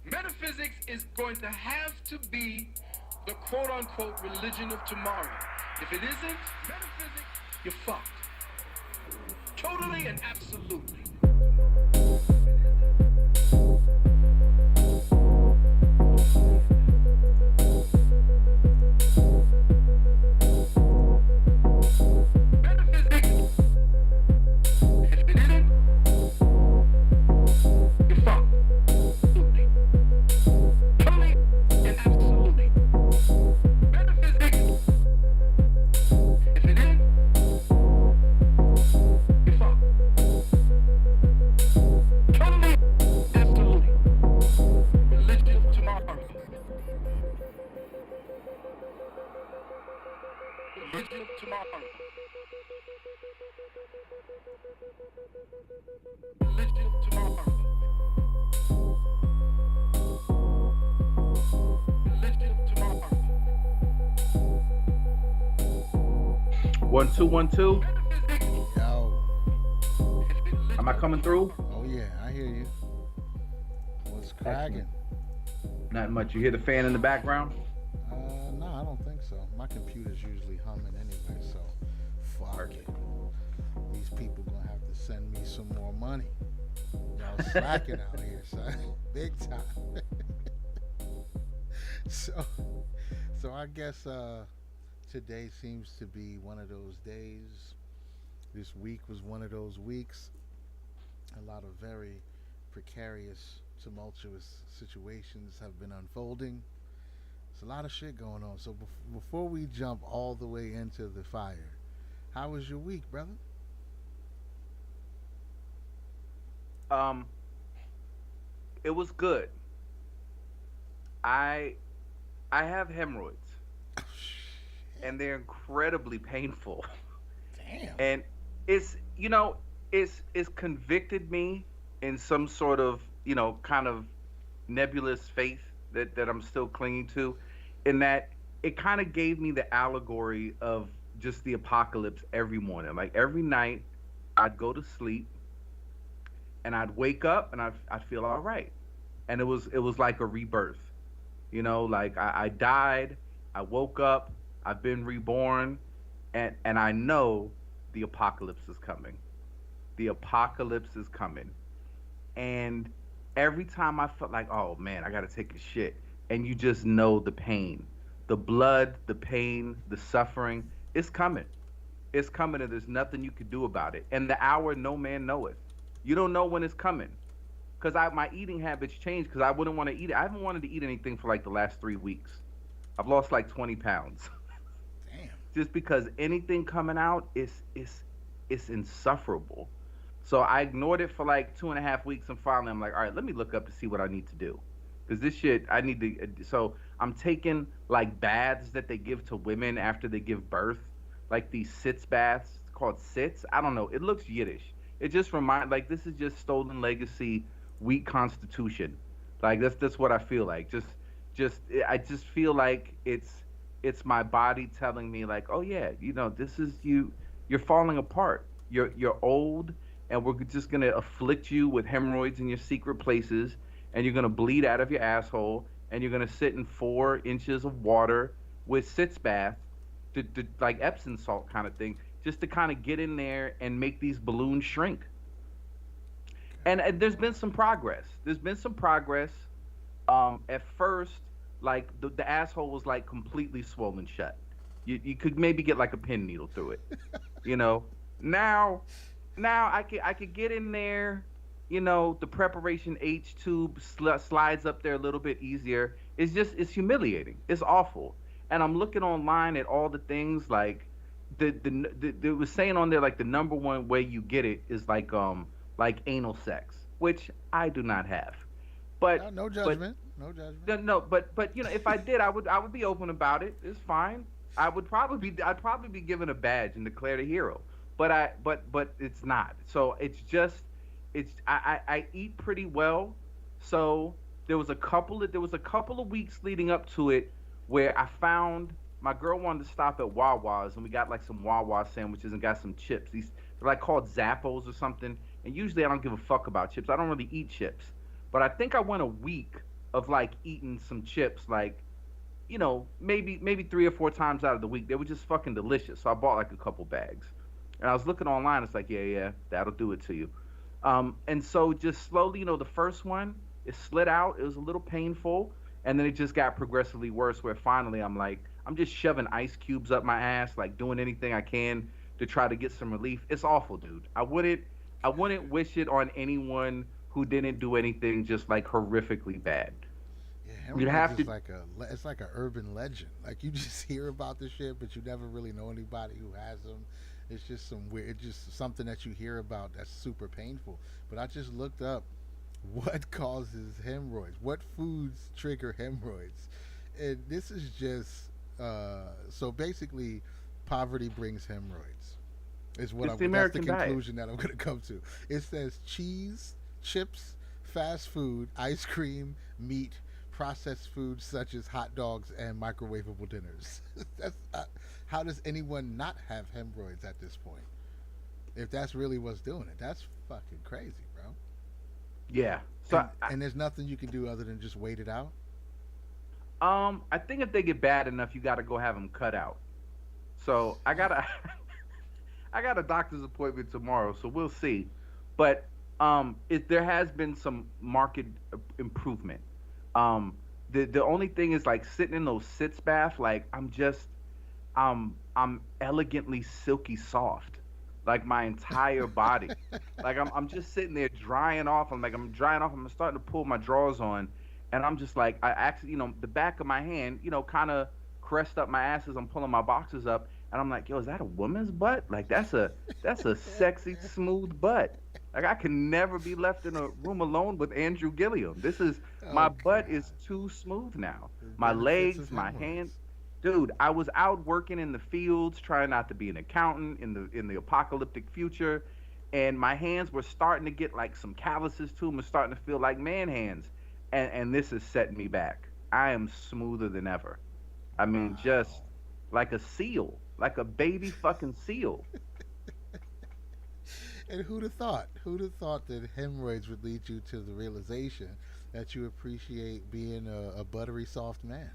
Metaphysics is going to have to be the quote-unquote religion of tomorrow. If it isn't metaphysics, you're fucked. Totally and absolutely. 1 2 1 2. Yo. Am I coming through? Oh yeah, I hear you. What's cracking? Excellent. Not much. You hear the fan in the background? No, I don't think so. My computer's usually humming anyway, so fuck it. These people gonna have to send me some more money. Y'all slacking out here, son. Big time. so so I guess today seems to be one of those days. This week was one of those weeks. A lot of very precarious, tumultuous situations have been unfolding. There's a lot of shit going on. So before we jump all the way into the fire, how was your week, brother? Um, it was good. I I have hemorrhoids, and they're incredibly painful. Damn. And it's it's convicted me in some sort of kind of nebulous faith that I'm still clinging to, in that it kind of gave me the allegory of just the apocalypse every morning. Like every night, I'd go to sleep and I'd wake up and I'd feel all right, and it was like a rebirth. Like I died, I woke up, I've been reborn, and I know the apocalypse is coming. The apocalypse is coming. And every time I felt like, oh man, I gotta take a shit, and you just know the pain, the blood, the pain, the suffering, it's coming. It's coming, and there's nothing you can do about it. And the hour no man knoweth. You don't know when it's coming. Because my eating habits changed because I wouldn't want to eat it. I haven't wanted to eat anything for like the last 3 weeks. I've lost like 20 pounds. Damn. Just because anything coming out is insufferable. So I ignored it for like 2.5 weeks, and finally I'm like, all right, let me look up to see what I need to do, because this shit I need to. So I'm taking like baths that they give to women after they give birth, like these sitz baths called sits. I don't know. It looks Yiddish. It just remind like this is just stolen legacy, weak constitution. Like that's what I feel like. Just I just feel like it's my body telling me like, oh yeah, this is you. You're falling apart. You're old, and we're just gonna afflict you with hemorrhoids in your secret places, and you're gonna bleed out of your asshole, and you're gonna sit in 4 inches of water with sitz bath, like Epsom salt kind of thing, just to kind of get in there and make these balloons shrink. And there's been some progress. There's been some progress. At first, like the asshole was like completely swollen shut. You could maybe get like a pin needle through it. You know. Now, I could get in there. The preparation H tube slides up there a little bit easier. It's humiliating. It's awful. And I'm looking online at all the things like it was saying on there like the number one way you get it is like anal sex, which I do not have. No, But no but judgment. No judgment. no, but if I did, I would be open about it. It's fine. I'd probably be given a badge and declared a hero. But it's not. So I eat pretty well. So there was a couple of weeks leading up to it where I found my girl wanted to stop at Wawa's, and we got like some Wawa sandwiches and got some chips. They're like called Zappos or something. And usually I don't give a fuck about chips. I don't really eat chips. But I think I went a week of like eating some chips like maybe 3 or 4 times out of the week. They were just fucking delicious. So I bought like a couple bags. And I was looking online, it's like, yeah, yeah, that'll do it to you. And so just slowly, the first one, it slid out. It was a little painful. And then it just got progressively worse where finally I'm like, I'm just shoving ice cubes up my ass, like doing anything I can to try to get some relief. It's awful, dude. I wouldn't wish it on anyone who didn't do anything just like horrifically bad. Yeah, You'd hemorrhoids have is to. like it's like an urban legend. Like you just hear about this shit, but you never really know anybody who has them. It's just some weird, it's just something that you hear about that's super painful. But I just looked up what causes hemorrhoids, what foods trigger hemorrhoids, and this is just so basically, poverty brings hemorrhoids. Is what It's the that's the American diet. conclusion that I'm going to come to. It says cheese, chips, fast food, ice cream, meat, processed foods such as hot dogs and microwavable dinners. That's how does anyone not have hemorrhoids at this point? If that's really what's doing it, that's fucking crazy, bro. Yeah. So And there's nothing you can do other than just wait it out. I think if they get bad enough, you got to go have them cut out. So I gotta I got a doctor's appointment tomorrow, so we'll see. But there has been some market improvement. The only thing is like sitting in those sitz bath, like I'm elegantly silky soft, like my entire body. Like I'm just sitting there drying off. I'm drying off. I'm starting to pull my drawers on, and I'm just like I actually the back of my hand kind of caressed up my ass as I'm pulling my boxes up, and I'm like, yo, is that a woman's butt? Like that's a sexy smooth butt. Like I can never be left in a room alone with Andrew Gilliam. This is Oh my butt god, is too smooth now. the My benefits of legs, my hands. hemorrhoids. Dude, I was out working in the fields trying not to be an accountant in the apocalyptic future, and my hands were starting to get like some calluses to them and starting to feel like man hands. And this is setting me back. I am smoother than ever. I mean, just Wow. like a seal, like a baby fucking seal. And who'd have thought? Who'd have thought that hemorrhoids would lead you to the realization that you appreciate being a buttery soft man?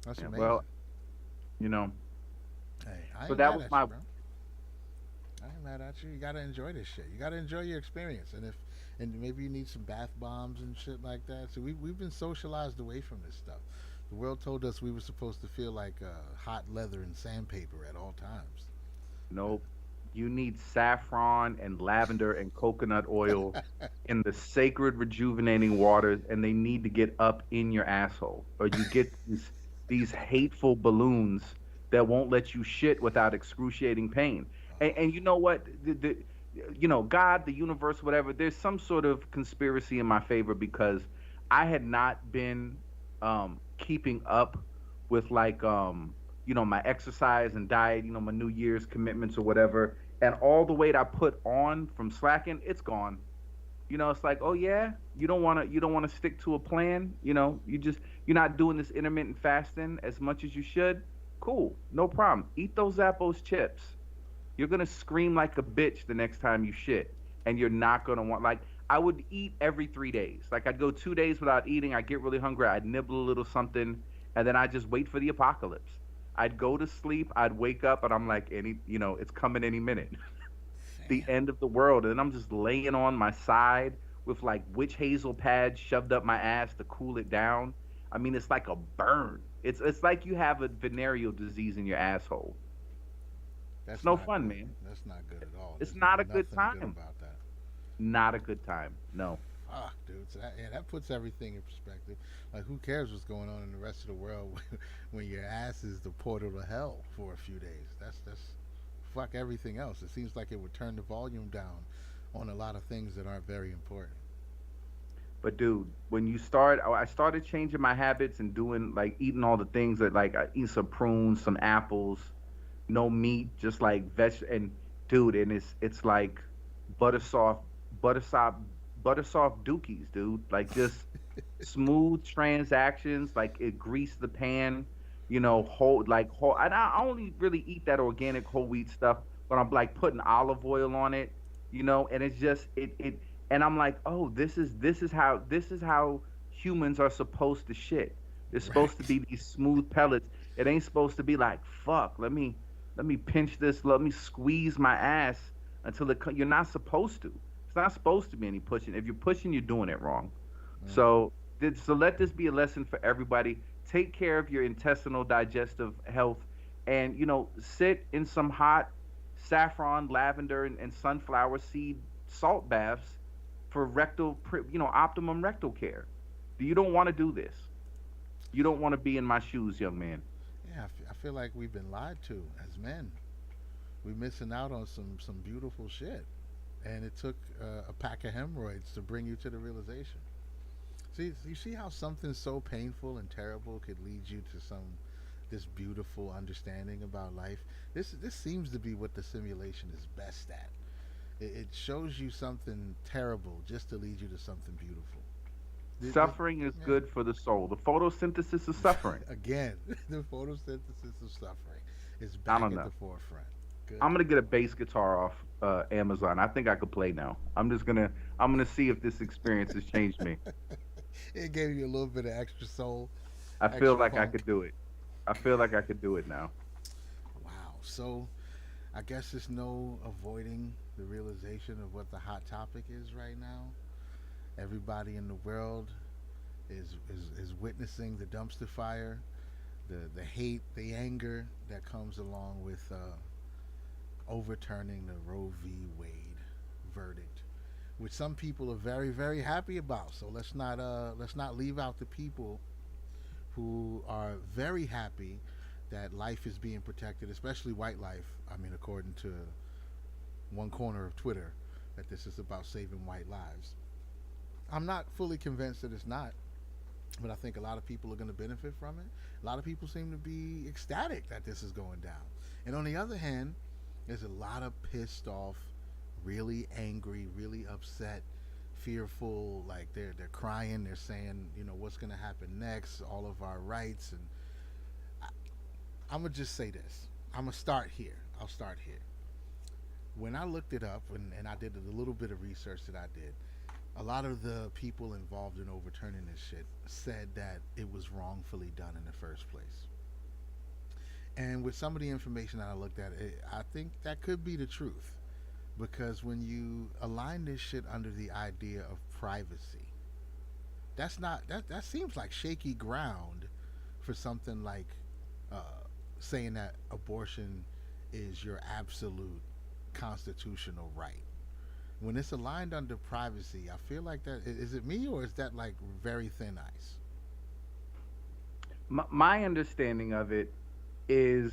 That's Yeah, amazing. well, you know, Hey, I so ain't that mad was at you, my bro. I ain't mad at you. You gotta enjoy this shit. You gotta enjoy your experience. And maybe you need some bath bombs and shit like that. So we've been socialized away from this stuff. The world told us we were supposed to feel like hot leather and sandpaper at all times. nope. You need saffron and lavender and coconut oil in the sacred rejuvenating waters, and they need to get up in your asshole, or you get these hateful balloons that won't let you shit without excruciating pain. And you know what? God, the universe, whatever. There's some sort of conspiracy in my favor because I had not been keeping up with like my exercise and diet, my New Year's commitments or whatever, and all the weight I put on from slacking, it's gone. It's like, oh yeah, you don't want to stick to a plan. You're not doing this intermittent fasting as much as you should. Cool, no problem. Eat those Zappos chips. You're gonna scream like a bitch the next time you shit, and you're not gonna want like I would eat every 3 days. Like I'd go 2 days without eating. I'd get really hungry. I'd nibble a little something, and then I'd just wait for the apocalypse. I'd go to sleep. I'd wake up, and I'm like, it's coming any minute. The Damn. end of the world, and then I'm just laying on my side with like witch hazel pads shoved up my ass to cool it down. I mean, it's like a burn. It's like you have a venereal disease in your asshole. It's That's no not fun, good. man. That's not good at all. It's There's not a good nothing good time. about that. Not a good time. No. Fuck, dude. So that puts everything in perspective. Like, who cares what's going on in the rest of the world when your ass is the portal to hell for a few days? That's fuck everything else. It seems like it would turn the volume down on a lot of things that aren't very important. But dude, when I started changing my habits and doing like eating all the things that like I eat some prunes, some apples, no meat, just like and dude, and it's like butter soft, butter soft, butter soft dookies, dude. Like just smooth transactions, like it greased the pan, whole. And I only really eat that organic whole wheat stuff when I'm like putting olive oil on it, and it's just and I'm like, oh, this is how humans are supposed to shit. They're supposed to Right. be these smooth pellets. It ain't supposed to be like, fuck, let me pinch this, let me squeeze my ass until you're not supposed to. It's not supposed to be any pushing. If you're pushing, you're doing it wrong. Mm. So let this be a lesson for everybody. Take care of your intestinal digestive health, and sit in some hot saffron, lavender, and sunflower seed salt baths for optimum rectal care. You don't want to do this. You don't want to be in my shoes, young man. Yeah, I feel like we've been lied to as men. We're missing out on some beautiful shit, and it took a pack of hemorrhoids to bring you to the realization. See, you see how something so painful and terrible could lead you to some this beautiful understanding about life. This seems to be what the simulation is best at. It shows you something terrible just to lead you to something beautiful. Th- Suffering is yeah. good for the soul. The photosynthesis of suffering. Again, the photosynthesis of suffering is I back don't at the know. forefront. Good I'm gonna get a lord. bass guitar off Amazon. I think I could play now. I'm gonna see if this experience has changed me. It gave you a little bit of extra soul, I feel extra like I funk. could do it. I feel like I could do it now. Wow. So I guess there's no avoiding the realization of what the hot topic is right now. Everybody in the world is witnessing the dumpster fire, the hate, the anger that comes along with overturning the Roe v. Wade verdict, which some people are very very happy about. So let's not leave out the people who are very happy that life is being protected, especially white life. I mean, according to one corner of Twitter, that this is about saving white lives. I'm not fully convinced that it's not, but I think a lot of people are going to benefit from it. A lot of people seem to be ecstatic that this is going down. And on the other hand, there's a lot of pissed off, really angry, really upset, fearful, like they're crying, they're saying, what's going to happen next, all of our rights. And I, I'm going to just say this. I'm going to start here. I'll start here. When I looked it up and I did a little bit of research that I did, a lot of the people involved in overturning this shit said that it was wrongfully done in the first place. And with some of the information that I looked at, I think that could be the truth. Because when you align this shit under the idea of privacy, that seems like shaky ground for something like saying that abortion is your absolute constitutional right. When it's aligned under privacy, I feel like that is it me or is that like very thin ice? My understanding of it is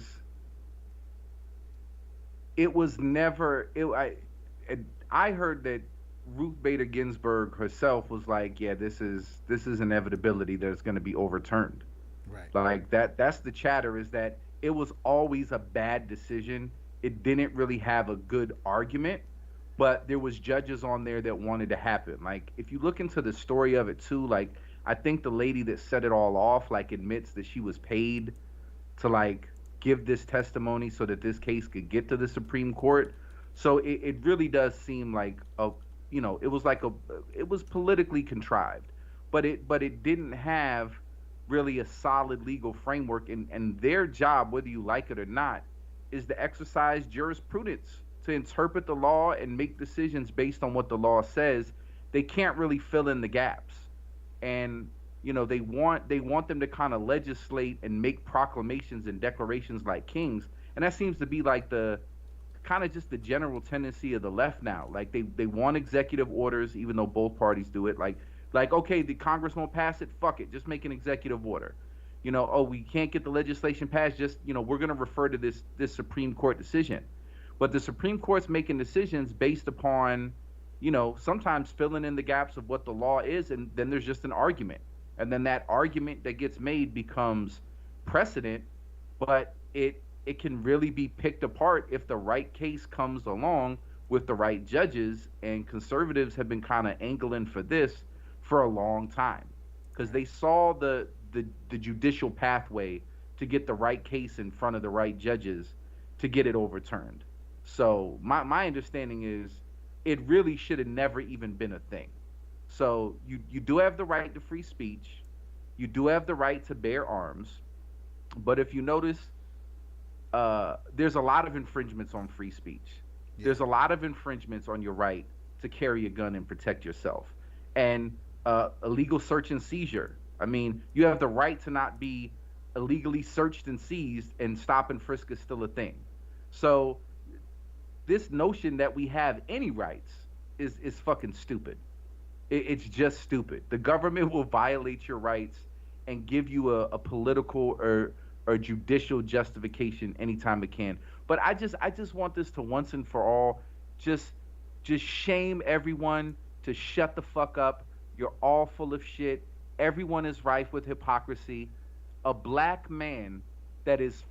it was never. I heard that Ruth Bader Ginsburg herself was like, yeah, this is inevitability that it's going to be overturned. Right. Like that's the chatter, is that it was always a bad decision. It didn't really have a good argument, but there was judges on there that wanted to happen. Like if you look into the story of it too, like I think the lady that set it all off like admits that she was paid to like give this testimony so that this case could get to the Supreme Court. So it really does seem like it was like it was politically contrived, but it didn't have really a solid legal framework. And their job, whether you like it or not, is to exercise jurisprudence, to interpret the law and make decisions based on what the law says. They can't really fill in the gaps, and they want them to kind of legislate and make proclamations and declarations like kings. And that seems to be like the kind of just the general tendency of the left now. Like they want executive orders, even though both parties do it. Like okay, the Congress won't pass it. Fuck it, just make an executive order. Oh, we can't get the legislation passed. Just we're going to refer to this Supreme Court decision. But the Supreme Court's making decisions based upon, sometimes filling in the gaps of what the law is, and then there's just an argument, and then that argument that gets made becomes precedent. But it can really be picked apart if the right case comes along with the right judges. And conservatives have been kind of angling for this for a long time because Right. they saw the judicial pathway to get the right case in front of the right judges to get it overturned. So my understanding is it really should have never even been a thing. So you do have the right to free speech. You do have the right to bear arms. But if you notice, there's a lot of infringements on free speech. Yeah. There's a lot of infringements on your right to carry a gun and protect yourself. And illegal search and seizure. I mean, you have the right to not be illegally searched and seized, and stop and frisk is still a thing. So this notion that we have any rights is fucking stupid. It's just stupid. The government will violate your rights and give you a political or judicial justification anytime it can. But I just want this to once and for all just just shame everyone to shut the fuck up. You're all full of shit. Everyone is rife with hypocrisy. A black man that is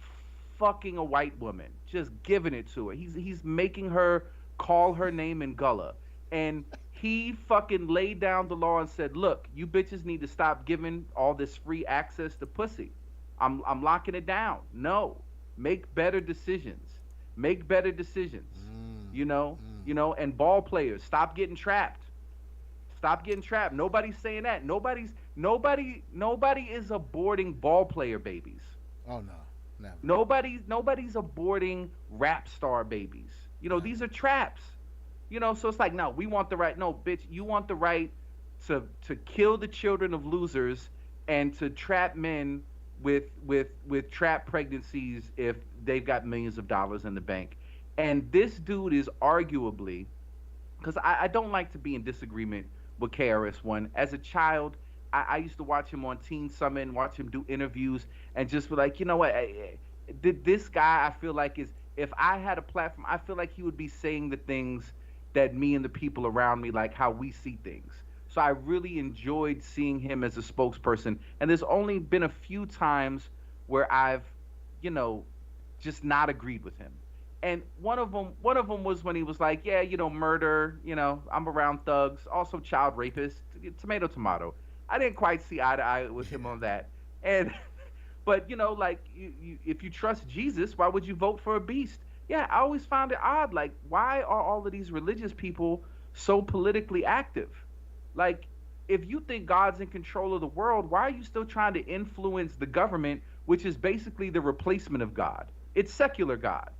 fucking a white woman, just giving it to her. He's making her call her name in Gullah. And he fucking laid down the law and said, "Look, you bitches need to stop giving all this free access to pussy. I'm locking it down. No, make better decisions. Make better decisions. Mm, You know, mm. and ball players, stop getting trapped. Stop getting trapped. Nobody's saying that. Nobody is aborting ball player babies. Oh no, never, Nobody's aborting rap star babies. never. These are traps. So it's like, no, we want the right. No, bitch, you want the right to kill the children of losers and to trap men with trap pregnancies if they've got millions of dollars in the bank. And this dude is arguably, because I don't like to be in disagreement with KRS-One. As a child, I used to watch him on Teen Summit and watch him do interviews and just be like, you know what, this guy I feel like is, if I had a platform, I feel like he would be saying the things that me and the people around me, like how we see things. So I really enjoyed seeing him as a spokesperson. And there's only been a few times where I've, you know, just not agreed with him. And one of them was when he was like, yeah, murder, I'm around thugs, also child rapists, tomato, tomato. I didn't quite see eye to eye with him Yeah. on that. And, but, like, if you trust Jesus, why would you vote for a beast? Yeah, I always found it odd. Like, why are all of these religious people so politically active? Like, if you think God's in control of the world, why are you still trying to influence the government, which is basically the replacement of God? It's secular God.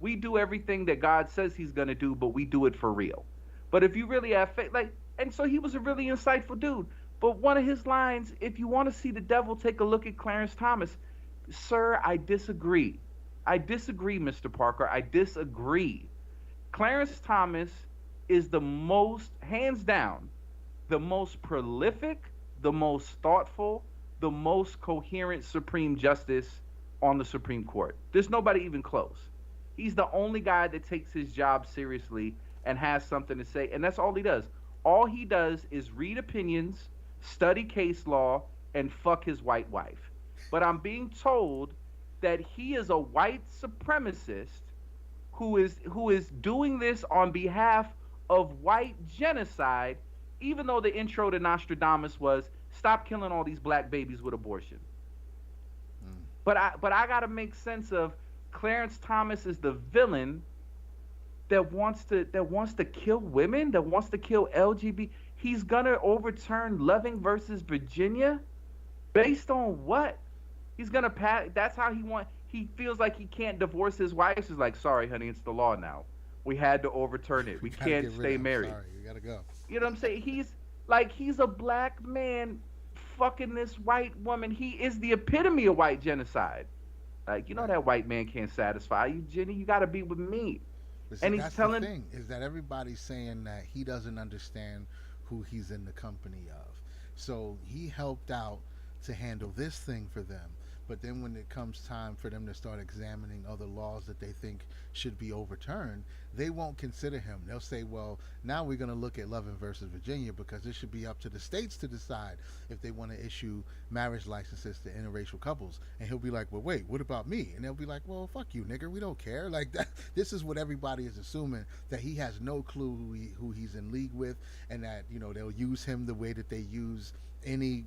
We do everything that God says he's going to do, but we do it for real. But if you really have faith, like, and so he was a really insightful dude. But one of his lines, if you want to see the devil, take a look at Clarence Thomas. Sir, I disagree. I disagree, Mr. Parker. I disagree. Clarence Thomas is the most, hands down, the most prolific, the most thoughtful, the most coherent Supreme Justice on the Supreme Court. There's nobody even close. He's the only guy that takes his job seriously and has something to say, and that's all he does. All he does is read opinions, study case law, and fuck his white wife. But I'm being told that he is a white supremacist who is doing this on behalf of white genocide, even though the intro to Nostradamus was stop killing all these black babies with abortion. Mm. But I gotta make sense of Clarence Thomas is the villain that wants to kill women, that wants to kill LGBT. He's gonna overturn Loving versus Virginia, based on what? He's gonna pass. That's how he want. He feels like he can't divorce his wife. He's like, sorry, honey, it's the law now. We had to overturn it. We Gotta can't get rid stay of. married. Sorry, you gotta go. You know what I'm saying? He's a black man fucking this white woman. He is the epitome of white genocide. Like, Right. that white man can't satisfy you, Jenny. You got to be with me. But see, And he's that's the telling, thing is that everybody's saying that he doesn't understand who he's in the company of. So he helped out to handle this thing for them. But then when it comes time for them to start examining other laws that they think should be overturned, they won't consider him. They'll say, well, now we're going to look at Loving versus Virginia because it should be up to the states to decide if they want to issue marriage licenses to interracial couples. And he'll be like, well, wait, what about me? And they'll be like, well, fuck you, nigger. We don't care. Like that. This is what everybody is assuming, that he has no clue who he's in league with, and that, they'll use him the way that they use any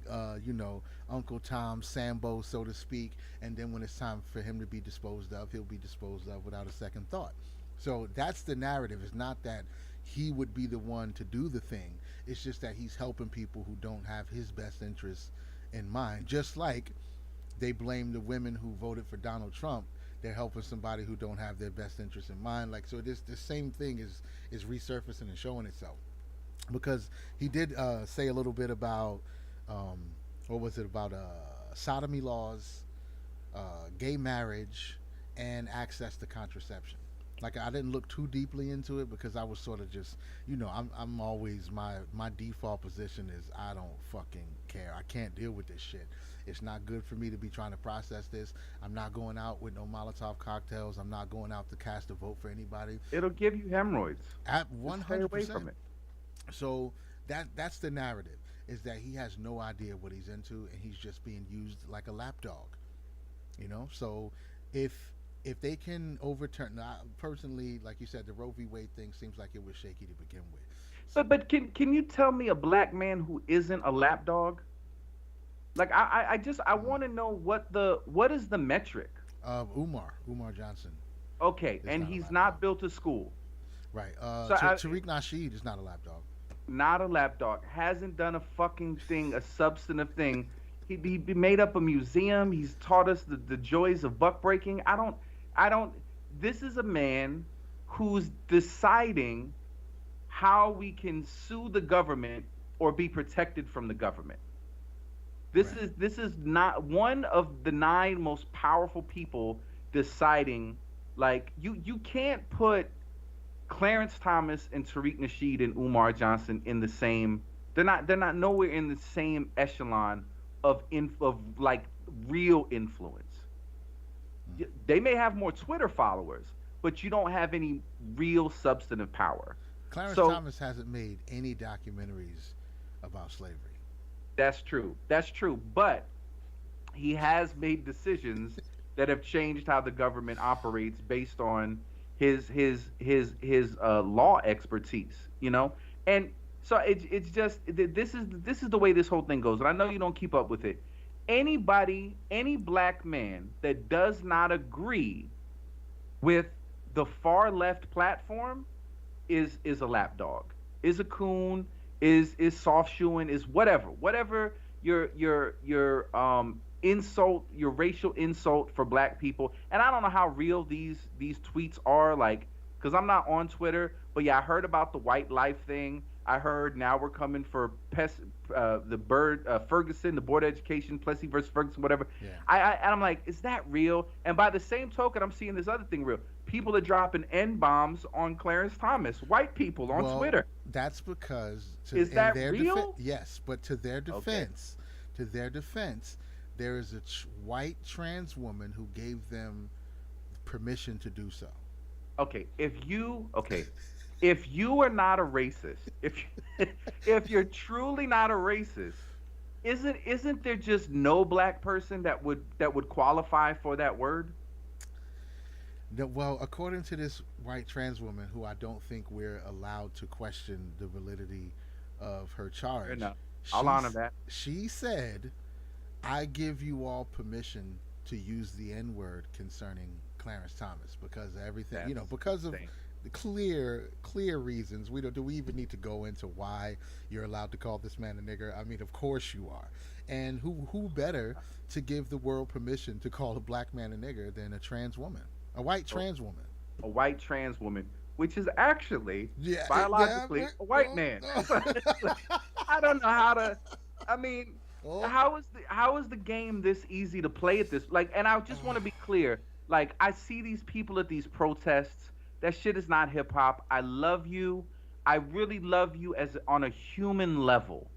Uncle Tom Sambo, so to speak, and then when it's time for him to be disposed of, he'll be disposed of without a second thought. So that's the narrative. It's not that he would be the one to do the thing. It's just that he's helping people who don't have his best interests in mind. Just like they blame the women who voted for Donald Trump. They're helping somebody who don't have their best interests in mind. Like, so this same thing is resurfacing and showing itself, because he did say a little bit about um, what was it about sodomy laws, gay marriage, and access to contraception. Like, I didn't look too deeply into it because I was sort of just, I'm always, my default position is I don't fucking care. I can't deal with this shit. It's not good for me to be trying to process this. I'm not going out with no Molotov cocktails. I'm not going out to cast a vote for anybody. It'll give you hemorrhoids. At Just stay away 100%. from it. So that's the narrative, is that he has no idea what he's into and he's just being used like a lapdog. So if they can overturn, now, personally, like you said, the Roe v. Wade thing seems like it was shaky to begin with. But can you tell me a black man who isn't a lapdog? Like, I want to know what is the metric? Umar Johnson. Okay, Is and not a he's lapdog. not built a school. Right. So Tariq Nasheed is not a lapdog. Not a lapdog. Hasn't done a fucking thing, a substantive thing. He made up a museum. He's taught us the joys of buck breaking. I don't. This is a man who's deciding how we can sue the government or be protected from the government. This is not one of the 9 most powerful people deciding. Like, you can't put Clarence Thomas and Tariq Nasheed and Umar Johnson in the same. They're not nowhere in the same echelon of like real influence. They may have more Twitter followers, but you don't have any real substantive power. Clarence Thomas hasn't made any documentaries about slavery. That's true. That's true. But he has made decisions that have changed how the government operates based on his law expertise. And so it's just this is the way this whole thing goes. And I know you don't keep up with it. Any black man that does not agree with the far left platform is a lapdog, is a coon, is soft shoeing, is whatever your insult, your racial insult for black people. And I don't know how real these tweets are, like, because I'm not on Twitter, but yeah, I heard about the white life thing. I heard now we're coming for Ferguson, the Board of Education, Plessy versus Ferguson, whatever. Yeah. And I'm like, is that real? And by the same token, I'm seeing this other thing real. People are dropping N-bombs on Clarence Thomas, white people on Twitter. That's because is that real? Yes, but to their defense, there is a white trans woman who gave them permission to do so. Okay, if you are not a racist, if you're truly not a racist, isn't there just no black person that would qualify for that word? No, well, according to this white trans woman, who I don't think we're allowed to question the validity of her charge. Fair enough. I'll honor that. She said, "I give you all permission to use the N-word concerning Clarence Thomas because of everything, because of the clear reasons. Do we even need to go into why you're allowed to call this man a nigger? I mean, of course you are. And who better to give the world permission to call a black man a nigger than a trans woman, a white trans woman, a white trans woman, which is actually biologically a white man. I don't know how to. I mean, how is the game this easy to play at this? Like, and I just want to be clear. Like, I see these people at these protests. That shit is not hip hop. I love you. I really love you as on a human level,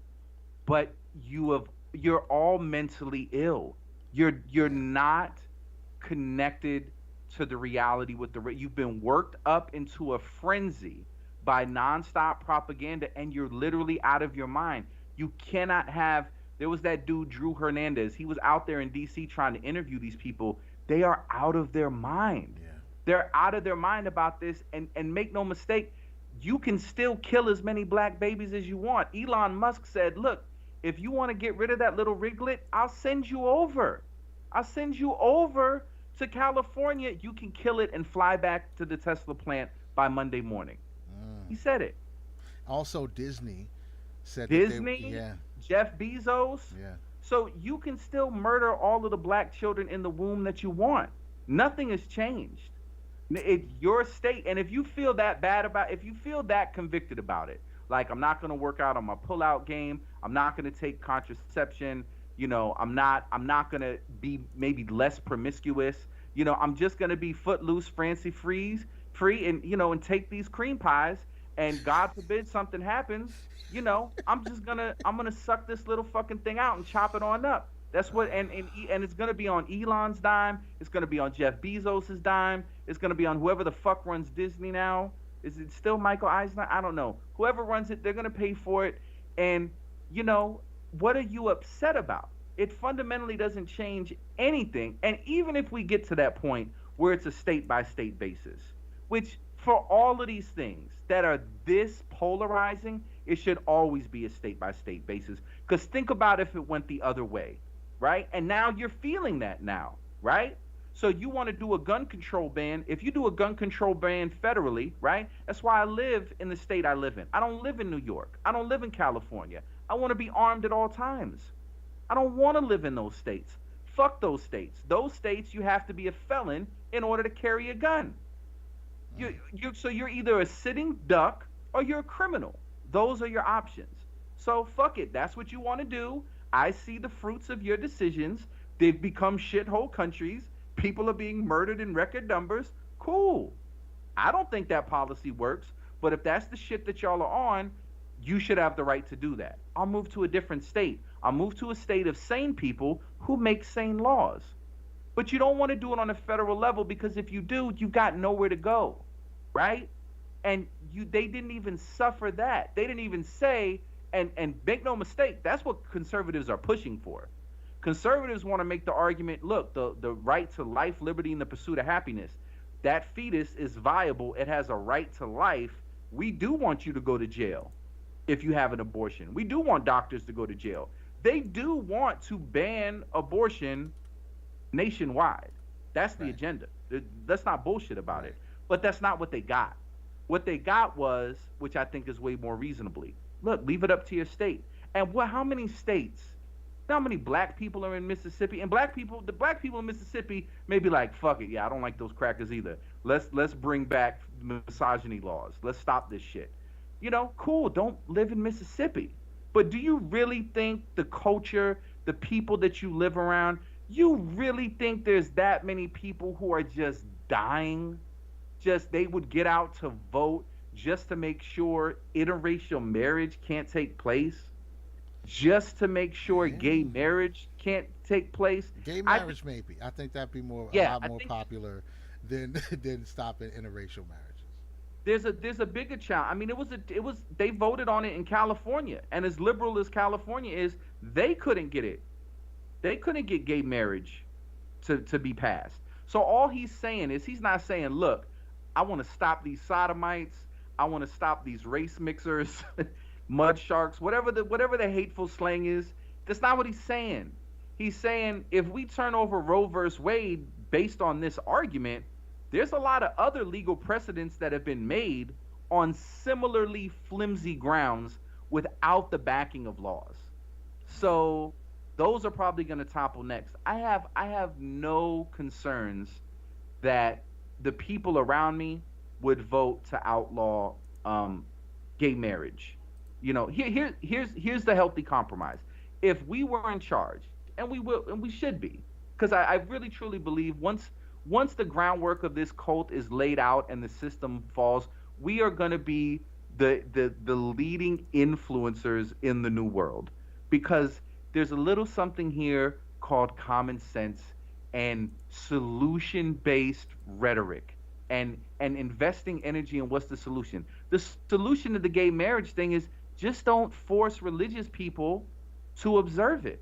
but you're all mentally ill. You're not connected to the reality with you've been worked up into a frenzy by nonstop propaganda, and you're literally out of your mind. You cannot have. There was that dude Drew Hernandez. He was out there in D.C. trying to interview these people. They are out of their mind. Yeah. They're out of their mind about this, and make no mistake, you can still kill as many black babies as you want. Elon Musk said, look, if you want to get rid of that little riglet, I'll send you over. I'll send you over to California. You can kill it and fly back to the Tesla plant by Monday morning. He said it. Also, Disney said that they, Disney, yeah, Jeff Bezos. yeah, So you can still murder all of the black children in the womb that you want. Nothing has changed. It's your state, and if you feel that bad about, if you feel that convicted about it, like I'm not going to work out on my pull-out game, I'm not going to take contraception, I'm not going to be maybe less promiscuous, I'm just going to be footloose, fancy free, and and take these cream pies, and God forbid something happens, I'm gonna suck this little fucking thing out and chop it on up. That's what, and it's gonna be on Elon's dime. It's gonna be on Jeff Bezos's dime. It's gonna be on whoever the fuck runs Disney now. Is it still Michael Eisner? I don't know. Whoever runs it, they're gonna pay for it. And what are you upset about? It fundamentally doesn't change anything. And even if we get to that point where it's a state by state basis, which for all of these things that are this polarizing, it should always be a state by state basis. Because think about if it went the other way, right? And now you're feeling that now, right? So you want to do a gun control ban. If you do a gun control ban federally, right? That's why I live in the state I live in. I don't live in New York. I don't live in California. I want to be armed at all times. I don't want to live in those states. Fuck those states. Those states, you have to be a felon in order to carry a gun. So you're either a sitting duck or you're a criminal. Those are your options. So fuck it. That's what you want to do. I see the fruits of your decisions. They've become shithole countries. People are being murdered in record numbers. Cool. I don't think that policy works, but if that's the shit that y'all are on, you should have the right to do that. I'll move to a different state. I'll move to a state of sane people who make sane laws. But you don't want to do it on a federal level, because if you do, you've got nowhere to go, right? And they didn't even suffer that. They didn't even say, and make no mistake, that's what conservatives are pushing for. Conservatives want to make the argument, look, the right to life, liberty, and the pursuit of happiness, that fetus is viable. It has a right to life. We do want you to go to jail if you have an abortion. We do want doctors to go to jail. They do want to ban abortion nationwide. That's the agenda. Let's not bullshit about it. But that's not what they got. What they got was, which I think is way more reasonably, look, leave it up to your state. And how many states, how many black people are in Mississippi? And the black people in Mississippi may be like, fuck it, yeah, I don't like those crackers either. Let's bring back misogyny laws. Let's stop this shit. Cool, don't live in Mississippi. But do you really think the culture, the people that you live around, you really think there's that many people who are just dying? Just they would get out to vote just to make sure interracial marriage can't take place? Just to make sure gay marriage can't take place? Gay marriage, maybe. I think that'd be a lot more popular than stopping interracial marriages. There's a bigger challenge. I mean, they voted on it in California, and as liberal as California is, they couldn't get it. They couldn't get gay marriage to be passed. So all he's saying is, he's not saying, look, I want to stop these sodomites. I want to stop these race mixers, mud sharks, whatever the hateful slang is. That's not what he's saying. He's saying if we turn over Roe versus Wade based on this argument, there's a lot of other legal precedents that have been made on similarly flimsy grounds without the backing of laws. So those are probably going to topple next. I have no concerns that the people around me would vote to outlaw gay marriage. Here's the healthy compromise. If we were in charge, and we should be, because I really truly believe once the groundwork of this cult is laid out and the system falls, we are going to be the leading influencers in the new world, because there's a little something here called common sense and solution-based rhetoric and investing energy in what's the solution. The solution to the gay marriage thing is just don't force religious people to observe it.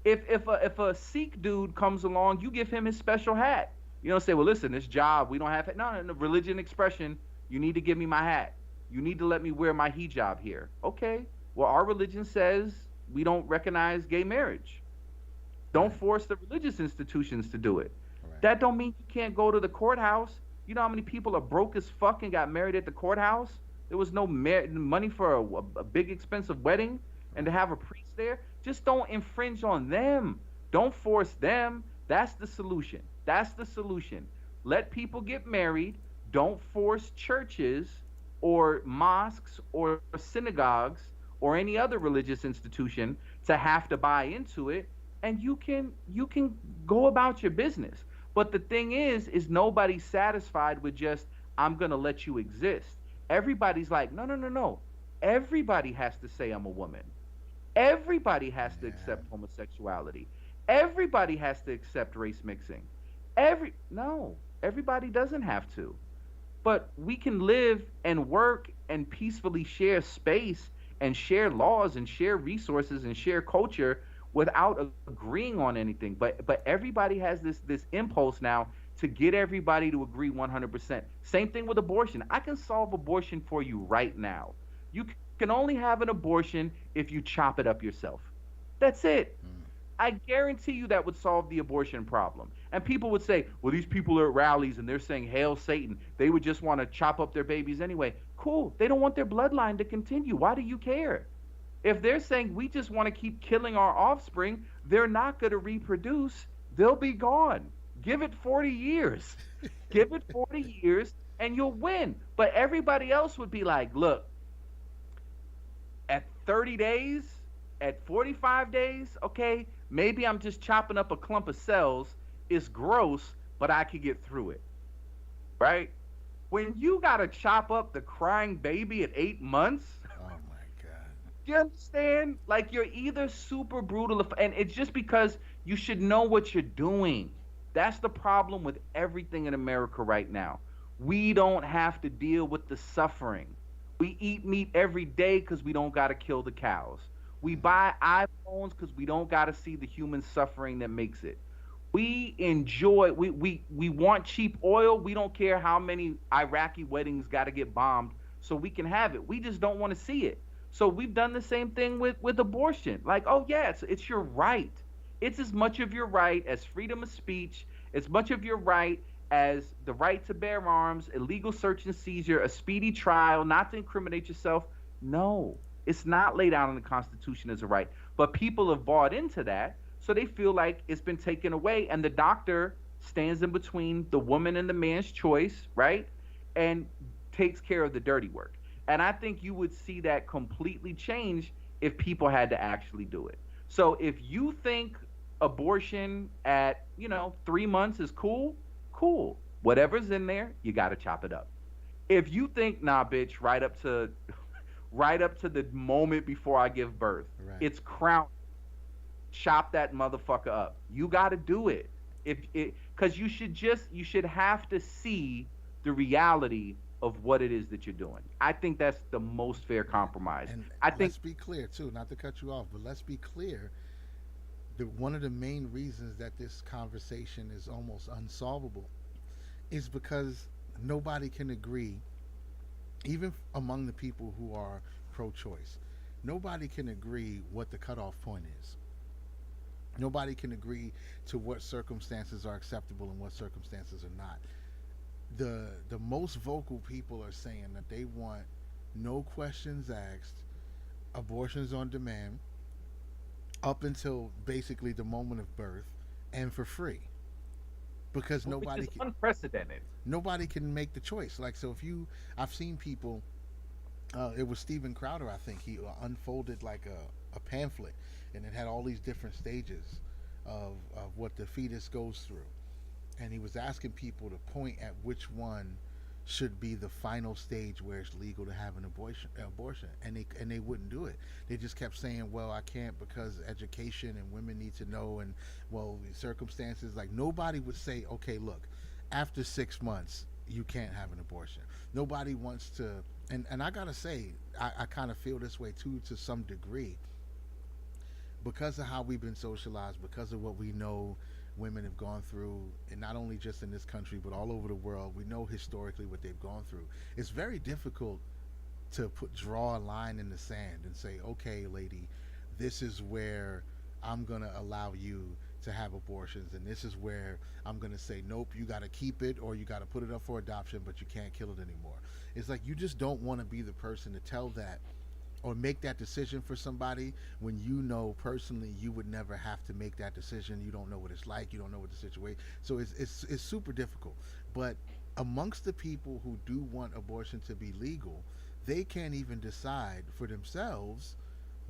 If a Sikh dude comes along, you give him his special hat. You don't say, well, listen, this job, we don't have it. No, religion expression, you need to give me my hat. You need to let me wear my hijab here. Okay, well, our religion says we don't recognize gay marriage. Don't force the religious institutions to do it. Right. That don't mean you can't go to the courthouse. You know how many people are broke as fuck and got married at the courthouse? There was no money for a big expensive wedding and to Right. have a priest there. Just don't infringe on them. Don't force them. That's the solution. That's the solution. Let people get married. Don't force churches or mosques or synagogues or any other religious institution to have to buy into it, and you can go about your business. But the thing is nobody's satisfied with just I'm going to let you exist. Everybody's like, no, no, no, no. Everybody has to say I'm a woman. Everybody has to Yeah. accept homosexuality. Everybody has to accept race mixing. Every no, everybody doesn't have to. But we can live and work and peacefully share space and share laws and share resources and share culture without agreeing on anything. But everybody has this impulse now to get everybody to agree 100%. Same thing with abortion. I can solve abortion for you right now. You can only have an abortion if you chop it up yourself. That's it. Mm. I guarantee you that would solve the abortion problem. And people would say, well, these people are at rallies and they're saying, Hail Satan. They would just want to chop up their babies anyway. Cool. They don't want their bloodline to continue. Why do you care? If they're saying we just want to keep killing our offspring, they're not going to reproduce. They'll be gone. Give it 40 years. Give it 40 years and you'll win. But everybody else would be like, look, at 30 days, at 45 days, okay, maybe I'm just chopping up a clump of cells. It's gross, but I could get through it, right? When you got to chop up the crying baby at 8 months, Oh my God. do you understand? Like you're either super brutal, and it's just because you should know what you're doing. That's the problem with everything in America right now. We don't have to deal with the suffering. We eat meat every day because we don't got to kill the cows. We Mm. buy iPhones because we don't got to see the human suffering that makes it. We want cheap oil. We don't care how many Iraqi weddings got to get bombed so we can have it. We just don't want to see it. So we've done the same thing with abortion. Like, oh yeah, it's your right. It's as much of your right as freedom of speech, as much of your right as the right to bear arms, illegal search and seizure, a speedy trial, not to incriminate yourself. No, it's not laid out in the Constitution as a right. But people have bought into that, so they feel like it's been taken away, and the doctor stands in between the woman and the man's choice, right? And takes care of the dirty work. And I think you would see that completely change if people had to actually do it. So if you think abortion at, 3 months is cool, cool. Whatever's in there, you got to chop it up. If you think, nah, bitch, right up to the moment before I give birth, Right. it's crown, chop that motherfucker up. You got to do it. If it Cuz you should have to see the reality of what it is that you're doing. I think that's the most fair Right. compromise. And I think let's be clear too, not to cut you off, but let's be clear. One of the main reasons that this conversation is almost unsolvable is because nobody can agree, even among the people who are pro-choice. Nobody can agree what the cutoff point is. Nobody can agree to what circumstances are acceptable and what circumstances are not. The most vocal people are saying that they want no questions asked, abortions on demand, up until basically the moment of birth, and for free, because which is nobody can, unprecedented. nobody can make the choice. Like, so if you, I've seen people. It was Steven Crowder, I think. He unfolded like a pamphlet, and it had all these different stages of what the fetus goes through, and he was asking people to point at which one should be the final stage where it's legal to have an abortion, and they wouldn't do it. They just kept saying, "Well, I can't because education and women need to know, and well, the circumstances." Like, nobody would say, "Okay, look, after 6 months, you can't have an abortion." Nobody wants to, and I gotta say, I kind of feel this way too to some degree, because of how we've been socialized, because of what we know women have gone through, and not only just in this country but all over the world. We know historically what they've gone through. It's very difficult to draw a line in the sand and say, okay, lady, this is where I'm gonna allow you to have abortions, and this is where I'm going to say, nope, you got to keep it or you got to put it up for adoption, but you can't kill it anymore. It's like you just don't want to be the person to tell that or make that decision for somebody when you know personally you would never have to make that decision. You don't know what it's like. You don't know what the situation. So it's super difficult. But amongst the people who do want abortion to be legal, they can't even decide for themselves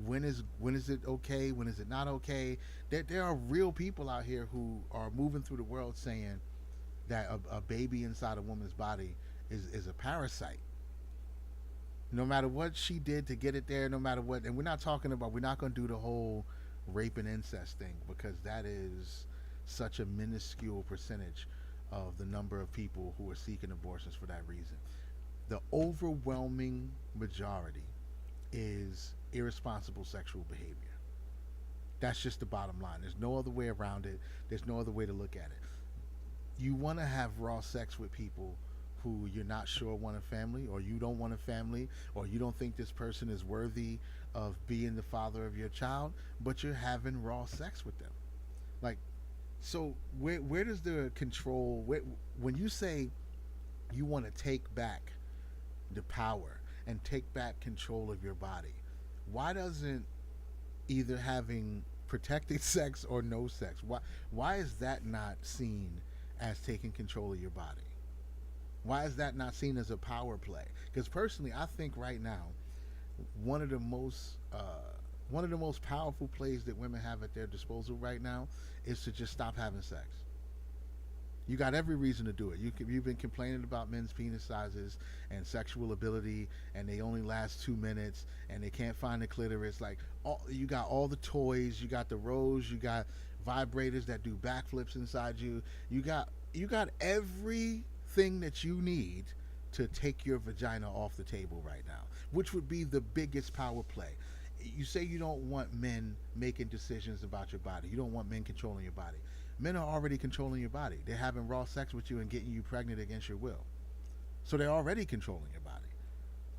when is it okay, when is it not okay. There are real people out here who are moving through the world saying that a baby inside a woman's body is a parasite. No matter what she did to get it there, no matter what, and we're not going to do the whole rape and incest thing because that is such a minuscule percentage of the number of people who are seeking abortions for that reason. The overwhelming majority is irresponsible sexual behavior. That's just the bottom line. There's no other way around it. There's no other way to look at it. You want to have raw sex with people who you're not sure want a family, or you don't want a family, or you don't think this person is worthy of being the father of your child, but you're having raw sex with them. Like, so where does the control, when you say you want to take back the power and take back control of your body, why doesn't either having protected sex or no sex, why is that not seen as taking control of your body? Why is that not seen as a power play? Because personally, I think right now, one of the most powerful plays that women have at their disposal right now is to just stop having sex. You got every reason to do it. You've been complaining about men's penis sizes and sexual ability, and they only last 2 minutes, and they can't find the clitoris. Like, you got all the toys, you got the rose, you got vibrators that do backflips inside you. You got everything that you need to take your vagina off the table right now, which would be the biggest power play. You say you don't want men making decisions about your body. You don't want men controlling your body. Men are already controlling your body. They're having raw sex with you and getting you pregnant against your will. So they're already controlling your body.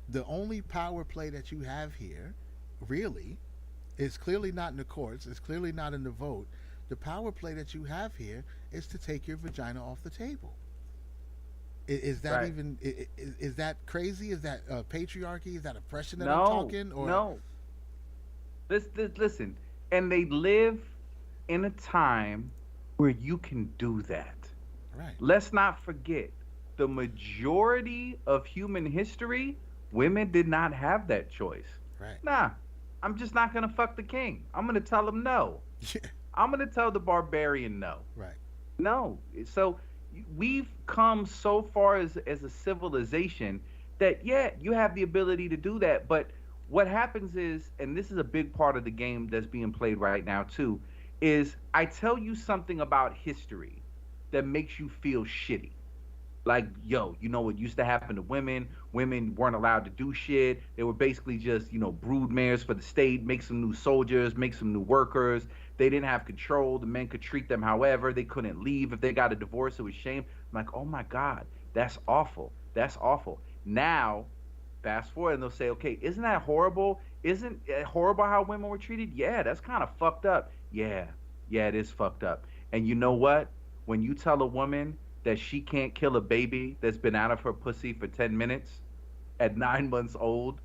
The only power play that you have here, really, is clearly not in the courts. It's clearly not in the vote. The power play that you have here is to take your vagina off the table. Is that right? Even is that crazy? Is that patriarchy? Is that oppression that I'm talking? Or no. Listen, and they live in a time where you can do that. Right. Let's not forget, the majority of human history, women did not have that choice. Right. Nah, I'm just not gonna fuck the king. I'm gonna tell him no. Yeah. I'm gonna tell the barbarian no. Right. No. So we've come so far as a civilization that, yeah, you have the ability to do that. But what happens is, and this is a big part of the game that's being played right now too, is I tell you something about history that makes you feel shitty. Like, yo, you know what used to happen to women? Women weren't allowed to do shit. They were basically just, brood mares for the state, make some new soldiers, make some new workers. They didn't have control. The men could treat them however. They couldn't leave. If they got a divorce, it was shame. I'm like, oh my God, that's awful. That's awful. Now, fast forward and they'll say, okay, isn't that horrible? Isn't it horrible how women were treated? Yeah, that's kind of fucked up. Yeah, it is fucked up. And you know what? When you tell a woman that she can't kill a baby that's been out of her pussy for 10 minutes at 9 months old,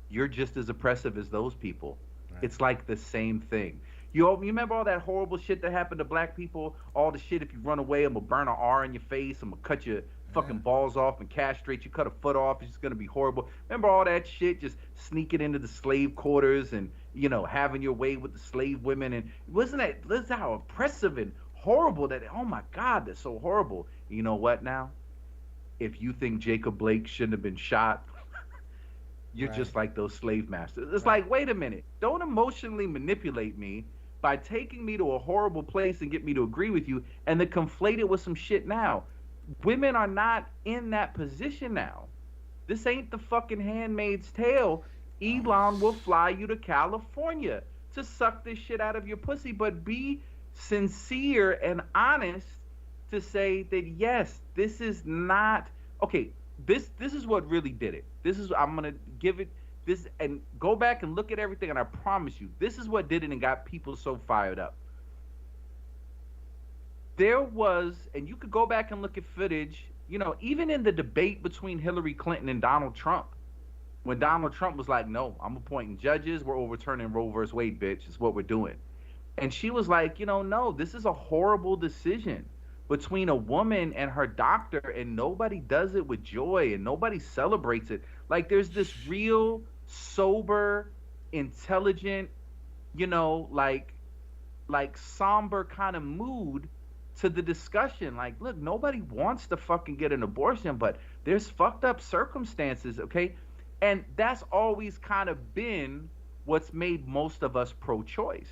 you're just as oppressive as those people. Right. It's like the same thing. You remember all that horrible shit that happened to black people? All the shit, if you run away, I'm going to burn an R in your face. I'm going to cut your fucking balls off and castrate you, cut a foot off. It's just going to be horrible. Remember all that shit, just sneaking into the slave quarters and, having your way with the slave women. And that's how oppressive and horrible that, oh my God, that's so horrible. You know what now? If you think Jacob Blake shouldn't have been shot, you're just like those slave masters. It's like, wait a minute. Don't emotionally manipulate me by taking me to a horrible place and get me to agree with you and then conflate it with some shit now. Women are not in that position now. This ain't the fucking Handmaid's Tale. Elon will fly you to California to suck this shit out of your pussy, but be sincere and honest to say that, yes, this is not okay. This is what really did it. I'm gonna give it this and go back and look at everything, and I promise you, this is what did it and got people so fired up. there was, and you could go back and look at footage, even in the debate between Hillary Clinton and Donald Trump, when Donald Trump was like, no, I'm appointing judges, we're overturning Roe versus Wade, bitch, is what we're doing. And she was like, no, this is a horrible decision between a woman and her doctor, and nobody does it with joy and nobody celebrates it. Like there's this real sober, intelligent, like somber kind of mood to the discussion. Like, look, nobody wants to fucking get an abortion, but there's fucked up circumstances, okay? And that's always kind of been what's made most of us pro-choice.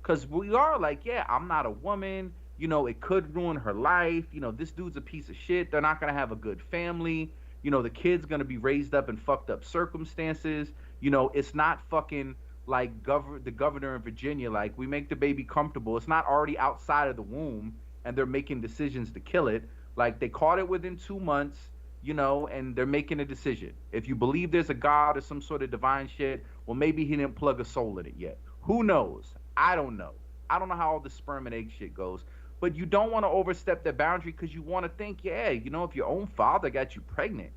Because we are like, yeah, I'm not a woman. It could ruin her life. This dude's a piece of shit. They're not going to have a good family. The kid's going to be raised up in fucked up circumstances. It's not fucking like the governor in Virginia, like we make the baby comfortable. It's not already outside of the womb and they're making decisions to kill it. Like they caught it within 2 months, and they're making a decision. If you believe there's a God or some sort of divine shit, well, maybe he didn't plug a soul in it yet. Who knows? I don't know. I don't know how all the sperm and egg shit goes. But you don't want to overstep that boundary because you want to think, yeah, if your own father got you pregnant,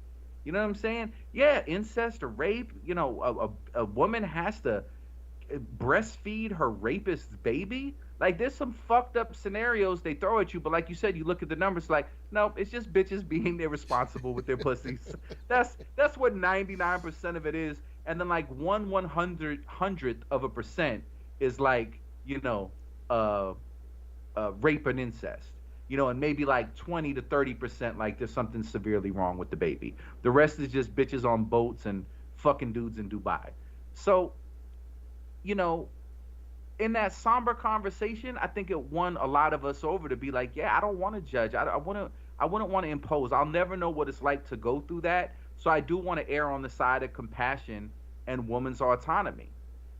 you know what I'm saying? Yeah, incest or rape, a woman has to breastfeed her rapist's baby. Like there's some fucked up scenarios they throw at you, but like you said, you look at the numbers like, nope, it's just bitches being irresponsible with their pussies. That's what 99% of it is. And then like 1/100th of a percent is like, rape and incest. And maybe like 20 to 30% like there's something severely wrong with the baby. The rest is just bitches on boats and fucking dudes in Dubai. So, in that somber conversation, I think it won a lot of us over to be like, yeah, I don't want to judge. I wouldn't want to impose. I'll never know what it's like to go through that. So I do want to err on the side of compassion and woman's autonomy.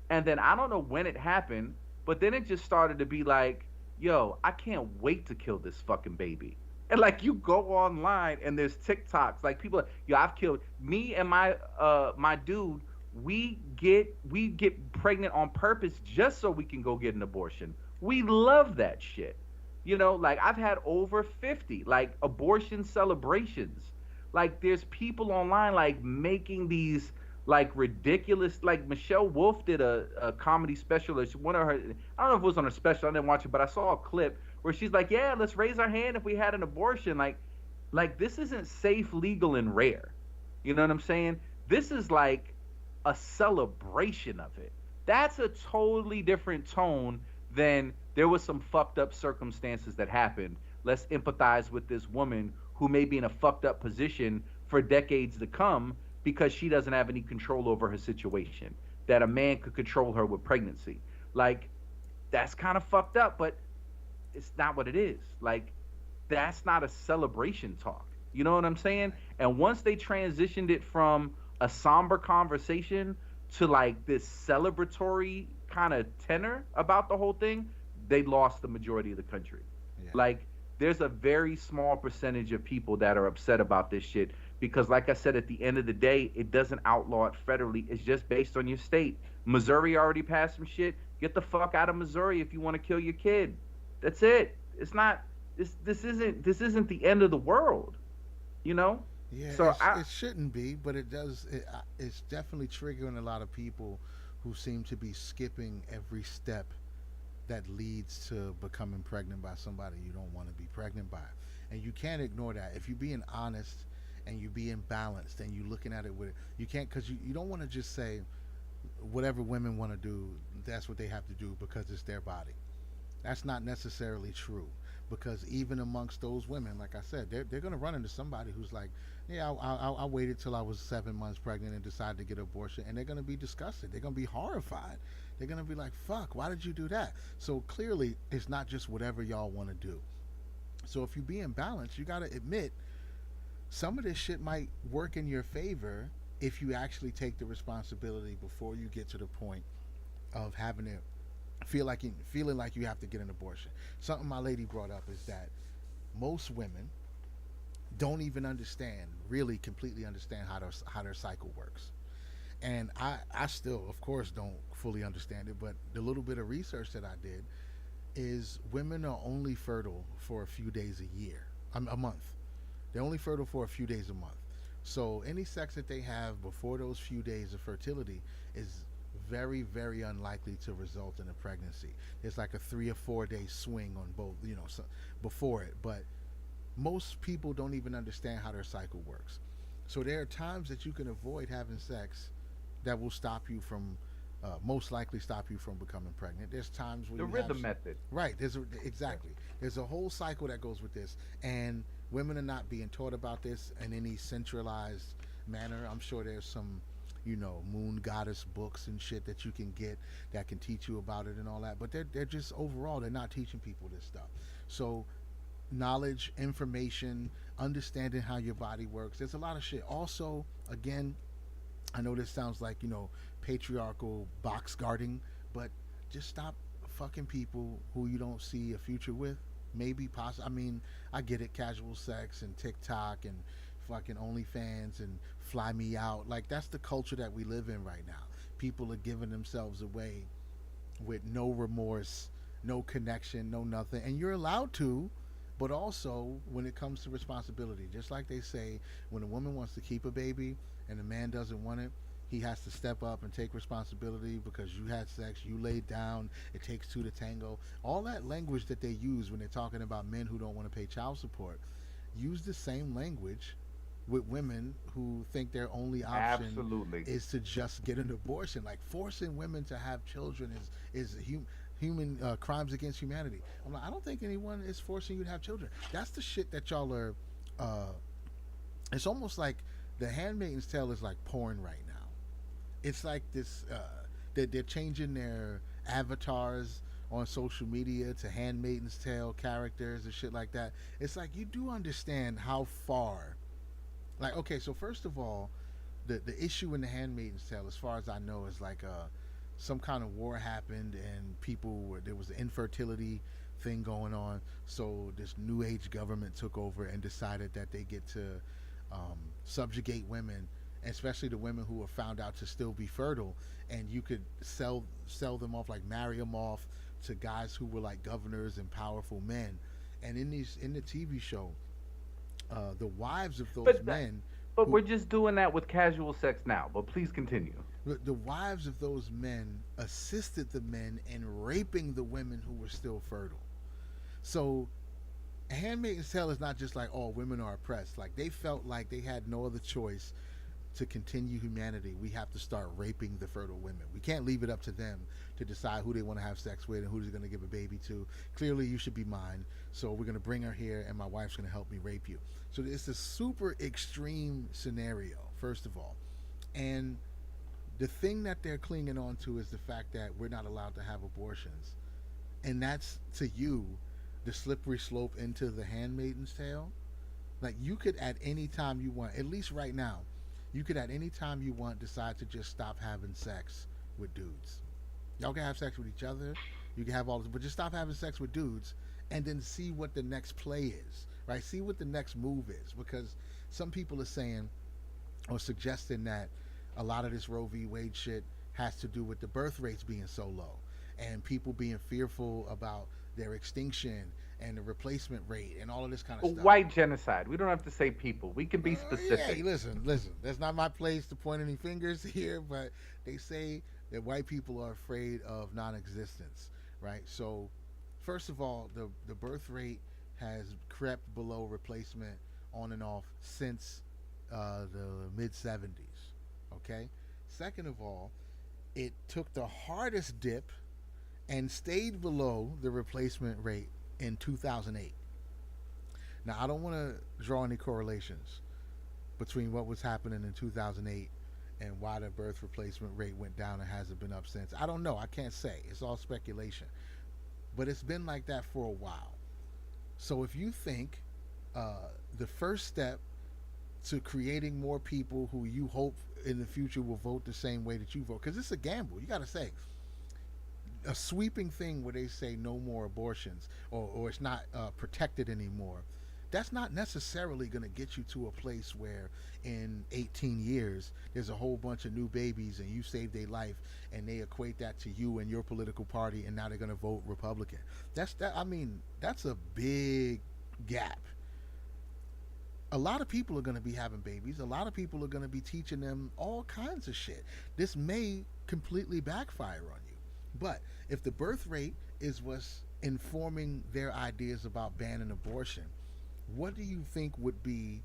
And then I don't know when it happened, but then it just started to be like, yo, I can't wait to kill this fucking baby. And like you go online and there's TikToks, like people, yo, I've killed me and my dude. We get pregnant on purpose just so we can go get an abortion. We love that shit. Like I've had over 50 like abortion celebrations. Like there's people online like making these like ridiculous, like Michelle Wolf did a comedy special. One of her, I don't know if it was on her special, I didn't watch it, but I saw a clip where she's like, yeah, let's raise our hand if we had an abortion. Like this isn't safe, legal, and rare. You know what I'm saying? This is like a celebration of it. That's a totally different tone than there was some fucked up circumstances that happened. Let's empathize with this woman who may be in a fucked up position for decades to come because she doesn't have any control over her situation, that a man could control her with pregnancy. Like, that's kind of fucked up, but it's not what it is. Like, that's not a celebration talk. You know what I'm saying? And once they transitioned it from a somber conversation to like this celebratory kind of tenor about the whole thing, they lost the majority of the country. Yeah. Like, there's a very small percentage of people that are upset about this shit because, like I said, at the end of the day, it doesn't outlaw it federally. It's just based on your state. Missouri already passed some shit. Get the fuck out of Missouri if you want to kill your kid. That's it. It's not. This isn't the end of the world. You know. Yeah, so it shouldn't be, but it does. It's definitely triggering a lot of people who seem to be skipping every step that leads to becoming pregnant by somebody you don't want to be pregnant by. And you can't ignore that. If you're being honest and you're being balanced and you're looking at it with, you can't, because you don't want to just say whatever women want to do, that's what they have to do because it's their body. That's not necessarily true, because even amongst those women, like I said, they're going to run into somebody who's like, yeah, I waited till I was 7 months pregnant and decided to get an abortion, and they're going to be disgusted. They're going to be horrified. They're going to be like, fuck, why did you do that? So clearly, it's not just whatever y'all want to do. So if you're being balanced, you got to admit some of this shit might work in your favor if you actually take the responsibility before you get to the point of having to feeling like you have to get an abortion. Something my lady brought up is that most women don't even really completely understand how their cycle works. And I still, of course, don't fully understand it, but the little bit of research that I did, is women are only fertile for a few days a year, a month. They're only fertile for a few days a month. So any sex that they have before those few days of fertility is very, very unlikely to result in a pregnancy. It's like a 3 or 4 day swing on both, so, before it. But most people don't even understand how their cycle works. So there are times that you can avoid having sex that will stop you from, most likely stop you from becoming pregnant. There's times where The you have rhythm method. right. Exactly. There's a whole cycle that goes with this, and women are not being taught about this in any centralized manner. I'm sure there's some, moon goddess books and shit that you can get that can teach you about it and all that. But they're just overall they're not teaching people this stuff. So knowledge, information, understanding how your body works. There's a lot of shit. Also, again, I know this sounds like, patriarchal box guarding, but just stop fucking people who you don't see a future with. Maybe possible. I mean, I get it, casual sex and TikTok and fucking OnlyFans and fly me out. Like that's the culture that we live in right now. People are giving themselves away with no remorse, no connection, no nothing. And you're allowed to, but also when it comes to responsibility, just like they say, when a woman wants to keep a baby and a man doesn't want it, he has to step up and take responsibility because you had sex, you laid down, it takes two to tango. All that language that they use when they're talking about men who don't want to pay child support, use the same language with women who think their only option Absolutely. is to just get an abortion. Like forcing women to have children is human crimes against humanity. I'm like, I don't think anyone is forcing you to have children. That's the shit that y'all are. It's almost like the Handmaid's Tale is like porn right now. It's like this. They're changing their avatars on social media to Handmaid's Tale characters and shit like that. It's like you do understand how far. Like, okay, so first of all, the issue in the Handmaid's Tale, as far as I know, is like some kind of war happened and there was an infertility thing going on. So this new age government took over and decided that they get to subjugate women, especially the women who were found out to still be fertile, and you could sell them off, like marry them off to guys who were like governors and powerful men. And in the TV show, the wives of those But men but who we're just doing that with casual sex now. But please continue. the wives of those men assisted the men in raping the women who were still fertile. So Handmaid's Tale is not just like, oh, women are oppressed. Like they felt like they had no other choice to continue humanity. We have to start raping the fertile women. We can't leave it up to them to decide who they want to have sex with and who they're going to give a baby to. Clearly, you should be mine. So we're going to bring her here, and my wife's going to help me rape you. So it's a super extreme scenario, first of all. And the thing that they're clinging on to is the fact that we're not allowed to have abortions. And that's, to you, the slippery slope into the Handmaid's Tale. Like, you could at any time you want, at least right now, you could at any time you want decide to just stop having sex with dudes. Y'all can have sex with each other. You can have all this, but just stop having sex with dudes and then see what the next play is, right? See what the next move is, because some people are saying or suggesting that a lot of this Roe v. Wade shit has to do with the birth rates being so low and people being fearful about their extinction and the replacement rate and all of this kind of stuff. White genocide. We don't have to say people. We can be specific. Yeah, listen. That's not my place to point any fingers here, but they say that white people are afraid of non-existence, right? So, first of all, the birth rate has crept below replacement on and off since the mid 70s. Okay. Second of all, it took the hardest dip and stayed below the replacement rate in 2008. Now, I don't want to draw any correlations between what was happening in 2008 and why the birth replacement rate went down and hasn't been up since. I don't know. I can't say. It's all speculation. But it's been like that for a while. So if you think the first step to creating more people who you hope in the future will vote the same way that you vote, because it's a gamble. You got to say, a sweeping thing where they say no more abortions or it's not protected anymore, that's not necessarily going to get you to a place where in 18 years there's a whole bunch of new babies and you saved their life and they equate that to you and your political party and now they're going to vote Republican. That's a big gap. A lot of people are going to be having babies. A lot of people are going to be teaching them all kinds of shit. This may completely backfire on you. But if the birth rate is what's informing their ideas about banning abortion, what do you think would be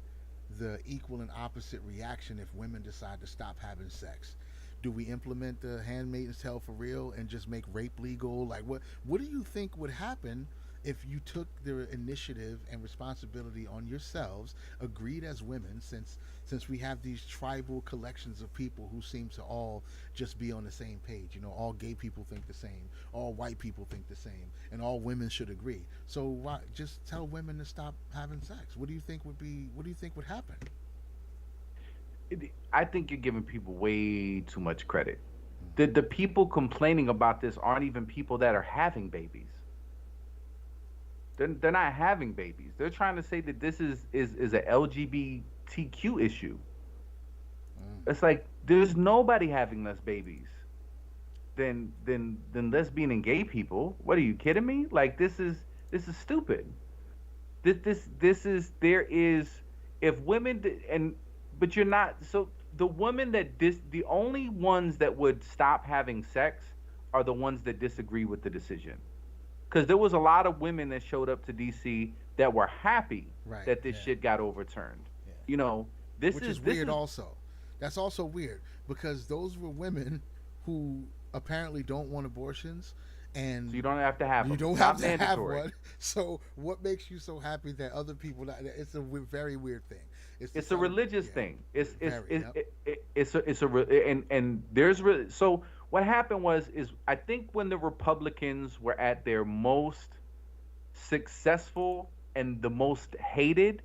the equal and opposite reaction if women decide to stop having sex? Do we implement the Handmaid's Tale for real and just make rape legal? Like, what do you think would happen if you took the initiative and responsibility on yourselves, agreed as women, since we have these tribal collections of people who seem to all just be on the same page. You know, all gay people think the same, all white people think the same, and all women should agree. So why just tell women to stop having sex? What do you think would happen? I think you're giving people way too much credit. The people complaining about this aren't even people that are having babies. They're not having babies. They're trying to say that this is a LGBTQ issue. It's like there's nobody having less babies than lesbian and gay people. What are you kidding me? Like this is stupid. This is there is if women and but you're not so the women that the only ones that would stop having sex are the ones that disagree with the decision. Because there was a lot of women that showed up to DC that were happy that this shit got overturned. Yeah. You know, Which is weird also. That's also weird because those were women who apparently don't want abortions, and so you don't have to have them. You don't It's have not to mandatory. have one. So what makes you so happy that other people? It's a very weird thing. It's a religious thing. It's Very, it's a and there's so what happened was I think when the Republicans were at their most successful and the most hated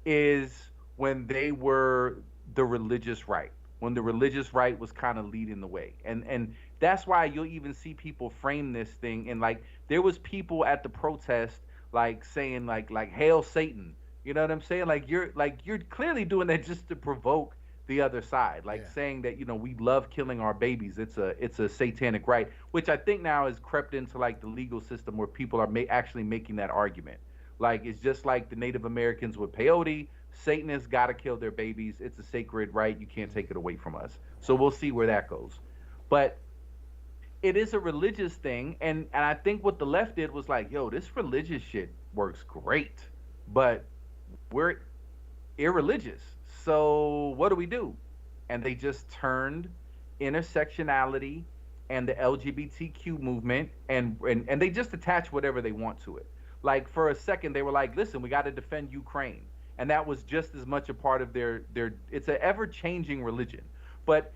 is when they were the religious right, when the religious right was kind of leading the way, and that's why you'll even see people frame this thing and like there was people at the protest like saying like hail Satan, you know what I'm saying? Like you're clearly doing that just to provoke the other side, like saying that we love killing our babies. It's a satanic right, which I think now has crept into like the legal system where people are actually making that argument. Like it's just like the Native Americans with peyote. Satanists got to kill their babies. It's a sacred right. You can't take it away from us. So we'll see where that goes. But it is a religious thing, and I think what the left did was like, yo, this religious shit works great, but we're irreligious. So what do? And they just turned intersectionality and the LGBTQ movement and they just attach whatever they want to it. Like for a second they were like, listen, we got to defend Ukraine. And that was just as much a part of their it's an ever-changing religion. But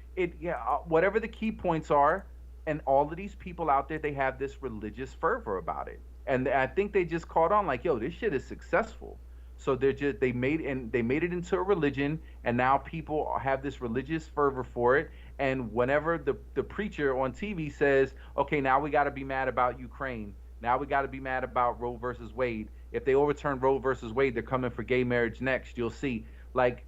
whatever the key points are, and all of these people out there, they have this religious fervor about it. And I think they just caught on like, yo, this shit is successful. So they made it into a religion, and now people have this religious fervor for it. And whenever the preacher on TV says, okay, now we got to be mad about Ukraine, now we got to be mad about Roe versus Wade. If they overturn Roe versus Wade, they're coming for gay marriage next. You'll see, like,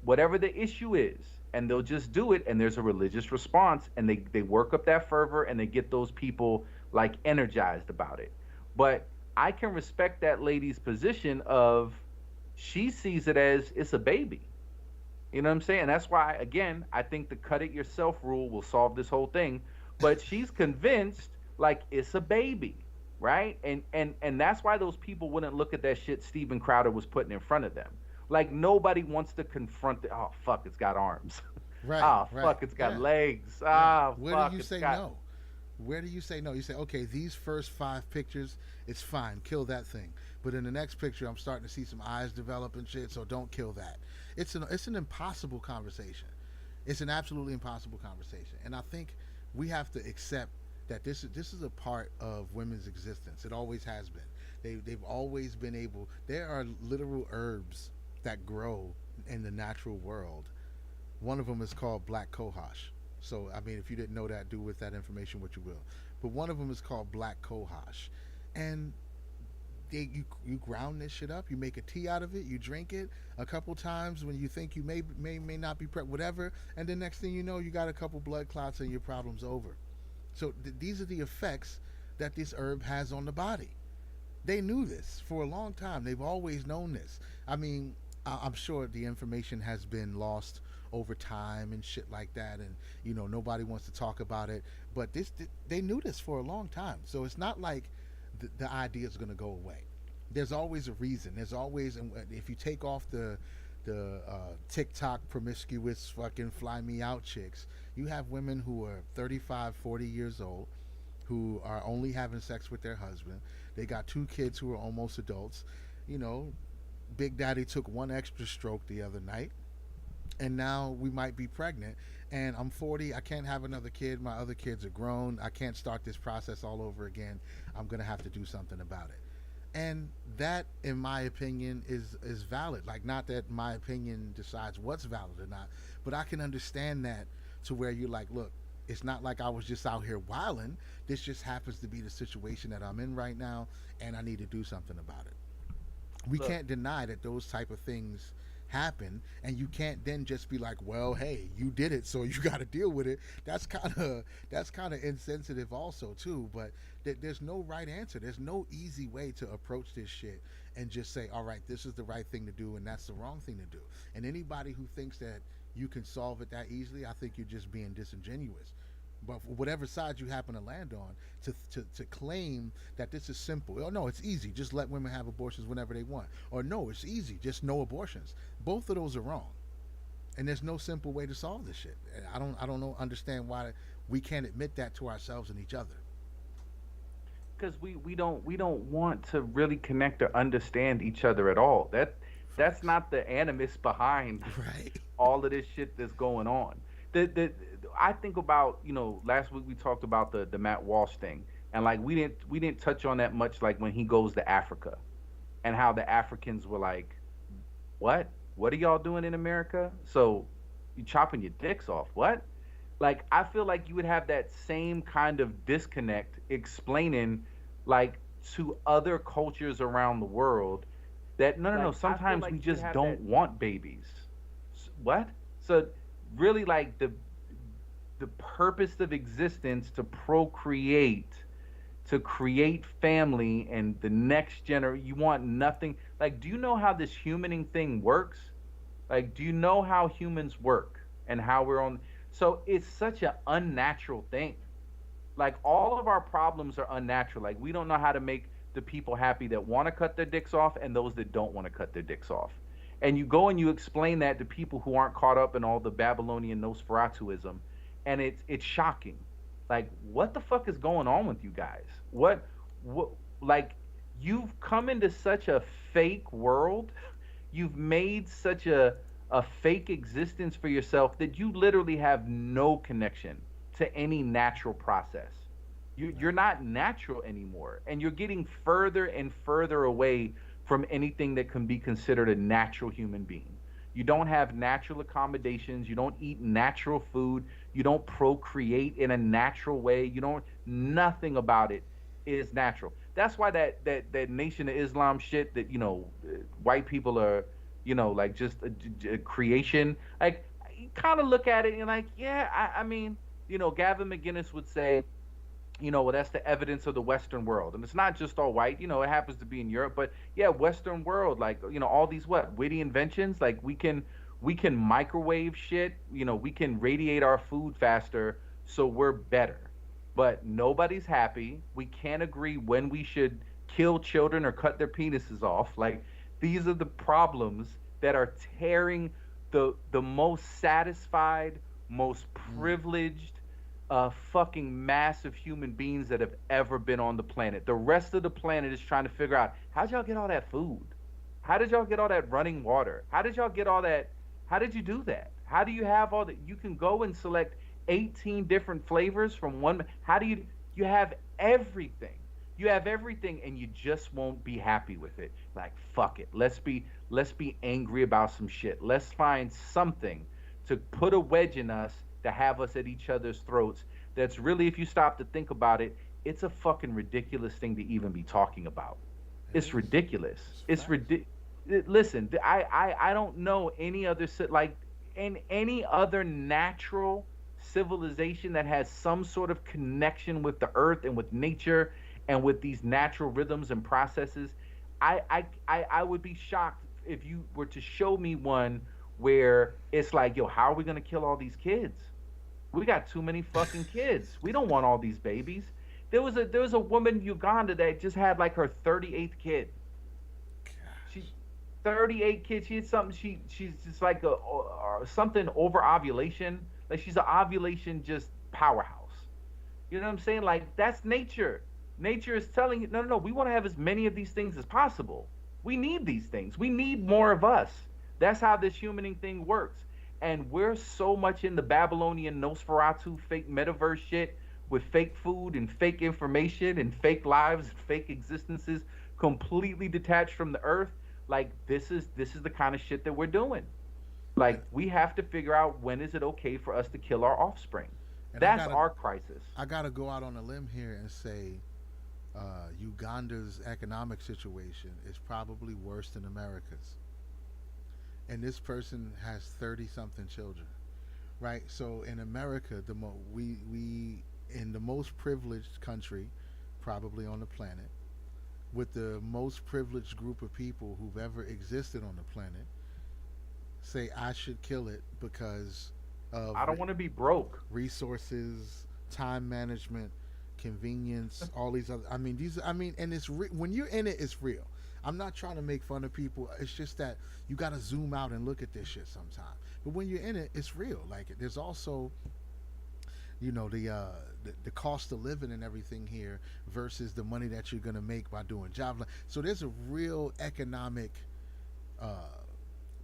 whatever the issue is, and they'll just do it, and there's a religious response, and they work up that fervor, and they get those people like energized about it. But I can respect that lady's position of she sees it as it's a baby. You know what I'm saying? That's why, again, I think the cut it yourself rule will solve this whole thing. But she's convinced like it's a baby, right? And that's why those people wouldn't look at that shit Steven Crowder was putting in front of them. Like nobody wants to confront it. Oh fuck, it's got arms. Right. Oh right. fuck, it's got legs. Yeah. Oh Where fuck, do you say no? Where do you say no? You say, okay, these first 5 pictures, it's fine, kill that thing. But in the next picture, I'm starting to see some eyes develop and shit, so don't kill that. It's an impossible conversation. It's an absolutely impossible conversation. And I think we have to accept that this is a part of women's existence. It always has been. They've always been able. There are literal herbs that grow in the natural world. One of them is called black cohosh. So, I mean, if you didn't know that, do with that information what you will. But one of them is called black cohosh. And you ground this shit up. You make a tea out of it. You drink it a couple times when you think you may not be whatever, and the next thing you know, you got a couple blood clots and your problem's over. So these are the effects that this herb has on the body. They knew this for a long time. They've always known this. I mean, I'm sure the information has been lost over time and shit like that, and nobody wants to talk about it. But they knew this for a long time. So it's not like the idea is going to go away. There's always a reason. There's always, and if you take off the TikTok promiscuous fucking fly me out chicks, you have women who are 35, 40 years old who are only having sex with their husband. They got two kids who are almost adults. You know, Big Daddy took one extra stroke the other night, and now we might be pregnant. And I'm 40. I can't have another kid. My other kids are grown. I can't start this process all over again. I'm gonna have to do something about it. And that, in my opinion, is valid. Like, not that my opinion decides what's valid or not, but I can understand that, to where you're like, look, it's not like I was just out here wilding. This just happens to be the situation that I'm in right now, and I need to do something about it. We Look, can't deny that those type of things happen, and you can't then just be like, well, hey, you did it, so you got to deal with it. That's kind of insensitive also too. But there's no right answer. There's no easy way to approach this shit and just say, all right, this is the right thing to do and that's the wrong thing to do. And anybody who thinks that you can solve it that easily, I think you're just being disingenuous. But for whatever side you happen to land on, to claim that this is simple. Oh no, it's easy. Just let women have abortions whenever they want. Or no, it's easy. Just no abortions. Both of those are wrong. And there's no simple way to solve this shit. I don't know understand why we can't admit that to ourselves and each other. because we don't want to really connect or understand each other at all. That's Facts. not the animus behind Right. all of this shit that's going on. The I think about, last week we talked about the Matt Walsh thing, and like we didn't touch on that much, like when he goes to Africa and how the Africans were like, what are y'all doing in America? So you chopping your dicks off? What? Like, I feel like you would have that same kind of disconnect explaining, like, to other cultures around the world that no, no, no, sometimes we just don't want babies. What? So really, like, the purpose of existence to procreate, to create family and the next generation, you want nothing. Like, do you know how this humaning thing works? Like, do you know how humans work and how we're on? So it's such an unnatural thing. Like, all of our problems are unnatural. Like, we don't know how to make the people happy that want to cut their dicks off and those that don't want to cut their dicks off. And you go and you explain that to people who aren't caught up in all the Babylonian Nosferatuism, and it's shocking. Like, what the fuck is going on with you guys? What like, you've come into such a fake world. You've made such a fake existence for yourself that you literally have no connection to any natural process. You're not natural anymore, and you're getting further and further away from anything that can be considered a natural human being. You don't have natural accommodations. You don't eat natural food. You don't procreate in a natural way. You don't, nothing about it is natural. That's why that Nation of Islam shit that, white people are, like, just a creation. Like, you kind of look at it and you're like, yeah, I mean, Gavin McGinnis would say, well, that's the evidence of the Western world. And it's not just all white, it happens to be in Europe, but yeah, Western world, like, all these witty inventions, like we can microwave shit, we can radiate our food faster, so we're better. But nobody's happy. We can't agree when we should kill children or cut their penises off. Like, these are the problems that are tearing the most satisfied, most privileged, fucking massive human beings that have ever been on the planet. The rest of the planet is trying to figure out, how'd y'all get all that food? How did y'all get all that running water? How did y'all get all that? How did you do that? How do you have all that? You can go and select 18 different flavors from one. How do you have everything? You have everything, and you just won't be happy with it. Like, fuck it. Let's be angry about some shit. Let's find something to put a wedge in us, to have us at each other's throats. That's really, if you stop to think about it, it's a fucking ridiculous thing to even be talking about. It It's is. ridiculous. It's It's facts. ridiculous. Listen, I don't know any other like in any other natural civilization that has some sort of connection with the earth and with nature and with these natural rhythms and processes. I would be shocked if you were to show me one where it's like, yo, how are we gonna kill all these kids? We got too many fucking kids. We don't want all these babies. There was a woman in Uganda that just had like her 38th kid. She Gosh. 38 kids. She had something. She's just like a or something over ovulation. Like she's an ovulation just powerhouse. You know what I'm saying? Like that's nature. Nature is telling you, no, no, no. We want to have as many of these things as possible. We need these things. We need more of us. That's how this humaning thing works. And we're so much in the Babylonian Nosferatu fake metaverse shit with fake food and fake information and fake lives, fake existences, completely detached from the earth. Like this is the kind of shit that we're doing. And Like we have to figure out when is it okay for us to kill our offspring. and I That's gotta our crisis. I gotta go out on a limb here and say Uganda's economic situation is probably worse than America's. And this person has 30 something children, right? So in America, we in the most privileged country probably on the planet, with the most privileged group of people who've ever existed on the planet, say I should kill it because of I don't want to be broke. resources, time management, convenience, all these other. I mean, these. I mean, and when you're in it, it's real. I'm not trying to make fun of people. It's just that you got to zoom out and look at this shit sometimes. But when you're in it, it's real. Like there's also, the cost of living and everything here versus the money that you're gonna make by doing jobs. So there's a real economic uh,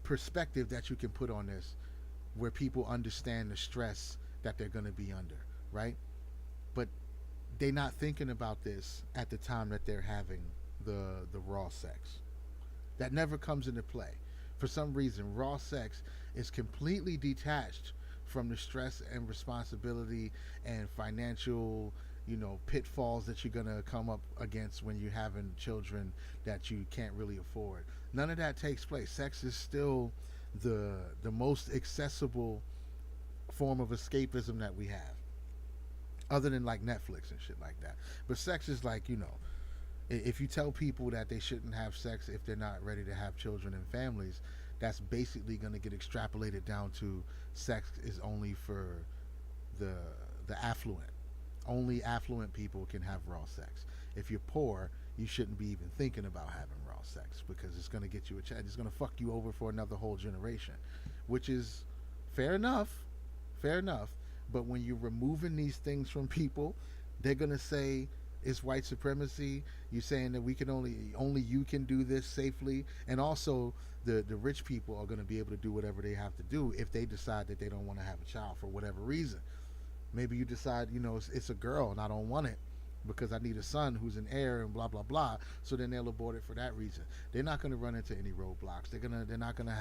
perspective that you can put on this, where people understand the stress that they're gonna be under, right? But they're not thinking about this at the time that they're having the raw sex. That never comes into play. For some reason, raw sex is completely detached from the stress and responsibility and financial, pitfalls that you're gonna come up against when you're having children that you can't really afford. None of that takes place. Sex is still the most accessible form of escapism that we have, other than like Netflix and shit like that. But sex is like, if you tell people that they shouldn't have sex if they're not ready to have children and families, that's basically going to get extrapolated down to sex is only for the the affluent. Only affluent people can have raw sex. If you're poor, you shouldn't be even thinking about having raw sex because it's going to get you a child. It's going to fuck you over for another whole generation, which is fair enough, fair enough. But when you're removing these things from people, they're going to say it's white supremacy. You're saying that we can only you can do this safely, and also the rich people are going to be able to do whatever they have to do if they decide that they don't want to have a child for whatever reason. Maybe you decide, it's a girl and I don't want it because I need a son who's an heir and blah blah blah. So then they'll abort it for that reason. They're not going to run into any roadblocks. They're not going to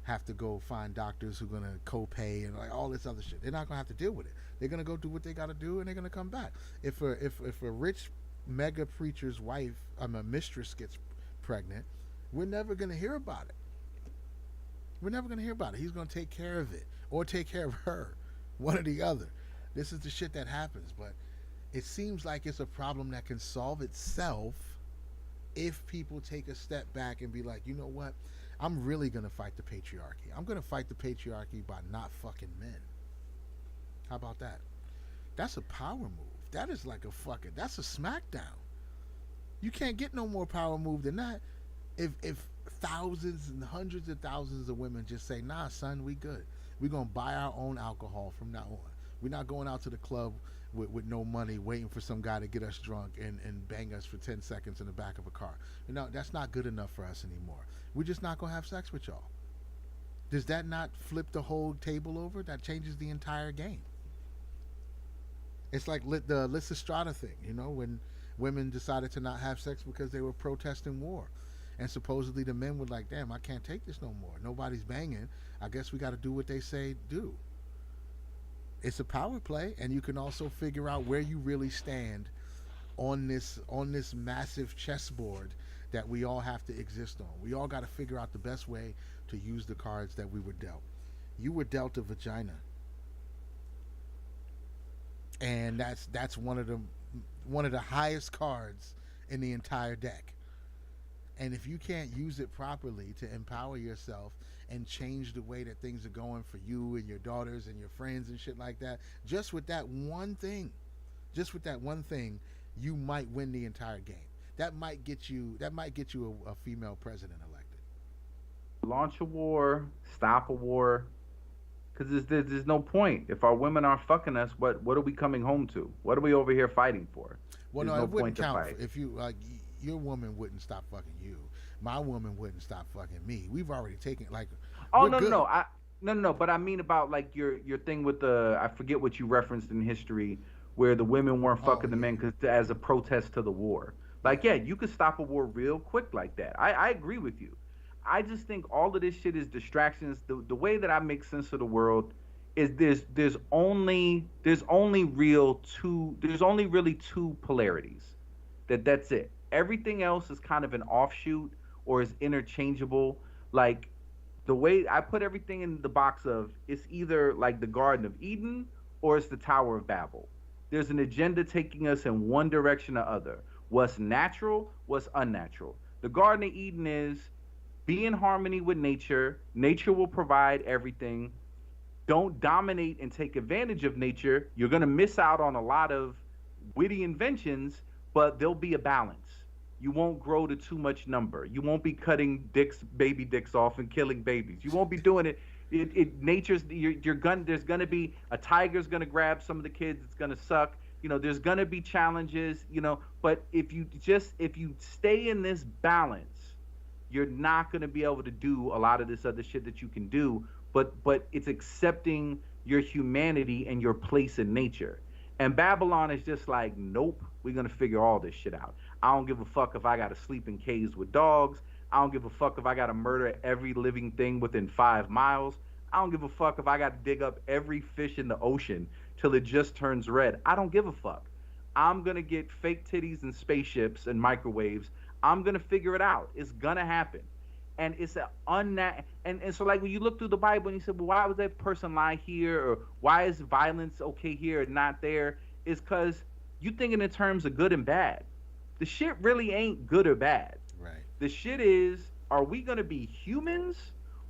have to go find doctors who are going to co-pay and like all this other shit. They're not going to have to deal with it. They're going to go do what they got to do and they're going to come back. If a rich mega preacher's wife, a mistress gets pregnant, we're never going to hear about it. We're never going to hear about it. He's going to take care of it or take care of her, one or the other. This is the shit that happens, but it seems like it's a problem that can solve itself if people take a step back and be like, you know what? I'm really going to fight the patriarchy. I'm going to fight the patriarchy by not fucking men. How about that? That's a power move. That is like that's a smackdown. You can't get no more power move than that. If thousands and hundreds of thousands of women just say, nah, son, we good. We're going to buy our own alcohol from now on. We're not going out to the club with no money waiting for some guy to get us drunk and bang us for 10 seconds in the back of a car. That's not good enough for us anymore. We're just not going to have sex with y'all. Does that not flip the whole table over? That changes the entire game. It's like the Lysistrata thing, when women decided to not have sex because they were protesting war. And supposedly the men were like, damn, I can't take this no more. Nobody's banging. I guess we got to do what they say do. It's a power play, and you can also figure out where you really stand on this massive chessboard that we all have to exist on. We all got to figure out the best way to use the cards that we were dealt. You were dealt a vagina, and that's one of the highest cards in the entire deck. And if you can't use it properly to empower yourself and change the way that things are going for you and your daughters and your friends and shit like that, just with that one thing, you might win the entire game. That might get you a female president elected. Launch a war, stop a war, because there's no point. If our women aren't fucking us, what are we coming home to? What are we over here fighting for? Well, There's no, no it wouldn't point to count fight. if you like your woman wouldn't stop fucking you. My woman wouldn't stop fucking me. We've already taken like. Oh we're no, good. no, no. But I mean about like your thing with the, I forget what you referenced in history, where the women weren't fucking the yeah. men as a protest to the war. Like, yeah, you could stop a war real quick like that. I agree with you. I just think all of this shit is distractions. The way that I make sense of the world is there's only really two polarities. That's it. Everything else is kind of an offshoot or is interchangeable. Like the way I put everything in the box of, it's either like the Garden of Eden or it's the Tower of Babel. There's an agenda taking us in one direction or other. What's natural, what's unnatural. The Garden of Eden is be in harmony with nature. Nature will provide everything. Don't dominate and take advantage of nature. You're going to miss out on a lot of witty inventions, but there'll be a balance. You won't grow to too much number. You won't be cutting baby dicks off and killing babies. You won't be doing it. Nature's there's gonna be a tiger's gonna grab some of the kids. It's gonna suck. There's gonna be challenges. But if you stay in this balance, you're not gonna be able to do a lot of this other shit that you can do. But it's accepting your humanity and your place in nature. And Babylon is just like, nope, we're going to figure all this shit out. I don't give a fuck if I got to sleep in caves with dogs. I don't give a fuck if I got to murder every living thing within 5 miles. I don't give a fuck if I got to dig up every fish in the ocean till it just turns red. I don't give a fuck. I'm going to get fake titties and spaceships and microwaves. I'm going to figure it out. It's going to happen. And it's and so like when you look through the Bible and you say, well, why was that person lie here, or why is violence okay here and not there? Is because you thinking in terms of good and bad. The shit really ain't good or bad. Right. The shit is, are we gonna be humans,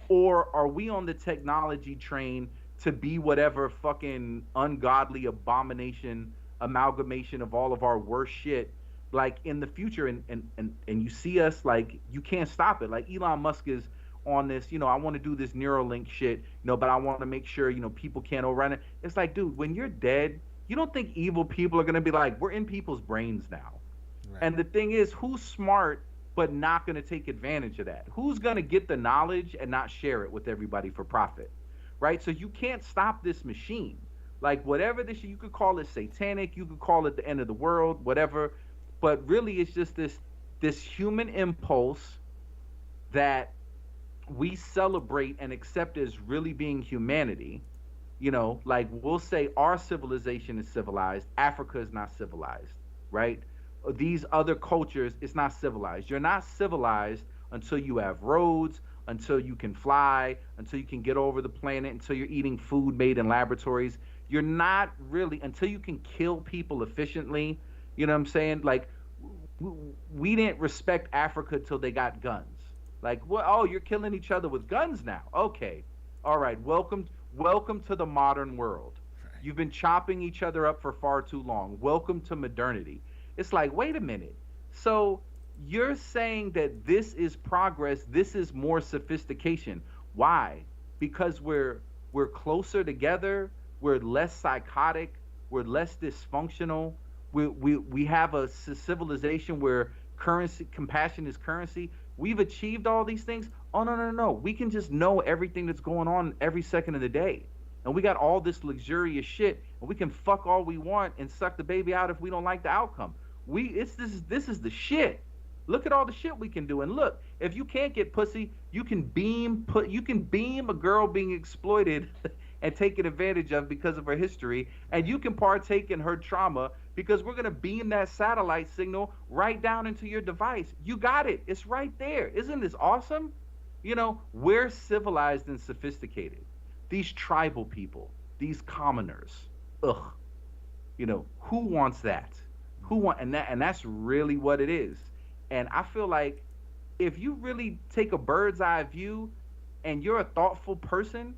or are we on the technology train to be whatever fucking ungodly abomination amalgamation of all of our worst shit? Like in the future, and you see us, like, you can't stop it. Like Elon Musk is on this, I want to do this Neuralink shit, but I want to make sure, people can't overrun it. It's like, dude, when you're dead, you don't think evil people are going to be like, we're in people's brains now. Right. And the thing is, who's smart but not going to take advantage of that? Who's going to get the knowledge and not share it with everybody for profit? Right? So you can't stop this machine. Like whatever this, you could call it satanic, you could call it the end of the world, whatever. But really, it's just this human impulse that we celebrate and accept as really being humanity. Like we'll say our civilization is civilized. Africa is not civilized, right? These other cultures, it's not civilized. You're not civilized until you have roads, until you can fly, until you can get over the planet, until you're eating food made in laboratories. You're not really, until you can kill people efficiently. You know what I'm saying? Like, we didn't respect Africa till they got guns. Like, well, oh, you're killing each other with guns now. Okay. All right. Welcome to the modern world. Right. You've been chopping each other up for far too long. Welcome to modernity. It's like, wait a minute. So you're saying that this is progress, this is more sophistication. Why? Because we're closer together, we're less psychotic, we're less dysfunctional. We have a civilization where compassion is currency. We've achieved all these things. Oh, no. We can just know everything that's going on every second of the day. And we got all this luxurious shit, and we can fuck all we want and suck the baby out if we don't like the outcome. This is the shit. Look at all the shit we can do. And look, if you can't get pussy, you can beam a girl being exploited and taken advantage of because of her history, and you can partake in her trauma because we're going to beam that satellite signal right down into your device. You got it. It's right there. Isn't this awesome? We're civilized and sophisticated. These tribal people, these commoners, ugh, who wants that? Who want and that's really what it is. And I feel like if you really take a bird's eye view and you're a thoughtful person,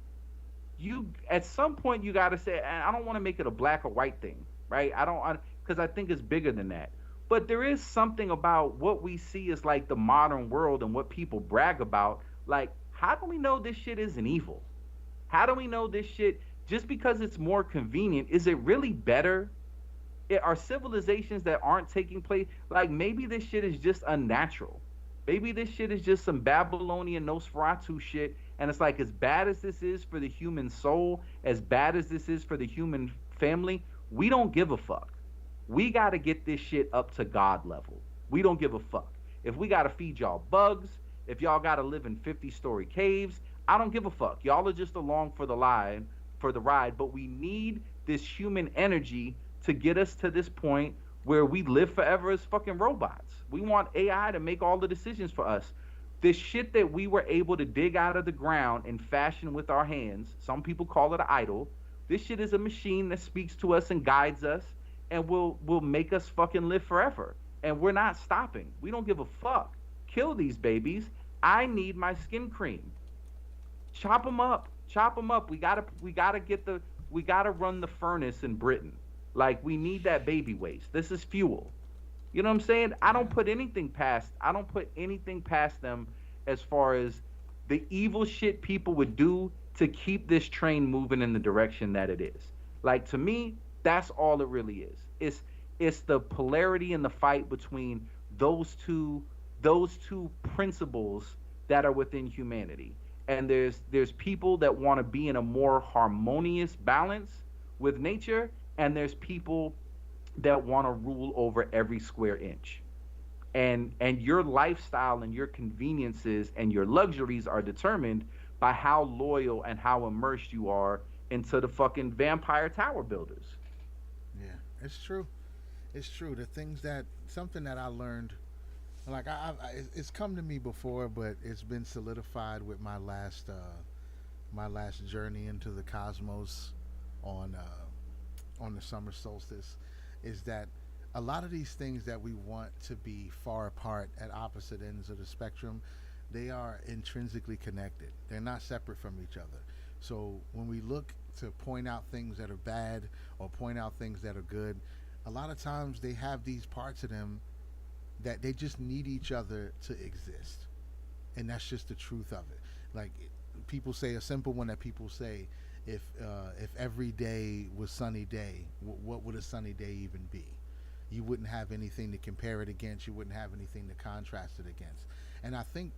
you at some point you got to say, and I don't want to make it a black or white thing, right? I don't, because I think it's bigger than that. But there is something about what we see as like the modern world and what people brag about. Like, how do we know this shit isn't evil? How do we know this shit, just because it's more convenient, is it really better? Are civilizations that aren't taking place, like maybe this shit is just unnatural. Maybe this shit is just some Babylonian Nosferatu shit, and it's like, as bad as this is for the human soul, as bad as this is for the human family, we don't give a fuck. We got to get this shit up to God level. We don't give a fuck. If we got to feed y'all bugs, if y'all got to live in 50-story caves, I don't give a fuck. Y'all are just along for the ride, but we need this human energy to get us to this point where we live forever as fucking robots. We want AI to make all the decisions for us. This shit that we were able to dig out of the ground and fashion with our hands, some people call it an idol. This shit is a machine that speaks to us and guides us and will make us fucking live forever. And we're not stopping. We don't give a fuck. Kill these babies. I need my skin cream. Chop them up. Chop them up. We gotta run the furnace in Britain. Like, we need that baby waste. This is fuel. You know what I'm saying? I don't put anything past them as far as the evil shit people would do to keep this train moving in the direction that it is. Like, to me, that's all it really is. It's the polarity in the fight between those two principles that are within humanity. And there's people that want to be in a more harmonious balance with nature, and there's people that want to rule over every square inch. And your lifestyle and your conveniences and your luxuries are determined by how loyal and how immersed you are into the fucking vampire tower builders. Yeah, it's true. It's true. The things that something that I learned, like it's come to me before, but it's been solidified with my last journey into the cosmos on the summer solstice, is that a lot of these things that we want to be far apart at opposite ends of the spectrum, they are intrinsically connected. They're not separate from each other. So when we look to point out things that are bad or point out things that are good, a lot of times they have these parts of them that they just need each other to exist. And that's just the truth of it. Like, people say, a simple one that people say, if every day was sunny day, what would a sunny day even be? You wouldn't have anything to compare it against. You wouldn't have anything to contrast it against. And I think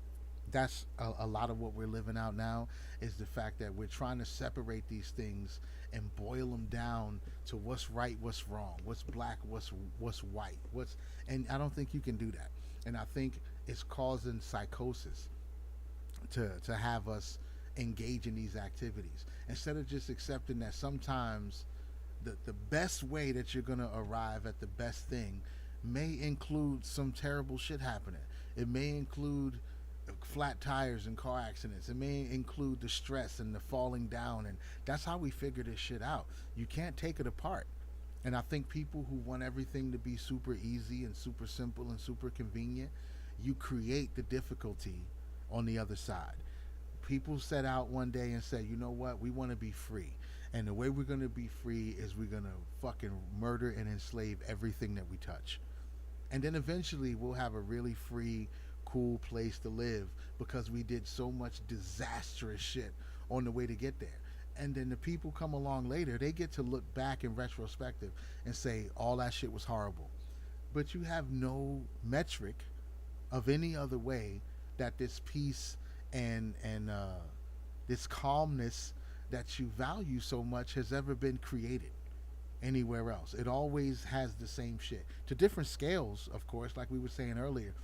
that's a lot of what we're living out now, is the fact that we're trying to separate these things and boil them down to what's right, what's wrong, what's black, what's white, and I don't think you can do that. And I think it's causing psychosis to have us engage in these activities instead of just accepting that sometimes the best way that you're going to arrive at the best thing may include some terrible shit happening. It may include flat tires and car accidents. It may include the stress and the falling down, and that's how we figure this shit out. You can't take it apart. And I think people who want everything to be super easy and super simple and super convenient, you create the difficulty on the other side. People set out one day and said, you know what, we want to be free. And the way we're going to be free is we're going to fucking murder and enslave everything that we touch. And then eventually we'll have a really free, cool place to live because we did so much disastrous shit on the way to get there. And then the people come along later, they get to look back in retrospective and say all that shit was horrible. But you have no metric of any other way that this peace and this calmness that you value so much has ever been created anywhere else. It always has the same shit. To different scales, of course, like we were saying earlier.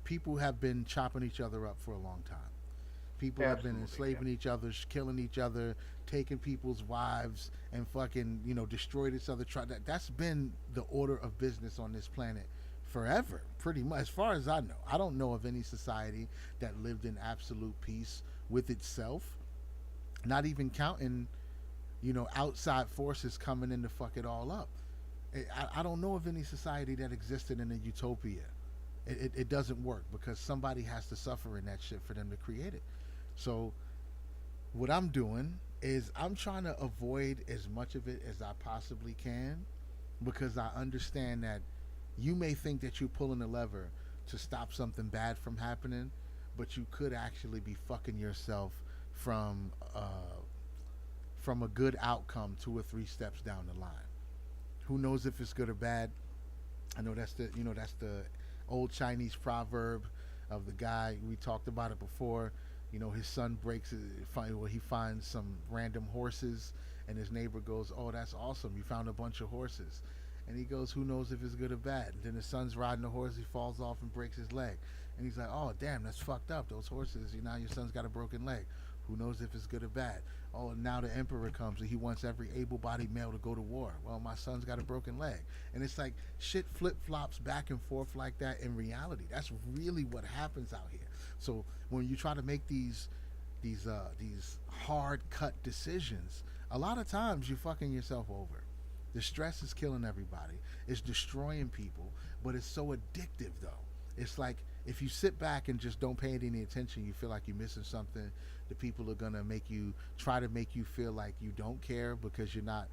People have been chopping each other up for a long time. People have been Absolutely, yeah. enslaving each other, killing each other, taking people's wives, and fucking destroyed each other. That's been the order of business on this planet forever, pretty much. As far as I don't know of any society that lived in absolute peace with itself. Not even counting outside forces coming in to fuck it all up. I don't know of any society that existed in a utopia. It doesn't work because somebody has to suffer in that shit for them to create it. So what I'm doing is I'm trying to avoid as much of it as I possibly can because I understand that you may think that you're pulling a lever to stop something bad from happening, but you could actually be fucking yourself from from a good outcome 2 or 3 steps down the line. Who knows if it's good or bad? I know that's the old Chinese proverb of the guy we talked about it before. His son he finds some random horses, and his neighbor goes, "Oh, that's awesome! You found a bunch of horses." And he goes, "Who knows if it's good or bad?" And then his son's riding the horse, he falls off and breaks his leg, and he's like, "Oh, damn, that's fucked up. Those horses, now your son's got a broken leg. Who knows if it's good or bad?" Oh, and now the emperor comes and he wants every able-bodied male to go to war. Well, my son's got a broken leg, and it's like shit flip-flops back and forth like that. In reality, that's really what happens out here. So when you try to make these hard cut decisions, a lot of times you're fucking yourself over. The stress is killing everybody. It's destroying people, but it's so addictive though. It's like if you sit back and just don't pay it any attention, you feel like you're missing something. The people are gonna try to make you feel like you don't care because you're not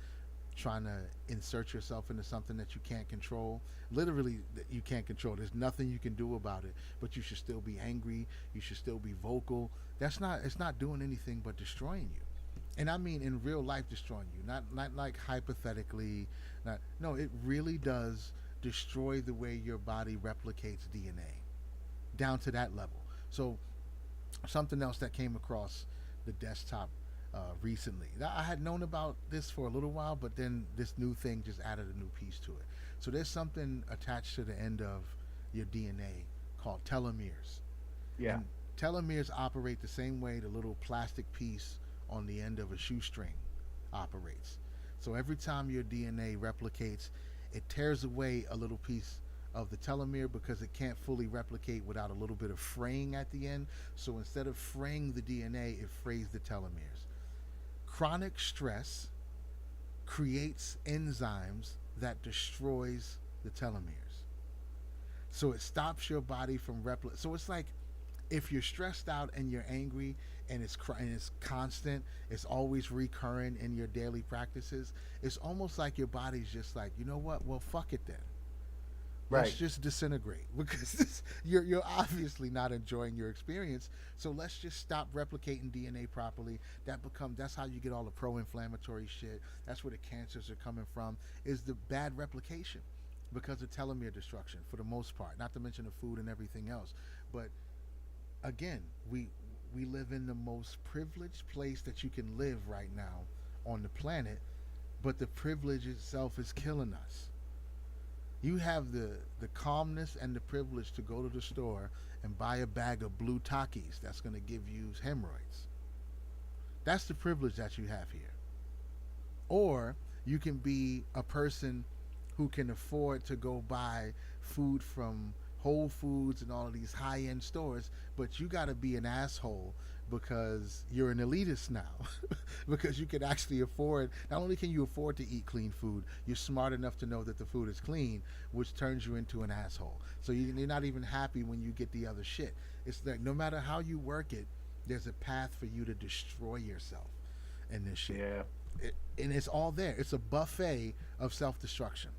trying to insert yourself into something that you can't control. Literally, that you can't control. There's nothing you can do about it, but you should still be angry. You should still be vocal. It's not doing anything but destroying you. And I mean in real life destroying you, not like hypothetically. Not no, it really does destroy the way your body replicates DNA down to that level. So something else that came across the desktop recently. Now, I had known about this for a little while, but then this new thing just added a new piece to it. So there's something attached to the end of your DNA called telomeres. Yeah. And telomeres operate the same way the little plastic piece on the end of a shoestring operates. So every time your DNA replicates, it tears away a little piece of the telomere because it can't fully replicate without a little bit of fraying at the end. So instead of fraying the DNA, it frays the telomeres. Chronic stress creates enzymes that destroys the telomeres. So it stops your body from replicating. So it's like if you're stressed out and you're angry and it's constant, it's always recurring in your daily practices, it's almost like your body's just like, you know what? Well, fuck it then. Right. Let's just disintegrate because you're obviously not enjoying your experience. So let's just stop replicating DNA properly. That's how you get all the pro-inflammatory shit. That's where the cancers are coming from. Is the bad replication because of telomere destruction for the most part. Not to mention the food and everything else. But again, we live in the most privileged place that you can live right now on the planet, but the privilege itself is killing us. You have the calmness and the privilege to go to the store and buy a bag of blue Takis that's going to give you hemorrhoids. That's the privilege that you have here. Or you can be a person who can afford to go buy food from Whole Foods and all of these high-end stores, but you got to be an asshole because you're an elitist now. Because you can actually afford, not only can you afford to eat clean food, you're smart enough to know that the food is clean, which turns you into an asshole. So you're not even happy when you get the other shit. It's like no matter how you work it, there's a path for you to destroy yourself in this shit. Yeah. And it's all there. It's a buffet of self-destruction.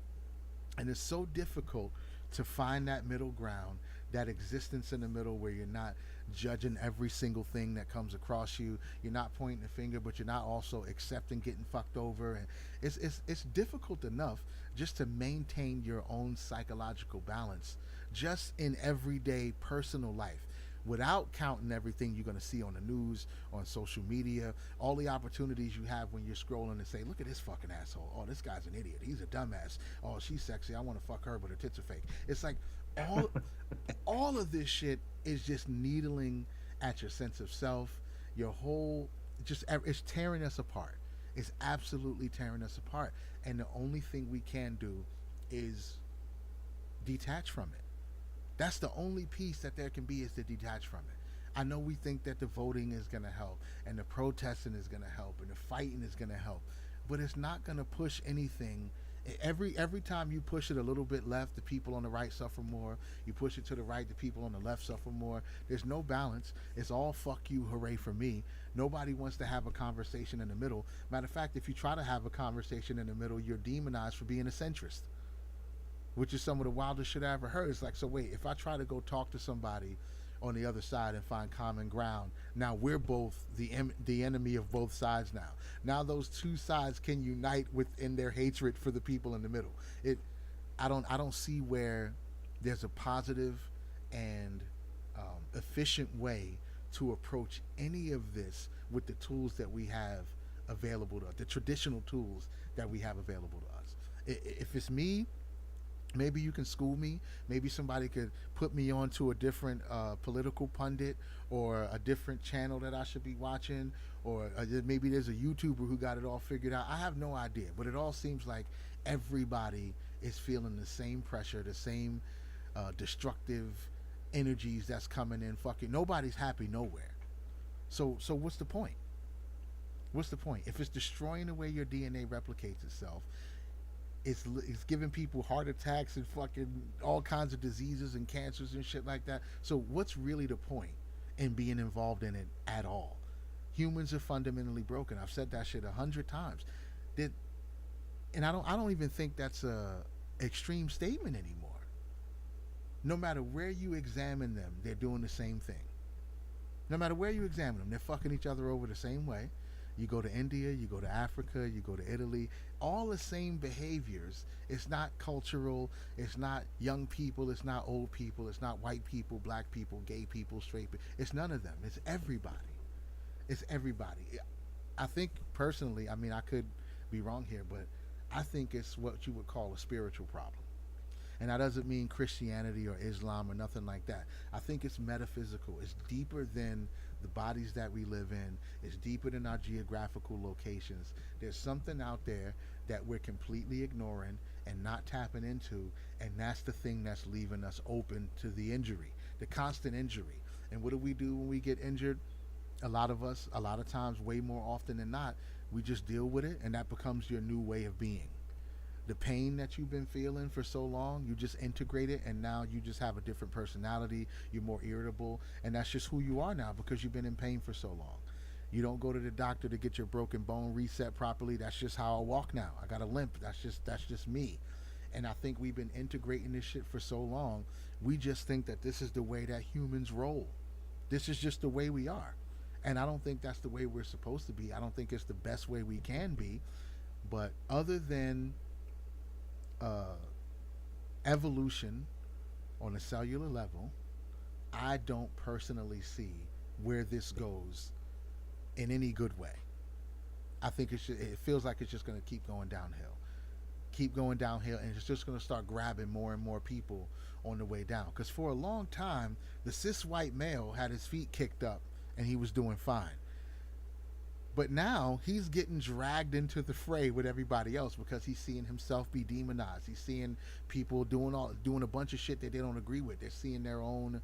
And it's so difficult to find that middle ground, that existence in the middle where you're not judging every single thing that comes across you. You're not pointing a finger, but you're not also accepting getting fucked over. And it's difficult enough just to maintain your own psychological balance just in everyday personal life, without counting everything you're going to see on the news, on social media, all the opportunities you have when you're scrolling and say, look at this fucking asshole. Oh, this guy's an idiot. He's a dumbass. Oh, she's sexy. I want to fuck her, but her tits are fake. It's like all of this shit is just needling at your sense of self, your whole just it's tearing us apart. It's absolutely tearing us apart. And the only thing we can do is detach from it. That's the only piece that there can be, is to detach from it. I know we think that the voting is going to help and the protesting is going to help and the fighting is going to help, but it's not going to push anything. Every time you push it a little bit left, the people on the right suffer more. You push it to the right, the people on the left suffer more. There's no balance. It's all fuck you, hooray for me. Nobody wants to have a conversation in the middle. Matter of fact, if you try to have a conversation in the middle, you're demonized for being a centrist, which is some of the wildest shit I ever heard. It's like, so wait, if I try to go talk to somebody on the other side and find common ground, now we're both the enemy of both sides now. Now those two sides can unite within their hatred for the people in the middle. I don't see where there's a positive and efficient way to approach any of this with the tools that we have available to us, the traditional tools that we have available to us. If it's me, maybe you can school me. Maybe somebody could put me on to a different political pundit or a different channel that I should be watching, or maybe there's a YouTuber who got it all figured out. I have no idea, but it all seems like everybody is feeling the same pressure, the same destructive energies that's coming in. Fucking nobody's happy nowhere. So what's the point? What's the point? If it's destroying the way your DNA replicates itself, it's giving people heart attacks and fucking all kinds of diseases and cancers and shit like that. So what's really the point in being involved in it at all? Humans are fundamentally broken. I've said that shit 100 times. And I don't even think that's a extreme statement anymore. No matter where you examine them, they're doing the same thing. No matter where you examine them, they're fucking each other over the same way. You go to India, you go to Africa, you go to Italy, all the same behaviors. It's not cultural, it's not young people, it's not old people, it's not white people, black people, gay people, straight people. It's none of them. It's everybody. It's everybody. I think personally, I mean, I could be wrong here, but I think it's what you would call a spiritual problem. And that doesn't mean Christianity or Islam or nothing like that. I think it's metaphysical. It's deeper than the bodies that we live in. It's deeper than our geographical locations. There's something out there that we're completely ignoring and not tapping into, and that's the thing that's leaving us open to the injury, the constant injury. And what do we do when we get injured? A lot of us, a lot of times, way more often than not, we just deal with it, and that becomes your new way of being. The pain that you've been feeling for so long, you just integrate it, and now you just have a different personality. You're more irritable, and that's just who you are now because you've been in pain for so long. You don't go to the doctor to get your broken bone reset properly. That's just how I walk now. I got a limp. That's just me. And I think we've been integrating this shit for so long. We just think that this is the way that humans roll. This is just the way we are. And I don't think that's the way we're supposed to be. I don't think it's the best way we can be. But other than evolution on a cellular level, I don't personally see where this goes in any good way. I think it feels like it's just going to keep going downhill, and it's just going to start grabbing more and more people on the way down. Because for a long time, the cis white male had his feet kicked up and he was doing fine. But now he's getting dragged into the fray with everybody else because he's seeing himself be demonized. He's seeing people doing a bunch of shit that they don't agree with. They're seeing their own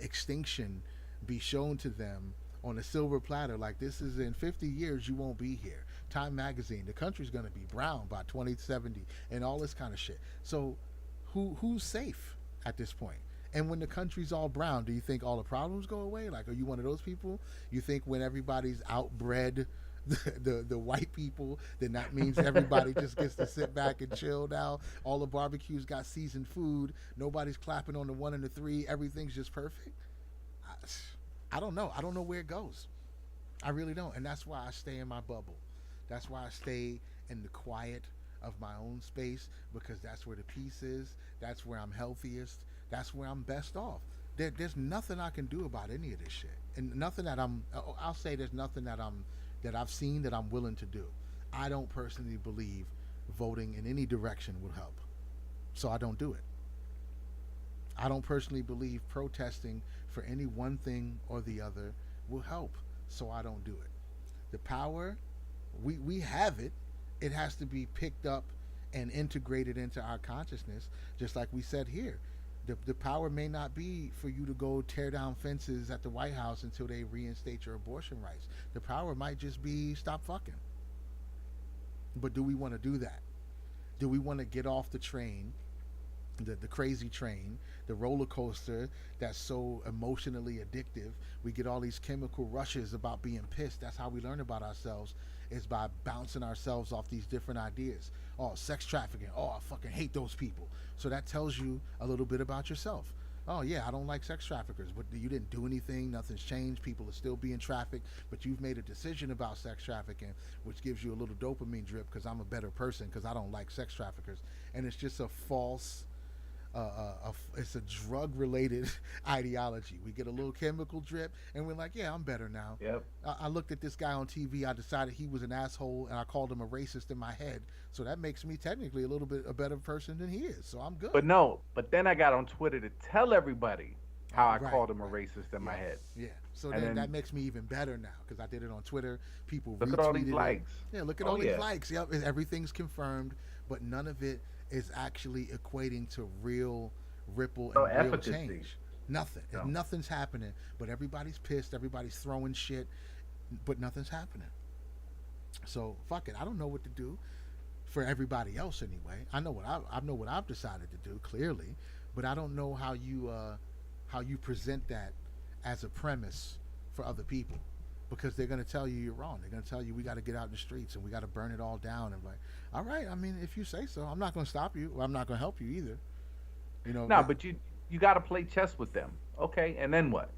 extinction be shown to them on a silver platter. Like, this is in 50 years, you won't be here. Time magazine, the country's going to be brown by 2070 and all this kind of shit. So who's safe at this point? And when the country's all brown, do you think all the problems go away? Like, are you one of those people? You think when everybody's outbred the white people, then that means everybody just gets to sit back and chill now? All the barbecues got seasoned food. Nobody's clapping on the 1 and the 3. Everything's just perfect. I don't know. I don't know where it goes. I really don't. And that's why I stay in my bubble. That's why I stay in the quiet of my own space, because that's where the peace is. That's where I'm healthiest. That's where I'm best off. There's nothing I can do about any of this shit, and nothing that I'll say there's nothing that I've seen that I'm willing to do. I don't personally believe voting in any direction will help, so I don't do it. I don't personally believe protesting for any one thing or the other will help, so I don't do it. The power, we have it. It has to be picked up and integrated into our consciousness, just like we said here. The power may not be for you to go tear down fences at the White House until they reinstate your abortion rights. The power might just be stop fucking. But do we want to do that? Do we want to get off the train, the crazy train, the roller coaster that's so emotionally addictive? We get all these chemical rushes about being pissed. That's how we learn about ourselves, is by bouncing ourselves off these different ideas. Oh, sex trafficking. Oh, I fucking hate those people. So that tells you a little bit about yourself. Oh yeah, I don't like sex traffickers, but you didn't do anything. Nothing's changed. People are still being trafficked, but you've made a decision about sex trafficking, which gives you a little dopamine drip because I'm a better person because I don't like sex traffickers. And it's just a false, it's a drug-related ideology. We get a little chemical drip, and we're like, yeah, I'm better now. Yep. I looked at this guy on TV. I decided he was an asshole, and I called him a racist in my head. So that makes me technically a little bit a better person than he is. So I'm good. But then I got on Twitter to tell everybody how I Right, called him a right. racist in my Yeah, head. yeah. So And then that then makes me even better now because I did it on Twitter. People look retweeted at all these it. likes. Yeah, look at Oh, all these yeah. likes. Yep, everything's confirmed, but none of it is actually equating to real ripple No and real efficacy. change. Nothing. No. Nothing's happening. But everybody's pissed. Everybody's throwing shit, but nothing's happening. So fuck it. I don't know what to do for everybody else anyway. I know what I've decided to do clearly, but I don't know how you present that as a premise for other people, because they're going to tell you you're wrong. They're going to tell you we got to get out in the streets and we got to burn it all down. And like, all right, I mean, if you say so, I'm not going to stop you. Well, I'm not going to help you either. You know. No, but you got to play chess with them. Okay, and then what?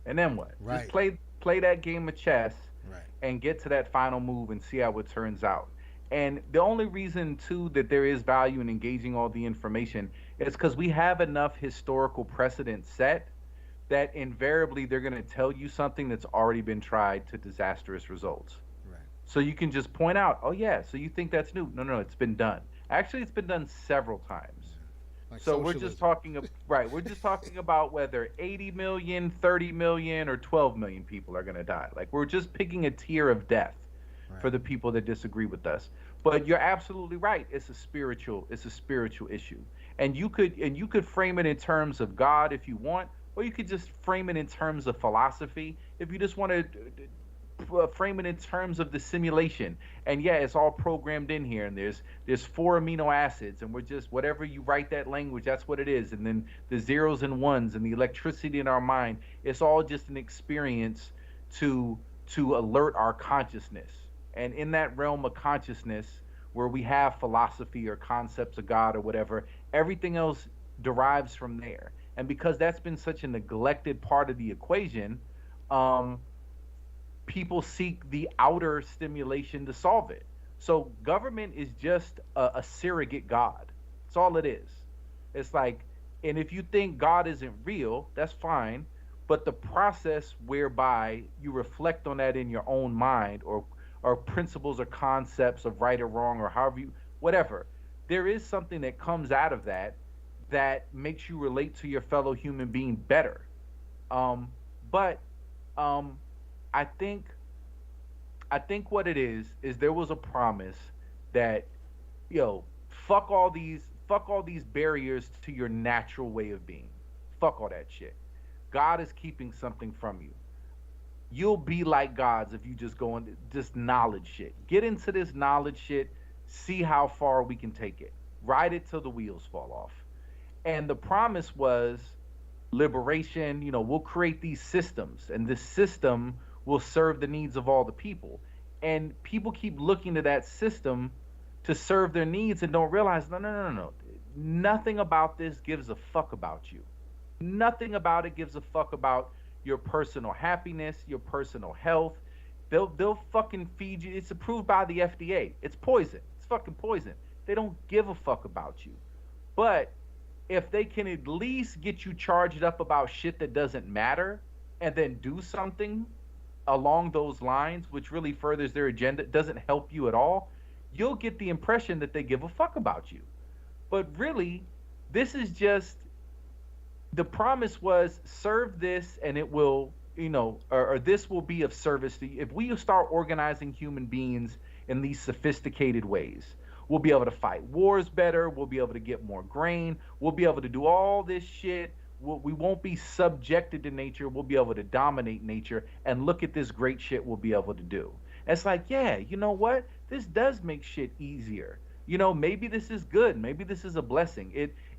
And then what? Right. Just play that game of chess Right. and get to that final move and see how it turns out. And the only reason too that there is value in engaging all the information is because we have enough historical precedent set that invariably they're going to tell you something that's already been tried to disastrous results. Right. So you can just point out, oh yeah, so you think that's new? No, it's been done. Actually, it's been done several times. Like So socialism. we're just talking, right? We're just talking about whether 80 million, 30 million, or 12 million people are going to die. Like we're just picking a tier of death for the people that disagree with us. But you're absolutely right. It's a spiritual issue, and you could frame it in terms of God if you want, or you could just frame it in terms of philosophy if you just want to frame it in terms of the simulation. And yeah, it's all programmed in here, and there's 4 amino acids, and we're just, whatever you write that language, that's what it is. And then the zeros and ones and the electricity in our mind, it's all just an experience to alert our consciousness. And in that realm of consciousness where we have philosophy or concepts of God or whatever, everything else derives from there. And because that's been such a neglected part of the equation, people seek the outer stimulation to solve it. So government is just a surrogate God. That's all it is. It's like, and if you think God isn't real, that's fine. But the process whereby you reflect on that in your own mind, or principles or concepts of right or wrong, or however you, whatever, there is something that comes out of that makes you relate to your fellow human being better. But I think what it is there was a promise that, fuck all these barriers to your natural way of being. Fuck all that shit. God is keeping something from you. You'll be like gods if you just go into this knowledge shit. Get into this knowledge shit, see how far we can take it. Ride it till the wheels fall off. And the promise was liberation. We'll create these systems, and this system will serve the needs of all the people. And people keep looking to that system to serve their needs and don't realize, no. Nothing about this gives a fuck about you. Nothing about it gives a fuck about your personal happiness, your personal health. They'll fucking feed you. It's approved by the FDA. It's poison. It's fucking poison. They don't give a fuck about you. But if they can at least get you charged up about shit that doesn't matter, and then do something along those lines, which really furthers their agenda, doesn't help you at all, you'll get the impression that they give a fuck about you. But really, this is just the promise was serve this and it will, or this will be of service to you. If we start organizing human beings in these sophisticated ways, we'll be able to fight wars better, we'll be able to get more grain, we'll be able to do all this shit. We won't be subjected to nature, we'll be able to dominate nature, and look at this great shit we'll be able to do. It's like, yeah, you know what, this does make shit easier. Maybe this is good, maybe this is a blessing.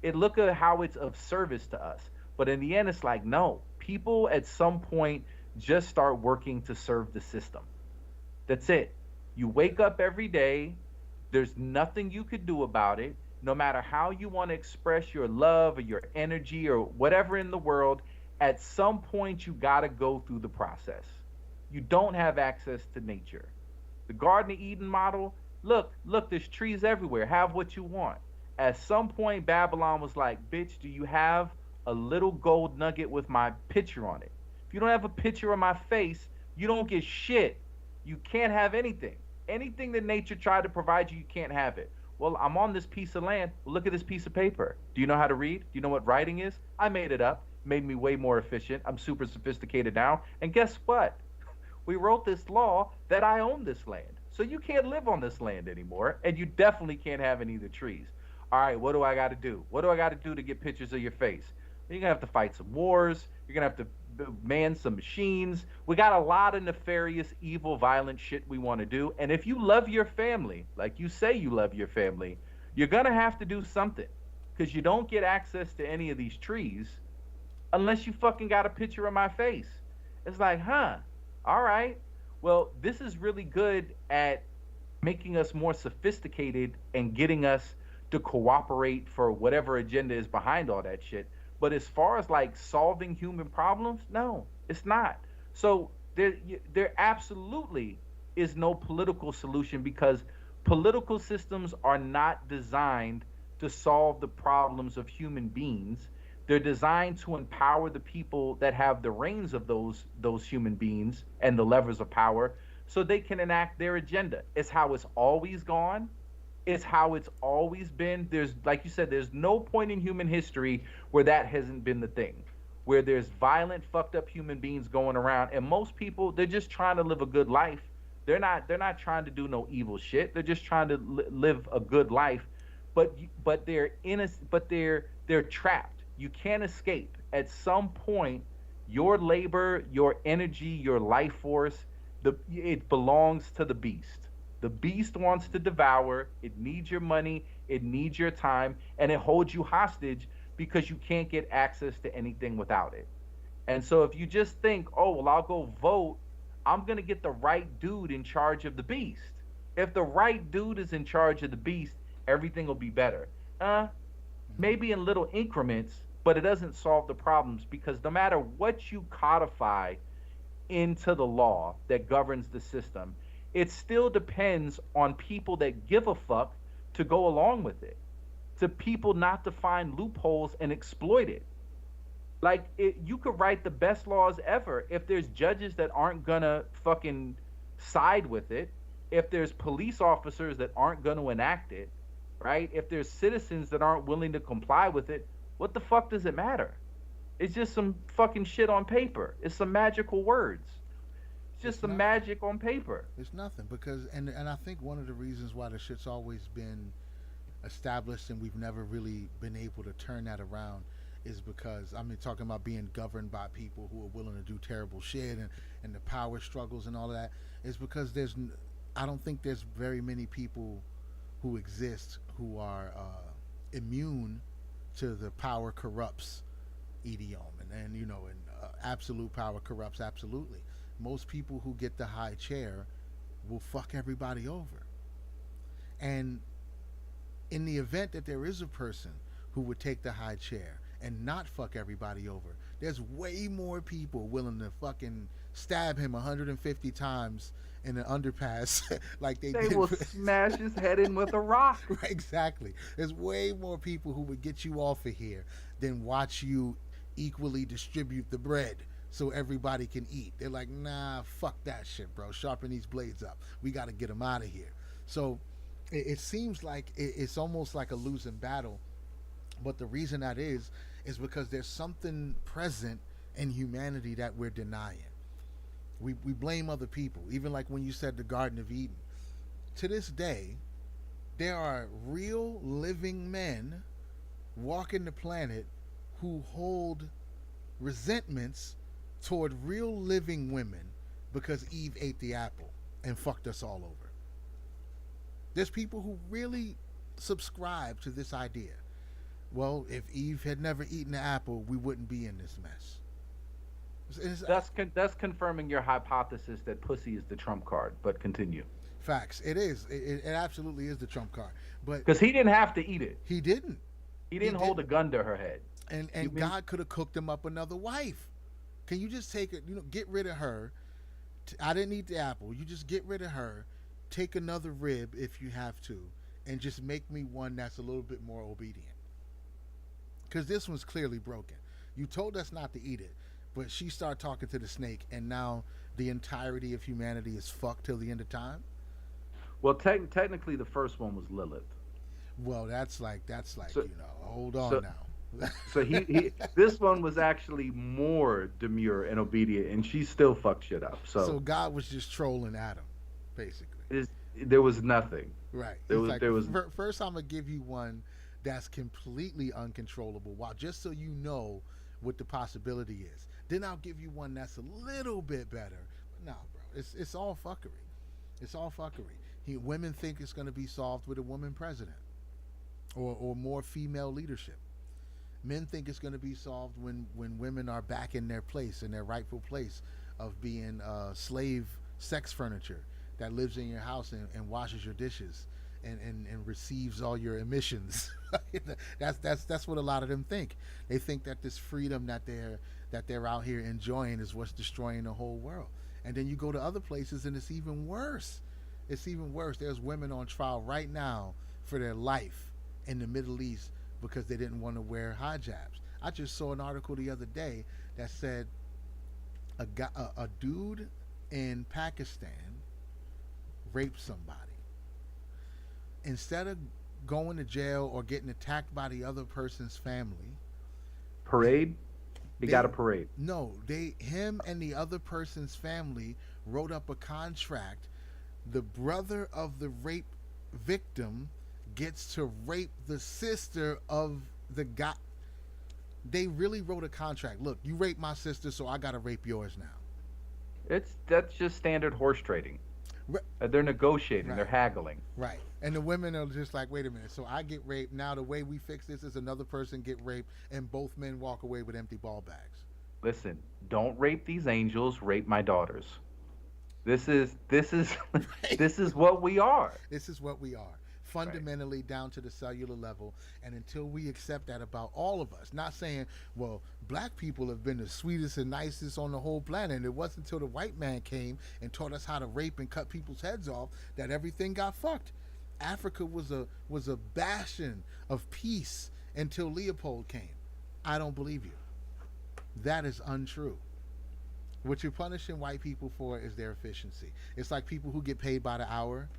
It look at how it's of service to us. But in the end, it's like, no, people at some point just start working to serve the system. That's it. You wake up every day, there's nothing you could do about it. No matter how you want to express your love or your energy or whatever in the world, at some point you got to go through the process. You don't have access to nature. The Garden of Eden model, look, there's trees everywhere. Have what you want. At some point, Babylon was like, bitch, do you have a little gold nugget with my picture on it? If you don't have a picture of my face, you don't get shit. You can't have anything. Anything that nature tried to provide you, you can't have it. Well, I'm on this piece of land. Well, look at this piece of paper. Do you know how to read? Do you know what writing is? I made it up. Made me way more efficient. I'm super sophisticated now. And guess what? We wrote this law that I own this land. So you can't live on this land anymore. And you definitely can't have any of the trees. All right, what do I got to do? What do I got to do to get pictures of your face? You're going to have to fight some wars. You're going to have to man some machines. We got a lot of nefarious, evil, violent shit we want to do. And if you love your family, like you say you love your family, you're going to have to do something. Because you don't get access to any of these trees unless you fucking got a picture of my face. It's like, huh, all right. Well, this is really good at making us more sophisticated and getting us to cooperate for whatever agenda is behind all that shit. But as far as like solving human problems, no, it's not. So there absolutely is no political solution because political systems are not designed to solve the problems of human beings. They're designed to empower the people that have the reins of those human beings and the levers of power so they can enact their agenda. It's how it's always gone. It's how it's always been. There's, like you said, there's no point in human history where that hasn't been the thing, where there's violent, fucked up human beings going around, and most people, they're just trying to live a good life. They're not trying to do no evil shit. They're just trying to live a good life, but they're innocent, but they're trapped. You can't escape. At some point, your labor, your energy, your life force, it belongs to the beast. The beast wants to devour. It needs your money. It needs your time. And it holds you hostage because you can't get access to anything without it. And so if you just think, oh, well, I'll go vote, I'm going to get the right dude in charge of the beast. If the right dude is in charge of the beast, everything will be better. Maybe in little increments, but it doesn't solve the problems because no matter what you codify into the law that governs the system, it still depends on people that give a fuck to go along with it, to people not to find loopholes and exploit it. Like, you could write the best laws ever if there's judges that aren't gonna fucking side with it, if there's police officers that aren't gonna enact it, right? If there's citizens that aren't willing to comply with it, what the fuck does it matter? It's just some fucking shit on paper. It's some magical words. It's just some magic on paper. It's nothing because and I think one of the reasons why the shit's always been established and we've never really been able to turn that around is because I mean talking about being governed by people who are willing to do terrible shit and the power struggles and all of that is because I don't think there's very many people who exist who are immune to the power corrupts idiom and you know and absolute power corrupts absolutely. Most people who get the high chair will fuck everybody over. And in the event that there is a person who would take the high chair and not fuck everybody over, there's way more people willing to fucking stab him 150 times in an underpass like they did. They will smash his head in with a rock. Right, exactly. There's way more people who would get you off of here than watch you equally distribute the bread so everybody can eat. They're like, nah, fuck that shit, bro. Sharpen these blades up. We got to get them out of here. So it seems like it's almost like a losing battle But the reason that is because there's something present in humanity that we're denying. We blame other people. Even like when you said the Garden of Eden. To this day, there are real living men walking the planet who hold resentments toward real living women because Eve ate the apple and fucked us all over. There's people who really subscribe to this idea. Well, if Eve had never eaten the apple, we wouldn't be in this mess. That's confirming your hypothesis that pussy is the trump card. But continue. Facts. It is. It absolutely is the trump card. But Because he didn't have to eat it. he didn't. He didn't hold a gun to her head. And God could have cooked him up another wife. Can you just take it? Get rid of her. I didn't eat the apple. You just get rid of her. Take another rib if you have to, and just make me one that's a little bit more obedient. Because this one's clearly broken. You told us not to eat it, but she started talking to the snake, and now the entirety of humanity is fucked till the end of time. Well, technically, the first one was Lilith. Well, that's like So- hold on so- now. So he this one was actually more demure and obedient, and she still fucked shit up. So God was just trolling Adam, basically. There was nothing. Right. There He's was- like, there was- First, I'm gonna give you one that's completely uncontrollable. Wow, just so you know what the possibility is. Then I'll give you one that's a little bit better. But nah, bro, it's all fuckery. It's all fuckery. Women think it's gonna be solved with a woman president, or more female leadership. Men think it's going to be solved when women are back in their place, in their rightful place of being slave sex furniture that lives in your house and washes your dishes and receives all your emissions. That's what a lot of them think. They think that this freedom that they're out here enjoying is what's destroying the whole world. And then you go to other places and it's even worse. It's even worse. There's women on trial right now for their life in the Middle East because they didn't want to wear hijabs. I just saw an article the other day that said a dude in Pakistan raped somebody. Instead of going to jail or getting attacked by the other person's family, Parade? He got a parade. No, him and the other person's family wrote up a contract. The brother of the rape victim gets to rape the sister of the guy. They really wrote a contract. Look, you raped my sister, so I gotta rape yours now. That's just standard horse trading. They're negotiating. Right. They're haggling. Right. And the women are just like, wait a minute. So I get raped. Now the way we fix this is another person get raped, and both men walk away with empty ball bags. Listen, don't rape these angels. Rape my daughters. This is Right. this is what we are. This is what we are. Fundamentally down to the cellular level, and until we accept that about all of us, not saying, well, black people have been the sweetest and nicest on the whole planet, and it wasn't until the white man came and taught us how to rape and cut people's heads off that everything got fucked. Africa was a bastion of peace until Leopold came. I don't believe you. That is untrue. What you're punishing white people for is their efficiency. It's like people who get paid by the hour.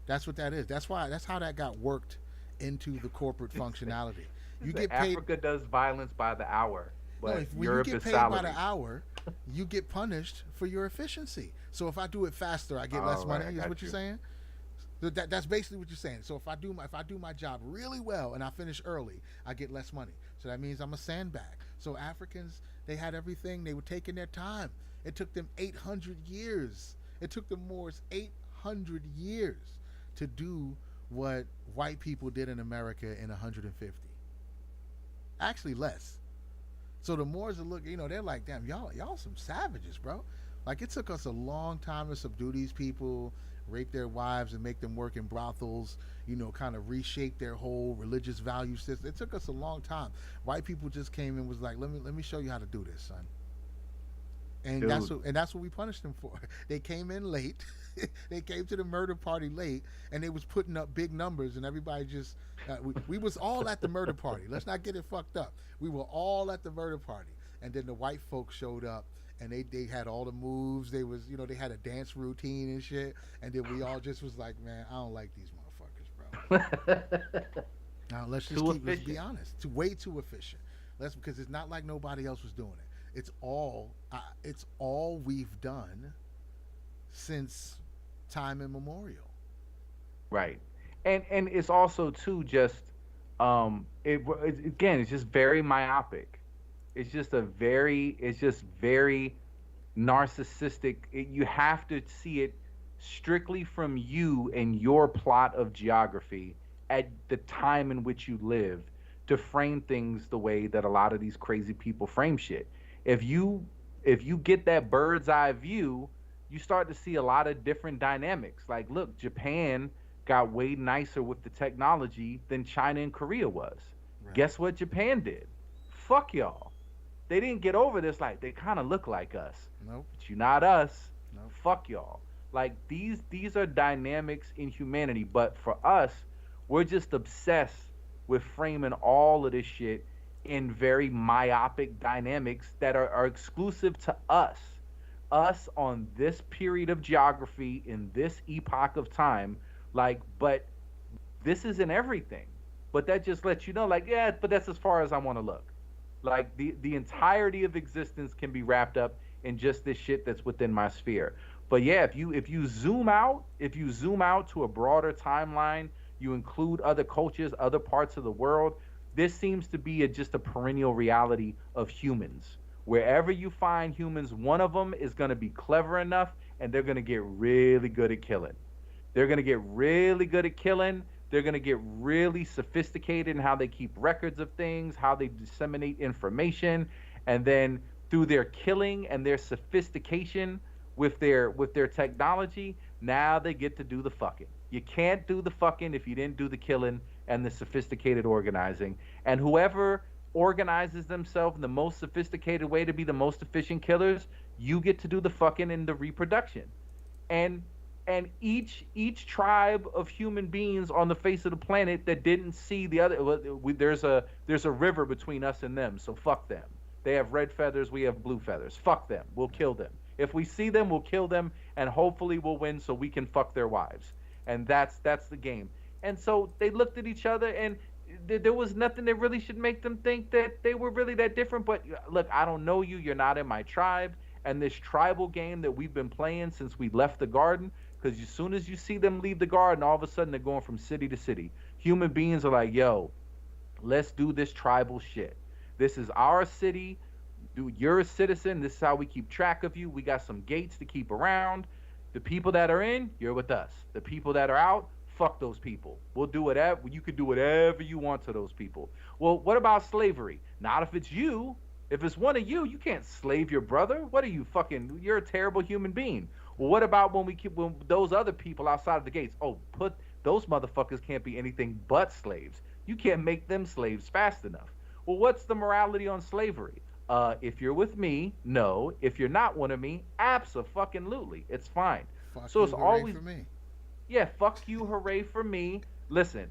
That's what that is. That's how that got worked into the corporate functionality. You get paid. Africa does violence by the hour, but No, when Europe you get is paid salary. by the hour, you get punished for your efficiency. So if I do it faster, I get less All money. right, I Is got what you're you. saying? That's basically what you're saying. So if I do my job really well and I finish early, I get less money. So that means I'm a sandbag. So Africans, they had everything. They were taking their time. It took them 800 years. It took the Moors 800 years to do what white people did in America in 150. Actually, less. So the Moors are looking, they're like, damn, y'all some savages, bro. Like, it took us a long time to subdue these people, rape their wives and make them work in brothels, kind of reshape their whole religious value system. It took us a long time. White people just came and was like, let me show you how to do this, son. And that's what we punished them for. They came in late. They came to the murder party late, and they was putting up big numbers, and everybody just we was all at the murder party. Let's not get it fucked up. We were all at the murder party, and then the white folks showed up, and they had all the moves. They was they had a dance routine and shit, and then we all just was like, man, I don't like these motherfuckers, bro. Now Too let's be efficient. honest. Too way too efficient. Let's because it's not like nobody else was doing it. It's all we've done since time immemorial. Right. And it's also too just again, it's just very myopic. It's just very narcissistic. You have to see it strictly from you and your plot of geography at the time in which you lived to frame things the way that a lot of these crazy people frame shit. If you if you get that bird's eye view, you start to see a lot of different dynamics. Like, look, Japan got way nicer with the technology than China and Korea was. Right. Guess what Japan did? Fuck y'all. They didn't get over this like they kind of look like us, Nope. but you're not us. Nope. Fuck y'all. Like these are dynamics in humanity, but for us, we're just obsessed with framing all of this shit in very myopic dynamics that are exclusive to us on this period of geography in this epoch of time. Like, but this isn't everything. But that just lets you know, like, yeah, but that's as far as I want to look. Like the entirety of existence can be wrapped up in just this shit that's within my sphere. But yeah, if you zoom out to a broader timeline, you include other cultures, other parts of the world. This seems to be just a perennial reality of humans. Wherever you find humans, one of them is going to be clever enough, and they're going to get really good at killing. They're going to get really good at killing. They're going to get really sophisticated in how they keep records of things, how they disseminate information, and then through their killing and their sophistication with their technology, now they get to do the fucking. You can't do the fucking if you didn't do the killing and the sophisticated organizing. And whoever organizes themselves in the most sophisticated way to be the most efficient killers, you get to do the fucking and the reproduction. And each tribe of human beings on the face of the planet that didn't see the other, there's a river between us and them, so fuck them. They have red feathers, we have blue feathers. Fuck them, we'll kill them. If we see them, we'll kill them, and hopefully we'll win so we can fuck their wives. And that's the game. And so they looked at each other, and there was nothing that really should make them think that they were really that different. But look, I don't know you, you're not in my tribe, and this tribal game that we've been playing since we left the garden, because as soon as you see them leave the garden, all of a sudden they're going from city to city. Human beings are like, yo, let's do this tribal shit. This is our city. Dude, you're a citizen. This is how we keep track of you. We got some gates to keep around. The people that are in, you're with us. The people that are out, fuck those people. We'll do whatever. You can do whatever you want to those people. Well, what about slavery? Not if it's you. If it's one of you, you can't slave your brother. What are you fucking? You're a terrible human being. Well, what about when those other people outside of the gates? Oh, put those motherfuckers can't be anything but slaves. You can't make them slaves fast enough. Well, what's the morality on slavery? If you're with me, no. If you're not one of me, abso-fucking-lutely. It's fine. Fuck So you, it's hooray always, for me. yeah, fuck you, hooray for me. Listen,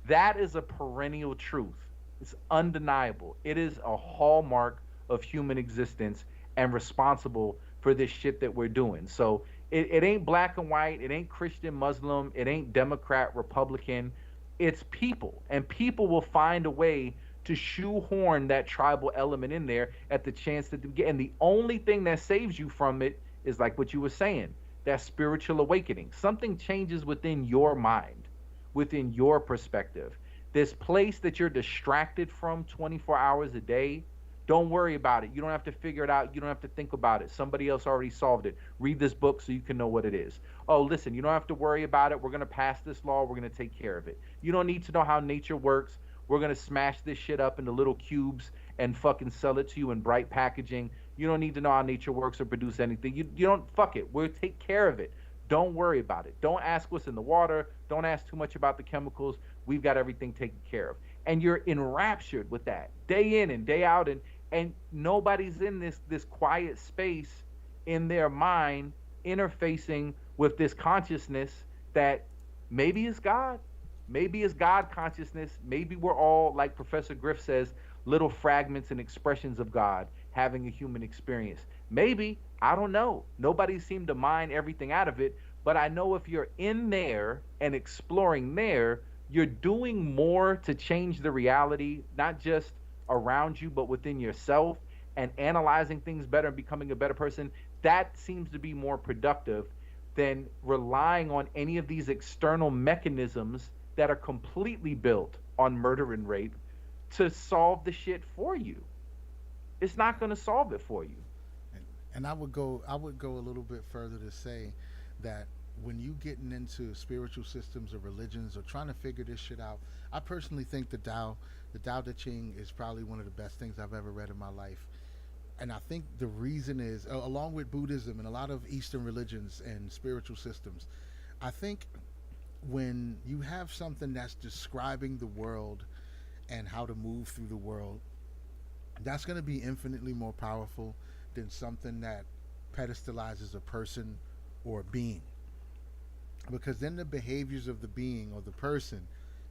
that is a perennial truth. It's undeniable. It is a hallmark of human existence and responsible for this shit that we're doing. So it ain't black and white. It ain't Christian, Muslim. It ain't Democrat, Republican. It's people. And people will find a way to shoehorn that tribal element in there at the chance that they get. And the only thing that saves you from it is like what you were saying, that spiritual awakening. Something changes within your mind, within your perspective. This place that you're distracted from 24 hours a day, don't worry about it. You don't have to figure it out. You don't have to think about it. Somebody else already solved it. Read this book so you can know what it is. Oh, listen, you don't have to worry about it. We're going to pass this law. We're going to take care of it. You don't need to know how nature works. We're going to smash this shit up into little cubes and fucking sell it to you in bright packaging. You don't need to know how nature works or produce anything. You don't, fuck it. We'll take care of it. Don't worry about it. Don't ask what's in the water. Don't ask too much about the chemicals. We've got everything taken care of. And you're enraptured with that day in and day out. And nobody's in this quiet space in their mind interfacing with this consciousness that maybe it's God. Maybe it's God consciousness. Maybe we're all, like Professor Griff says, little fragments and expressions of God having a human experience. Maybe, I don't know. Nobody seemed to mine everything out of it, but I know if you're in there and exploring there, you're doing more to change the reality, not just around you, but within yourself, and analyzing things better and becoming a better person, that seems to be more productive than relying on any of these external mechanisms that are completely built on murder and rape to solve the shit for you. It's not going to solve it for you. And I would go a little bit further to say that when you getting into spiritual systems or religions or trying to figure this shit out, I personally think the Tao Te Ching is probably one of the best things I've ever read in my life. And I think the reason is, along with Buddhism and a lot of Eastern religions and spiritual systems, I think when you have something that's describing the world and how to move through the world, that's going to be infinitely more powerful than something that pedestalizes a person or a being. Because then the behaviors of the being or the person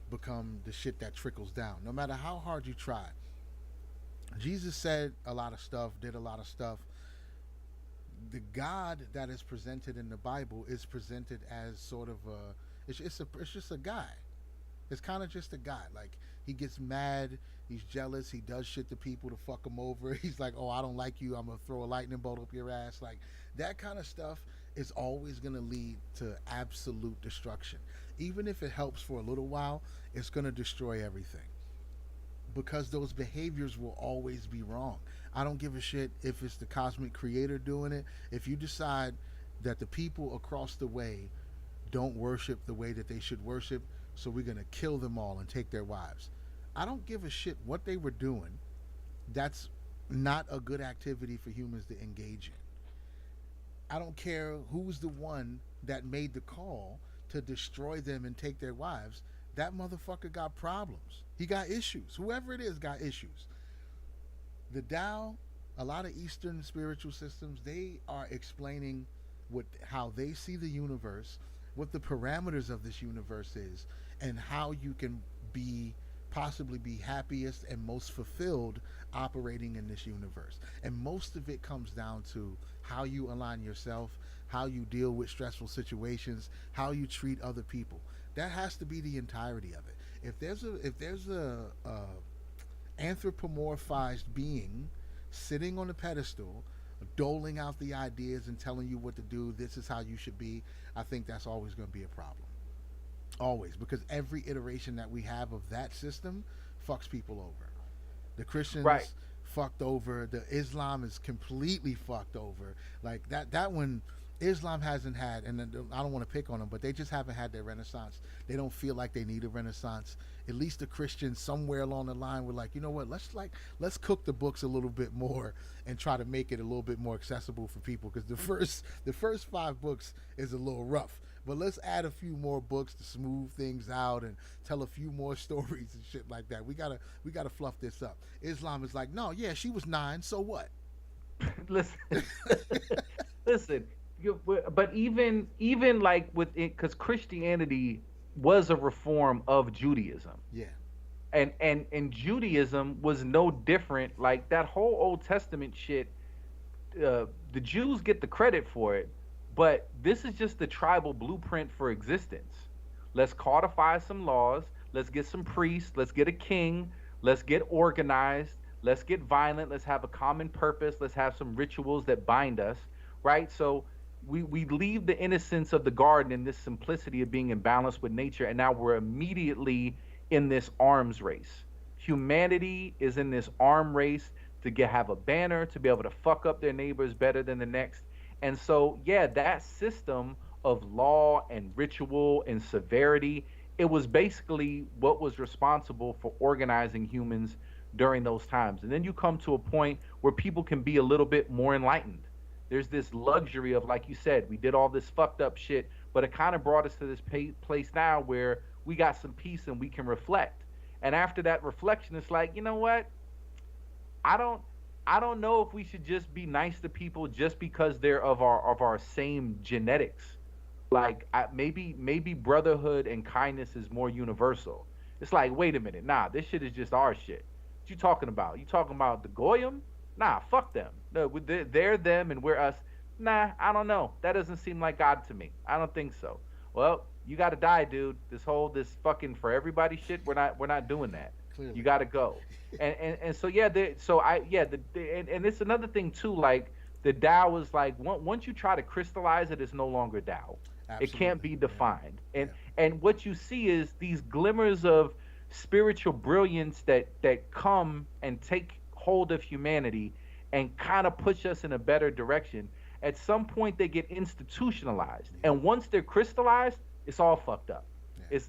become the shit that trickles down, no matter how hard you try. Jesus said a lot of stuff, did a lot of stuff. The God that is presented in the Bible is presented as sort of a it's just a guy. It's kind of just a guy. Like, he gets mad, he's jealous, he does shit to people to fuck him over. He's like, "Oh, I don't like you. I'm gonna throw a lightning bolt up your ass." Like, that kind of stuff is always gonna lead to absolute destruction. Even if it helps for a little while, it's gonna destroy everything because those behaviors will always be wrong. I don't give a shit if it's the cosmic creator doing it. If you decide that the people across the way don't worship the way that they should worship, so we're going to kill them all and take their wives. I don't give a shit what they were doing. That's not a good activity for humans to engage in. I don't care who's the one that made the call to destroy them and take their wives. That motherfucker got problems. He got issues. Whoever it is got issues. The Tao, a lot of Eastern spiritual systems, they are explaining how they see the universe, what the parameters of this universe is, and how you can be possibly be happiest and most fulfilled operating in this universe. And most of it comes down to how you align yourself, how you deal with stressful situations, how you treat other people. That has to be the entirety of it. If there's a anthropomorphized being sitting on a pedestal doling out the ideas and telling you what to do, this is how you should be, I think that's always going to be a problem. Always, because every iteration that we have of that system fucks people over. The Christians Right. fucked over. The Islam is completely fucked over. Like that one, Islam hasn't had, and I don't want to pick on them, but they just haven't had their renaissance. They don't feel like they need a renaissance. At least the Christians somewhere along the line were like, you know what? Let's cook the books a little bit more and try to make it a little bit more accessible for people. Because the first 5 books is a little rough. But let's add a few more books to smooth things out and tell a few more stories and shit like that. We gotta fluff this up. Islam is like, no, yeah, she was 9, so what? Listen, listen. But even like with it, because Christianity was a reform of Judaism, Yeah, and Judaism was no different. Like that whole Old Testament shit, the Jews get the credit for it, but this is just the tribal blueprint for existence. Let's codify some laws. Let's get some priests. Let's get a king. Let's get organized. Let's get violent. Let's have a common purpose. Let's have some rituals that bind us, right? So we leave the innocence of the garden and this simplicity of being in balance with nature, and now we're immediately in this arms race. Humanity is in this arm race to have a banner, to be able to fuck up their neighbors better than the next. And so, yeah, that system of law and ritual and severity, it was basically what was responsible for organizing humans during those times. And then you come to a point where people can be a little bit more enlightened. There's this luxury of, like you said, we did all this fucked up shit, but it kind of brought us to this place now where we got some peace and we can reflect. And after that reflection, it's like, you know what? I don't I don't know if we should just be nice to people just because they're of our same genetics. Like maybe brotherhood and kindness is more universal. It's like, wait a minute, nah, this shit is just our shit. What you talking about? You talking about the goyim? Nah, fuck them. No, they're them and we're us. Nah, I don't know. That doesn't seem like God to me. I don't think so. Well, you got to die, dude. This fucking for everybody shit. We're not doing that. You Clearly. got to go. And so yeah, so I yeah and it's another thing too. Like the Tao is like once you try to crystallize it, it's no longer Tao. It can't Absolutely. be Yeah. defined. And Yeah. and what you see is these glimmers of spiritual brilliance that come and take hold of humanity and kind of push us in a better direction. At some point, they get institutionalized, Yeah. and once they're crystallized, it's all fucked up. Yeah.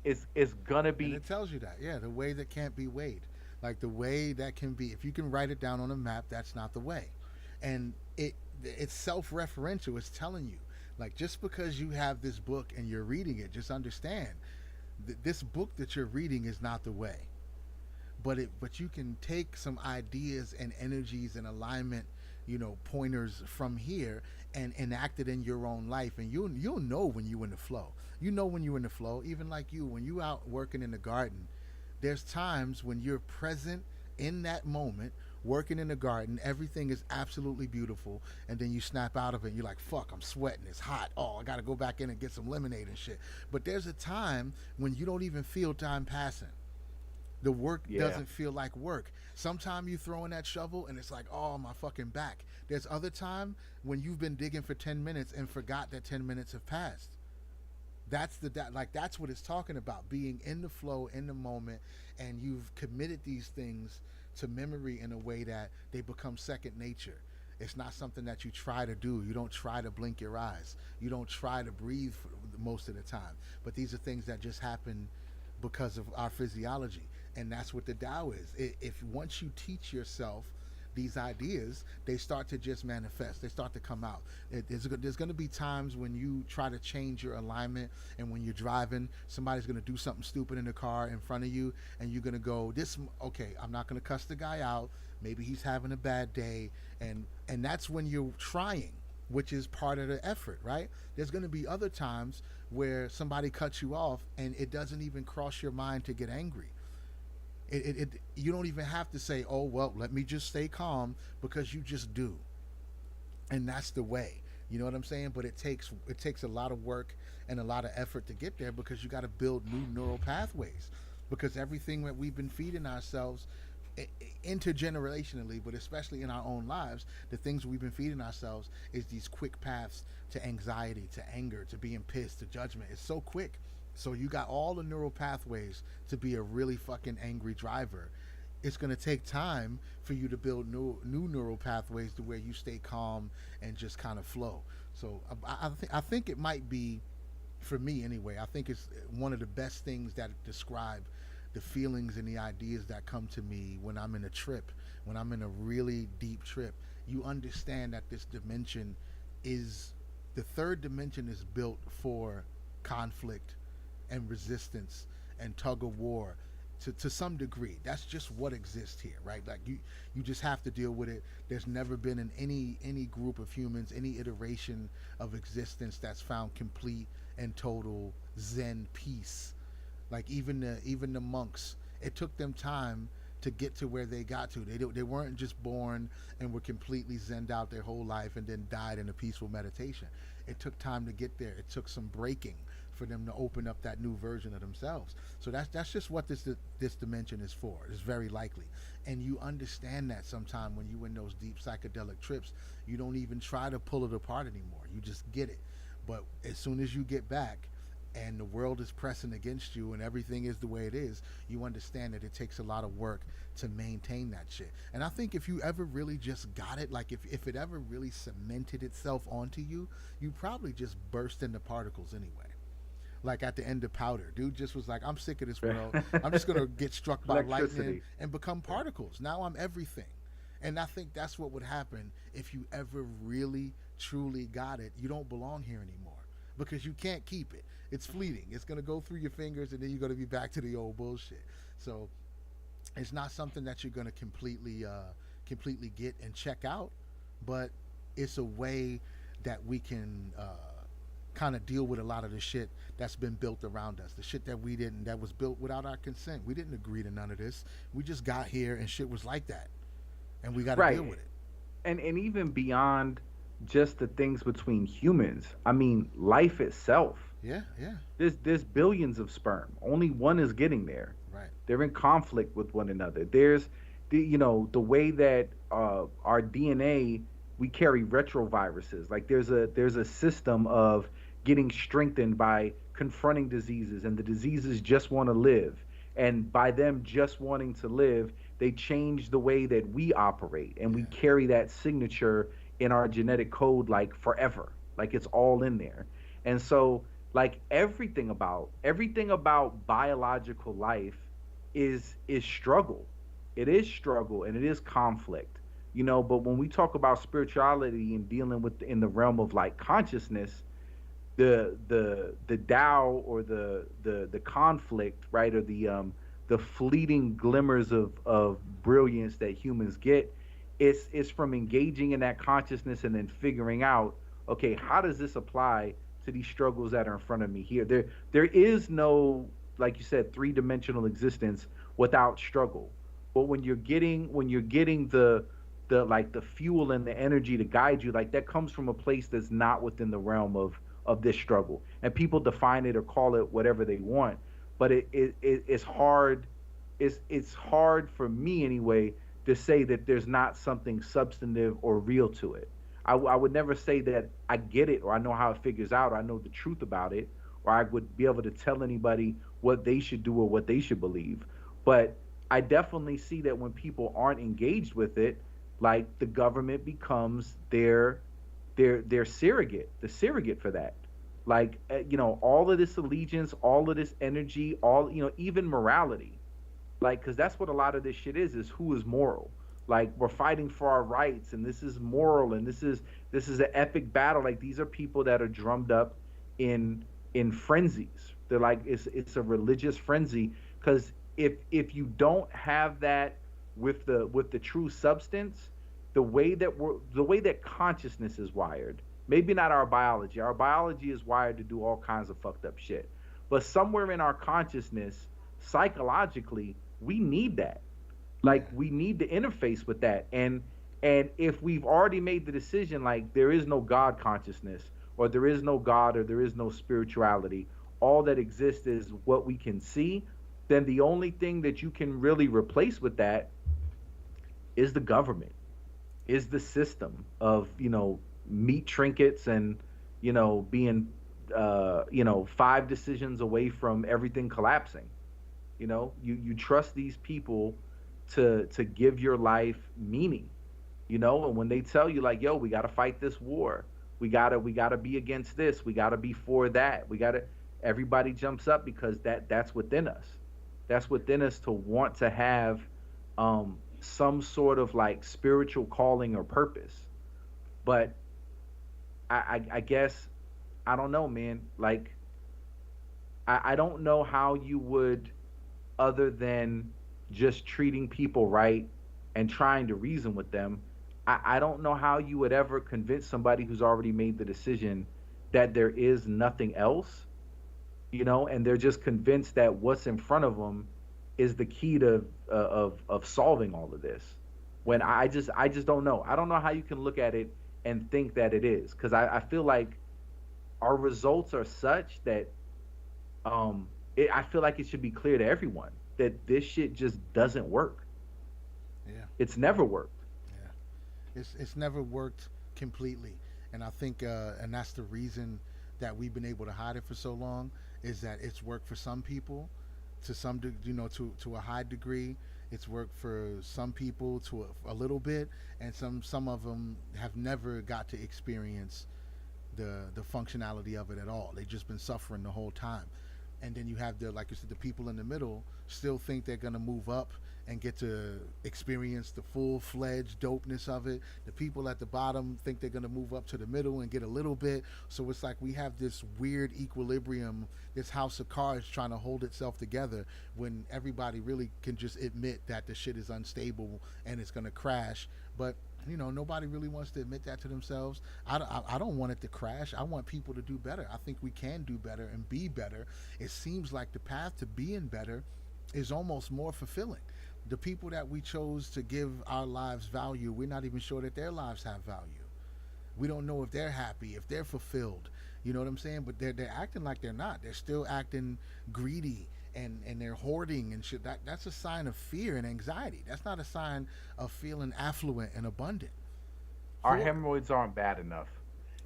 It's gonna And be it tells you that, yeah, the way that can't be weighed. Like the way that can be, if you can write it down on a map, that's not the way. And it's self-referential. It's telling you, like, just because you have this book and you're reading it, just understand that this book that you're reading is not the way. But you can take some ideas and energies and alignment, pointers from here and enact it in your own life, and you'll know when you're in the flow. You know when you're in the flow. Even like you, when you out working in the garden, there's times when you're present in that moment, working in the garden, everything is absolutely beautiful, and then you snap out of it and you're like, fuck, I'm sweating, it's hot, oh, I gotta go back in and get some lemonade and shit. But there's a time when you don't even feel time passing. The work yeah. doesn't feel like work. Sometimes you throw in that shovel and it's like, oh, my fucking back. There's other time when you've been digging for 10 minutes and forgot that 10 minutes have passed. That's what it's talking about, being in the flow, in the moment, and you've committed these things to memory in a way that they become second nature. It's not something that you try to do. You don't try to blink your eyes. You don't try to breathe for most of the time. But these are things that just happen because of our physiology, and that's what the Tao is. If once you teach yourself these ideas, they start to just manifest. They start to come out. There's going to be times when you try to change your alignment, and when you're driving, somebody's going to do something stupid in the car in front of you, and you're going to go, "This okay? I'm not going to cuss the guy out. Maybe he's having a bad day," and that's when you're trying, which is part of the effort, right? There's going to be other times where somebody cuts you off and it doesn't even cross your mind to get angry. You don't even have to say, oh, well, let me just stay calm, because you just do. And that's the way. You know what I'm saying? But it takes a lot of work and a lot of effort to get there, because you got to build new neural pathways, because everything that we've been feeding ourselves intergenerationally, but especially in our own lives, the things we've been feeding ourselves is these quick paths to anxiety, to anger, to being pissed, to judgment. It's so quick. So you got all the neural pathways to be a really fucking angry driver. It's going to take time for you to build new neural pathways to where you stay calm and just kind of flow. So I think it might be, for me anyway, I think it's one of the best things that describe the feelings and the ideas that come to me when I'm in a trip, when I'm in a really deep trip. You understand that this dimension is, the third dimension is built for conflict and resistance and tug of war to some degree. That's just what exists here, right? Like you just have to deal with it. There's never been in any group of humans, any iteration of existence that's found complete and total Zen peace. Like even the monks, it took them time to get to where they got to. They weren't just born and were completely zenned out their whole life and then died in a peaceful meditation. It took time to get there. It took some breaking for them to open up that new version of themselves. So that's just what this dimension is for. It's very likely, and you understand that sometime when you in those deep psychedelic trips, you don't even try to pull it apart anymore. You just get it. But as soon as you get back, and the world is pressing against you and everything is the way it is, you understand that it takes a lot of work to maintain that shit. And I think if you ever really just got it, like if it ever really cemented itself onto you, you probably just burst into particles anyway. Like at the end of Powder, dude just was like, I'm sick of this world. I'm just gonna get struck by lightning and become particles. Now I'm everything. And I think that's what would happen if you ever really truly got it. You don't belong here anymore, because you can't keep it. It's fleeting. It's gonna go through your fingers, and then you're gonna be back to the old bullshit. So it's not something that you're gonna completely get and check out, but it's a way that we can kind of deal with a lot of the shit that's been built around us. The shit that was built without our consent. We didn't agree to none of this. We just got here and shit was like that, and we got to deal with it. And even beyond just the things between humans, I mean, life itself. Yeah, yeah. There's billions of sperm. Only one is getting there. Right. They're in conflict with one another. There's the way that our DNA, we carry retroviruses. Like there's a system of getting strengthened by confronting diseases, and the diseases just want to live. And by them just wanting to live, they change the way that we operate, and we Yeah. carry that signature in our genetic code like forever. Like it's all in there. And so like everything about biological life is struggle. It is struggle and it is conflict. But when we talk about spirituality and dealing with in the realm of like consciousness, the Tao, or the conflict, right, or the fleeting glimmers of brilliance that humans get, it's from engaging in that consciousness and then figuring out, okay, how does this apply to these struggles that are in front of me here? There is no, like you said, three-dimensional existence without struggle. But when you're getting the fuel and the energy to guide you, like that comes from a place that's not within the realm of this struggle. And people define it or call it whatever they want, but it's hard. It's hard for me anyway to say that there's not something substantive or real to it. I would never say that I get it or I know how it figures out or I know the truth about it, or I would be able to tell anybody what they should do or what they should believe. But I definitely see that when people aren't engaged with it, like the government becomes their surrogate, the surrogate for that. Like all of this allegiance, all of this energy, all even morality, like because that's what a lot of this shit is who is moral. Like we're fighting for our rights, and this is moral, and this is an epic battle. Like these are people that are drummed up in frenzies. They're like it's a religious frenzy, because if you don't have that with the true substance, the way that consciousness is wired, maybe not our biology. Our biology is wired to do all kinds of fucked up shit, but somewhere in our consciousness, psychologically, we need that. Like Yeah. we need to interface with that. And if we've already made the decision, like there is no God consciousness, or there is no God, or there is no spirituality, all that exists is what we can see, then the only thing that you can really replace with that is the government, is the system of meat trinkets, and being five decisions away from everything collapsing. You trust these people to give your life meaning. And when they tell you like, yo, we got to fight this war, we got to be against this, we got to be for that, we got to, everybody jumps up, because that's within us. That's within us to want to have some sort of like spiritual calling or purpose. But I guess I don't know, man. Like I don't know how you would, other than just treating people right and trying to reason with them. I don't know how you would ever convince somebody who's already made the decision that there is nothing else, and they're just convinced that what's in front of them is the key to of solving all of this. When I just don't know. I don't know how you can look at it and think that it is, because I feel like our results are such that I feel like it should be clear to everyone that this shit just doesn't work. Yeah. It's never worked. Yeah. It's never worked completely, and I think and that's the reason that we've been able to hide it for so long, is that it's worked for some people to to a high degree. It's worked for some people to a little bit, and some of them have never got to experience the functionality of it at all. They've just been suffering the whole time. And then you have the, like you said, the people in the middle still think they're gonna move up and get to experience the full fledged dopeness of it. The people at the bottom think they're gonna move up to the middle and get a little bit. So it's like we have this weird equilibrium, this house of cards trying to hold itself together, when everybody really can just admit that the shit is unstable and it's gonna crash. But nobody really wants to admit that to themselves. I don't want it to crash. I want people to do better. I think we can do better and be better. It seems like the path to being better is almost more fulfilling. The people that we chose to give our lives value, we're not even sure that their lives have value. We don't know if they're happy, if they're fulfilled. You know what I'm saying? But they're acting like they're not. They're still acting greedy and they're hoarding and shit. That's a sign of fear and anxiety. That's not a sign of feeling affluent and abundant. Our Hoard, hemorrhoids aren't bad enough.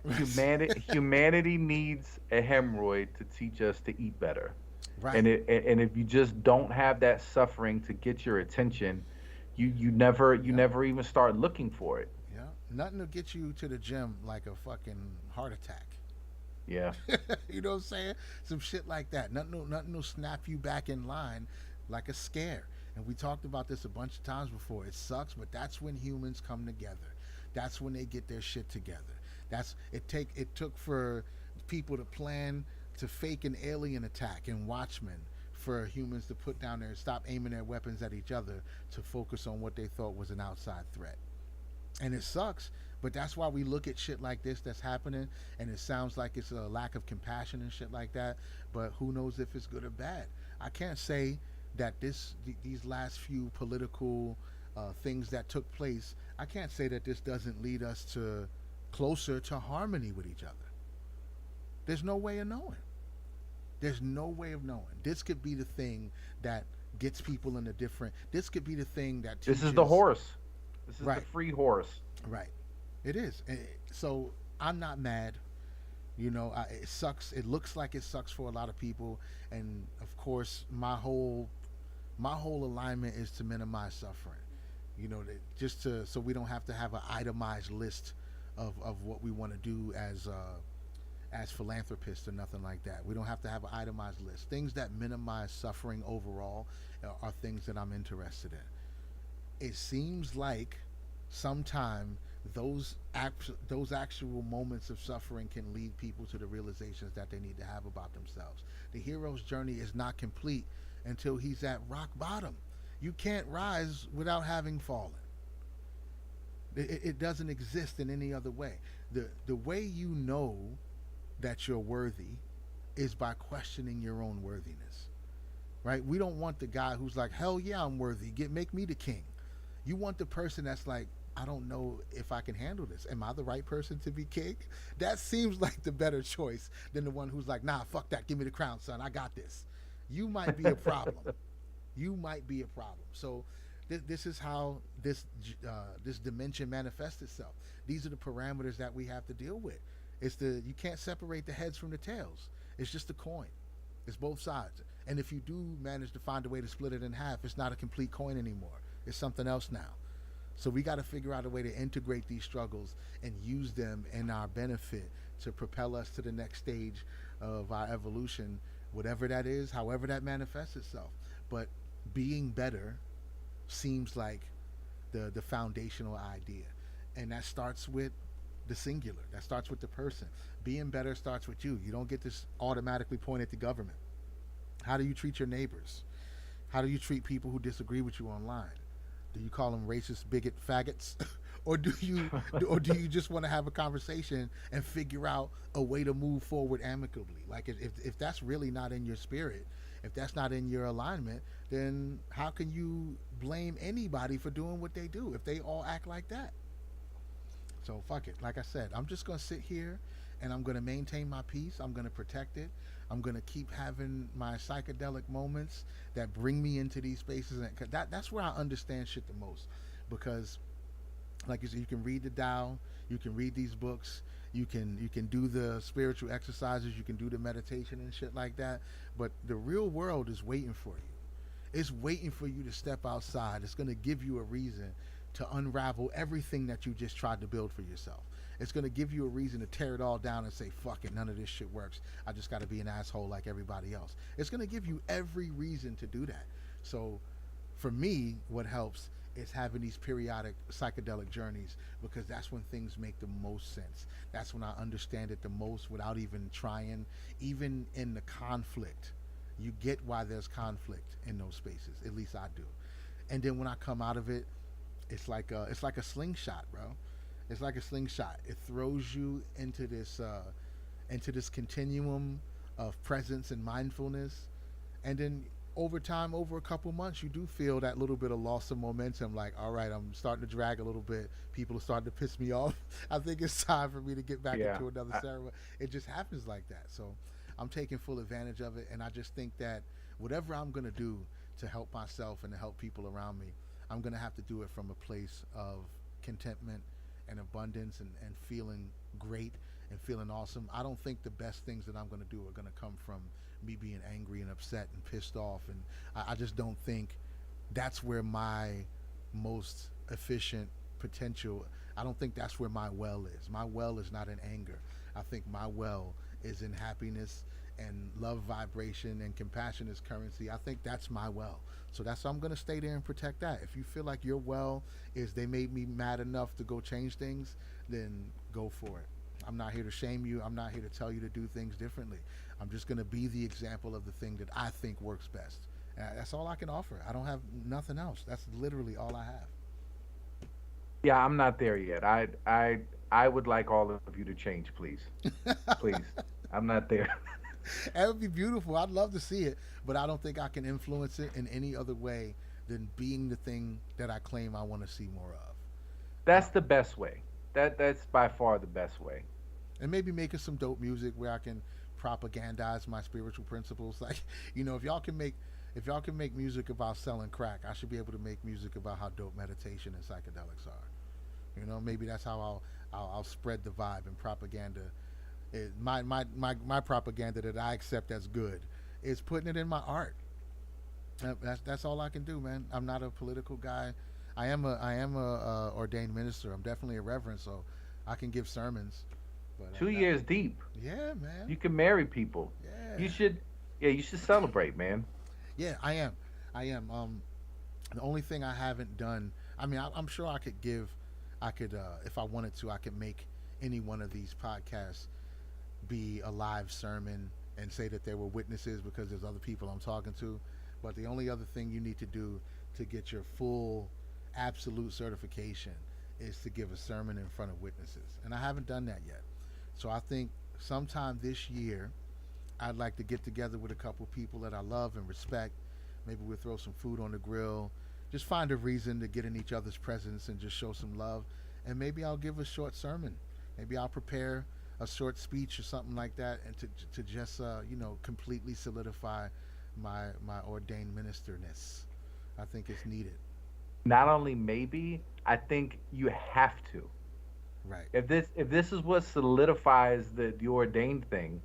Humanity needs a hemorrhoid to teach us to eat better. right? And if you just don't have that suffering to get your attention, you Yep. never even start looking for it. Yeah. Nothing to get you to the gym like a fucking heart attack. Yeah. You know what I'm saying? Some shit like that. Nothing will snap you back in line like a scare. And we talked about this a bunch of times before. It sucks, but that's when humans come together. That's when they get their shit together. It took for people to plan to fake an alien attack in Watchmen for humans to put down there and stop aiming their weapons at each other to focus on what they thought was an outside threat. And it sucks, but that's why we look at shit like this that's happening and it sounds like it's a lack of compassion and shit like that, but who knows if it's good or bad. I can't say that these last few political things that took place, I can't say that this doesn't lead us to closer to harmony with each other. There's no way of knowing. There's no way of knowing. This could be the thing that gets people in a different. This could be the thing that This teaches. is the horse. This is the Right, free horse. right. It is. So I'm not mad. You know, it sucks. It looks like it sucks for a lot of people, and of course, my whole alignment is to minimize suffering. You know, just to so we don't have to have an itemized list of what we want to do as philanthropists or nothing like that. We don't have to have an itemized list. Things that minimize suffering overall are things that I'm interested in. It seems like sometime those actual moments of suffering can lead people to the realizations that they need to have about themselves. The hero's journey is not complete until he's at rock bottom. You can't rise without having fallen. It doesn't exist in any other way. The way you know that you're worthy is by questioning your own worthiness. Right? We don't want the guy who's like, hell yeah, I'm worthy. Make me the king. You want the person that's like, I don't know if I can handle this. Am I the right person to be king? That seems like the better choice than the one who's like, nah, fuck that. Give me the crown, son. I got this. You might be a problem. You might be a problem. So this is how this dimension manifests itself. These are the parameters that we have to deal with. You can't separate the heads from the tails. It's just a coin. It's both sides. And if you do manage to find a way to split it in half, it's not a complete coin anymore. It's something else now. So we got to figure out a way to integrate these struggles and use them in our benefit to propel us to the next stage of our evolution, whatever that is, however that manifests itself. But being better seems like the foundational idea. And that starts with the singular. That starts with the person. Being better starts with you. You don't get this automatically pointed to government. How do you treat your neighbors? How do you treat people who disagree with you online? Do you call them racist, bigot, faggots? or do you just want to have a conversation and figure out a way to move forward amicably? Like if that's really not in your spirit, if that's not in your alignment, then how can you blame anybody for doing what they do if they all act like that? So fuck it. Like I said, I'm just gonna sit here and I'm gonna maintain my peace. I'm gonna protect it. I'm gonna keep having my psychedelic moments that bring me into these spaces, and that's where I understand shit the most. Because, like you said, you can read the Tao, you can read these books, you can do the spiritual exercises, you can do the meditation and shit like that. But the real world is waiting for you. It's waiting for you to step outside. It's gonna give you a reason to unravel everything that you just tried to build for yourself. It's going to give you a reason to tear it all down and say, fuck it, none of this shit works. I just got to be an asshole like everybody else. It's going to give you every reason to do that. So for me, what helps is having these periodic psychedelic journeys, because that's when things make the most sense. That's when I understand it the most without even trying. Even in the conflict, you get why there's conflict in those spaces. At least I do. And then when I come out of it, it's like a slingshot, bro. It's like a slingshot. It throws you into this continuum of presence and mindfulness, and then over time, over a couple months, you do feel that little bit of loss of momentum. Like, all right, I'm starting to drag a little bit. People are starting to piss me off. I think it's time for me to get back Yeah. into another ceremony. It just happens like that. So I'm taking full advantage of it. And I just think that whatever I'm going to do to help myself and to help people around me, I'm going to have to do it from a place of contentment and abundance and feeling great and feeling awesome. I don't think the best things that I'm going to do are going to come from me being angry and upset and pissed off. And I just don't think that's where my most efficient potential. I don't think that's where my well is. My well is not in anger. I think my well is in happiness and love vibration and compassion is currency. I think that's my well. So that's why I'm gonna stay there and protect that. If you feel like your well is they made me mad enough to go change things, then go for it. I'm not here to shame you. I'm not here to tell you to do things differently. I'm just gonna be the example of the thing that I think works best. That's all I can offer. I don't have nothing else. That's literally all I have. Yeah, I'm not there yet. I would like all of you to change, please. Please. I'm not there. That would be beautiful. I'd love to see it, but I don't think I can influence it in any other way than being the thing that I claim I want to see more of. That's the best way. That's by far the best way. And maybe making some dope music where I can propagandize my spiritual principles. Like, if y'all can make music about selling crack, I should be able to make music about how dope meditation and psychedelics are. Maybe that's how I'll spread the vibe and propaganda. My propaganda that I accept as good is putting it in my art. That's all I can do, man. I'm not a political guy. I am a ordained minister. I'm definitely a reverend, so I can give sermons. But 2 years deep. yeah, man. You can marry people. Yeah, You should. Yeah, you should celebrate, man. yeah. I am. I am. The only thing I haven't done. I mean, I'm sure I could give. I could, if I wanted to, I could make any one of these podcasts be a live sermon and say that there were witnesses because there's other people I'm talking to. But the only other thing you need to do to get your full absolute certification is to give a sermon in front of witnesses. And I haven't done that yet. So I think sometime this year, I'd like to get together with a couple people that I love and respect. Maybe we'll throw some food on the grill. Just find a reason to get in each other's presence and just show some love. And maybe I'll give a short sermon. Maybe I'll prepare a short speech or something like that, and to just completely solidify my ordained ministerness. I think it's needed. Not only maybe, I think you have to. Right. If this is what solidifies the ordained thing,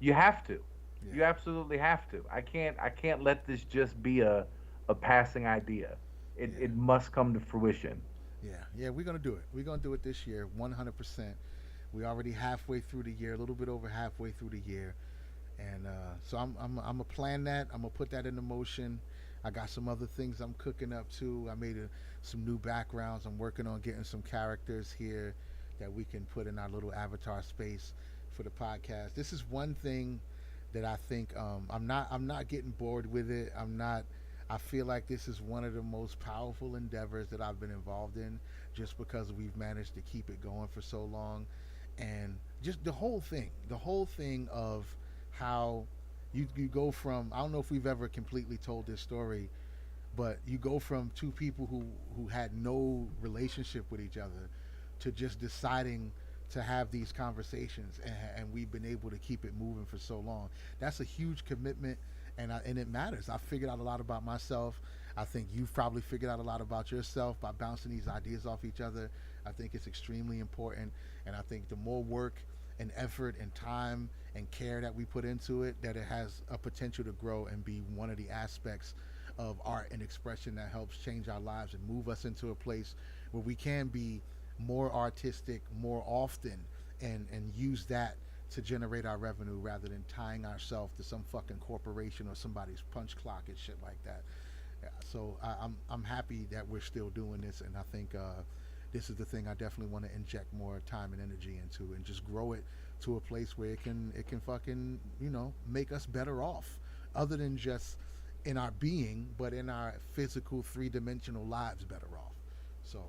you have to. Yeah. You absolutely have to. I can't let this just be a passing idea. It Yeah. it must come to fruition. Yeah. Yeah. We're gonna do it. We're gonna do it this year, 100%. We already halfway through the year, a little bit over halfway through the year, and so I'm gonna plan that. I'm gonna put that into motion. I got some other things I'm cooking up too. I made some new backgrounds. I'm working on getting some characters here that we can put in our little avatar space for the podcast. This is one thing that I think I'm not getting bored with it. I'm not. I feel like this is one of the most powerful endeavors that I've been involved in, just because we've managed to keep it going for so long, and just the whole thing of how you go from, I don't know if we've ever completely told this story, but you go from two people who had no relationship with each other to just deciding to have these conversations, and we've been able to keep it moving for so long. That's a huge commitment, and it matters. I figured out a lot about myself. I think you've probably figured out a lot about yourself by bouncing these ideas off each other. I think it's extremely important, and I think the more work and effort and time and care that we put into it, that it has a potential to grow and be one of the aspects of art and expression that helps change our lives and move us into a place where we can be more artistic more often, and use that to generate our revenue rather than tying ourselves to some fucking corporation or somebody's punch clock and shit like that. Yeah, so I'm happy that we're still doing this, and I think this is the thing I definitely want to inject more time and energy into, and just grow it to a place where it can fucking make us better off, other than just in our being, but in our physical 3-dimensional lives better off. So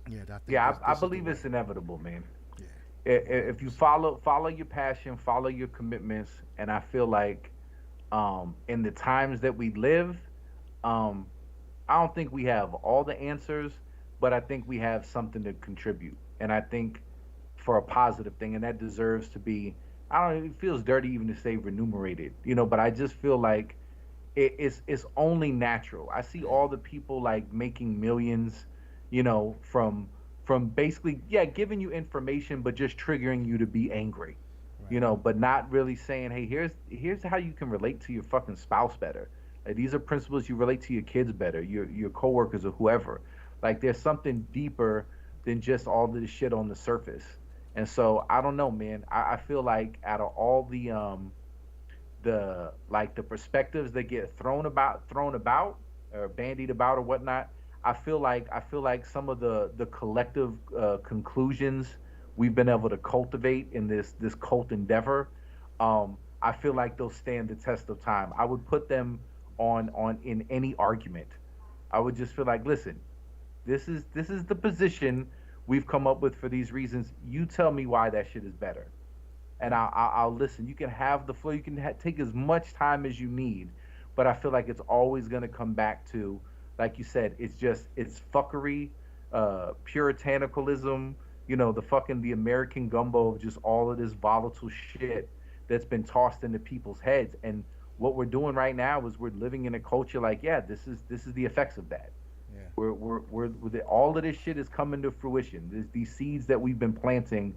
yeah, I think Yeah, I this is the believe way. it's inevitable, man. Yeah, If you follow your passion, follow your commitments, and I feel like In the times that we live, um, I don't think we have all the answers, but I think we have something to contribute. And I think for a positive thing, and that deserves to be, I don't know, it feels dirty even to say remunerated, but I just feel like it's only natural. I see Right. all the people like making millions, from basically, yeah, giving you information, but just triggering you to be angry, Right. but not really saying, hey, here's how you can relate to your fucking spouse better. Like, these are principles you relate to your kids better, your coworkers or whoever. Like, there's something deeper than just all this shit on the surface. And so I don't know, man. I feel like out of all the perspectives that get thrown about or bandied about or whatnot, I feel like some of the collective conclusions we've been able to cultivate in this cult endeavor, I feel like they'll stand the test of time. I would put them on in any argument. I would just feel like, listen, this is the position we've come up with for these reasons. You tell me why that shit is better, and I'll listen. You can have the flow. You can take as much time as you need, but I feel like it's always going to come back to, like you said, it's fuckery, puritanicalism. The American gumbo of just all of this volatile shit that's been tossed into people's heads. And what we're doing right now is we're living in a culture like, yeah, this is the effects of that. Yeah. All of this shit is coming to fruition. These seeds that we've been planting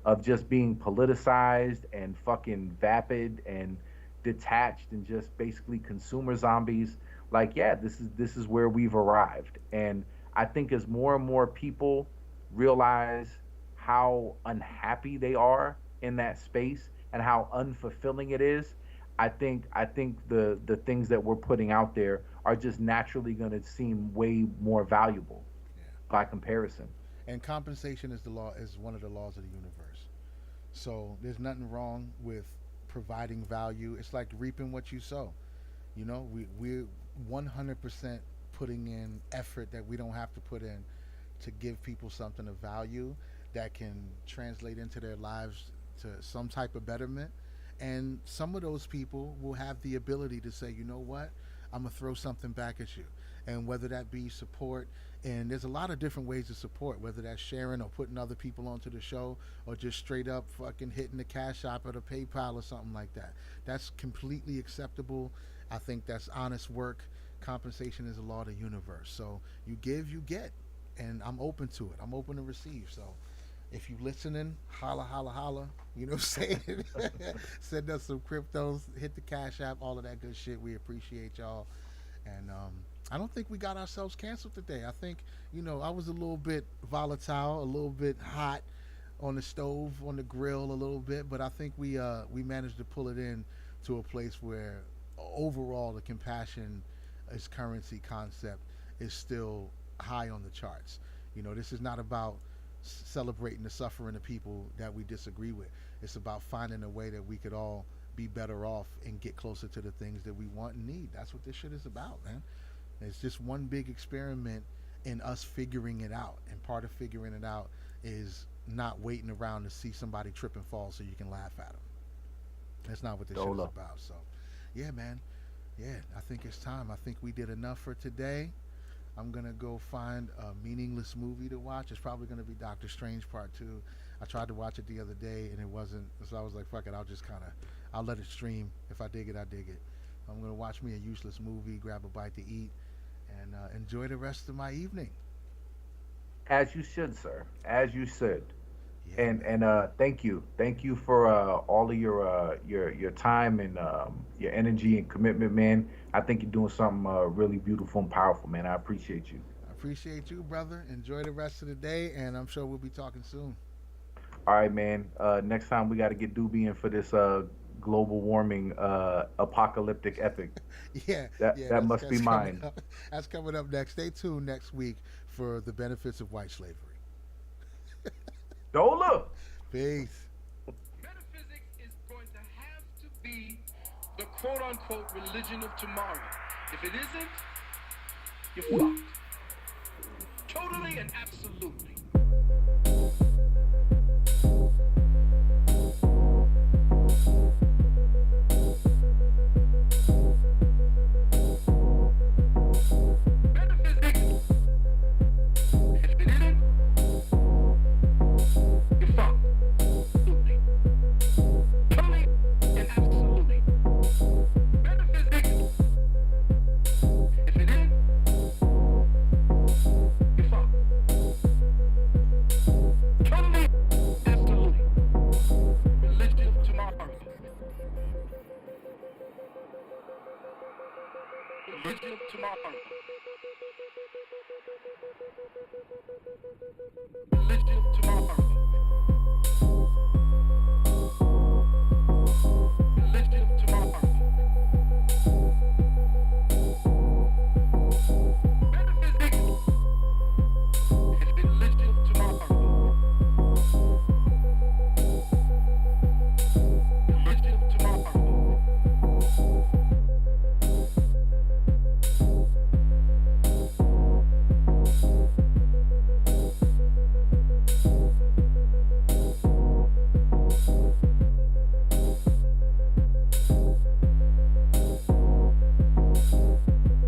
of just being politicized and fucking vapid and detached and just basically consumer zombies. Like, yeah, this is where we've arrived. And I think as more and more people realize how unhappy they are in that space and how unfulfilling it is, I think the things that we're putting out there are just naturally going to seem way more valuable Yeah. by comparison. And compensation is one of the laws of the universe. So there's nothing wrong with providing value. It's like reaping what you sow. We're 100% putting in effort that we don't have to put in to give people something of value that can translate into their lives to some type of betterment. And some of those people will have the ability to say, you know what, I'm gonna throw something back at you. And whether that be support, and there's a lot of different ways to support, whether that's sharing or putting other people onto the show, or just straight up fucking hitting the Cash App or the PayPal or something like that. That's completely acceptable. I think that's honest work. Compensation is a law of the universe. So you give, you get. And I'm open to it. I'm open to receive. So if you listening, holla, holla, holla. You know what I'm saying? Send us some cryptos, hit the Cash App, all of that good shit. We appreciate y'all. And I don't think we got ourselves canceled today. I think, I was a little bit volatile, a little bit hot on the stove, on the grill a little bit, but I think we managed to pull it in to a place where overall the compassion as currency concept is still high on the charts. This is not about celebrating the suffering of people that we disagree with. It's about finding a way that we could all be better off and get closer to the things that we want and need. That's what this shit is about, man. It's just one big experiment in us figuring it out. And part of figuring it out is not waiting around to see somebody trip and fall so you can laugh at them. That's not what this shit is Dolo. about. So, yeah, man. Yeah, I think it's time. I think we did enough for today. I'm gonna go find a meaningless movie to watch. It's probably gonna be Doctor Strange Part 2. I tried to watch it the other day and it wasn't, so I was like, fuck it, I'll let it stream. If I dig it, I dig it. I'm gonna watch me a useless movie, grab a bite to eat, and enjoy the rest of my evening. As you should, sir. As you should. Yeah, And man. thank you for all of your time and your energy and commitment, man. I think you're doing something really beautiful and powerful, man. I appreciate you. I appreciate you, brother. Enjoy the rest of the day, and I'm sure we'll be talking soon. All right, man. Next time we got to get Doobie in for this global warming apocalyptic epic. Yeah, That yeah, that that's must be that's coming mine. up. That's coming up next. Stay tuned next week for the benefits of white slavery. Dola. Peace. Metaphysics is going to have to be the quote unquote religion of tomorrow. If it isn't, you're fucked. Totally and absolutely. horrible.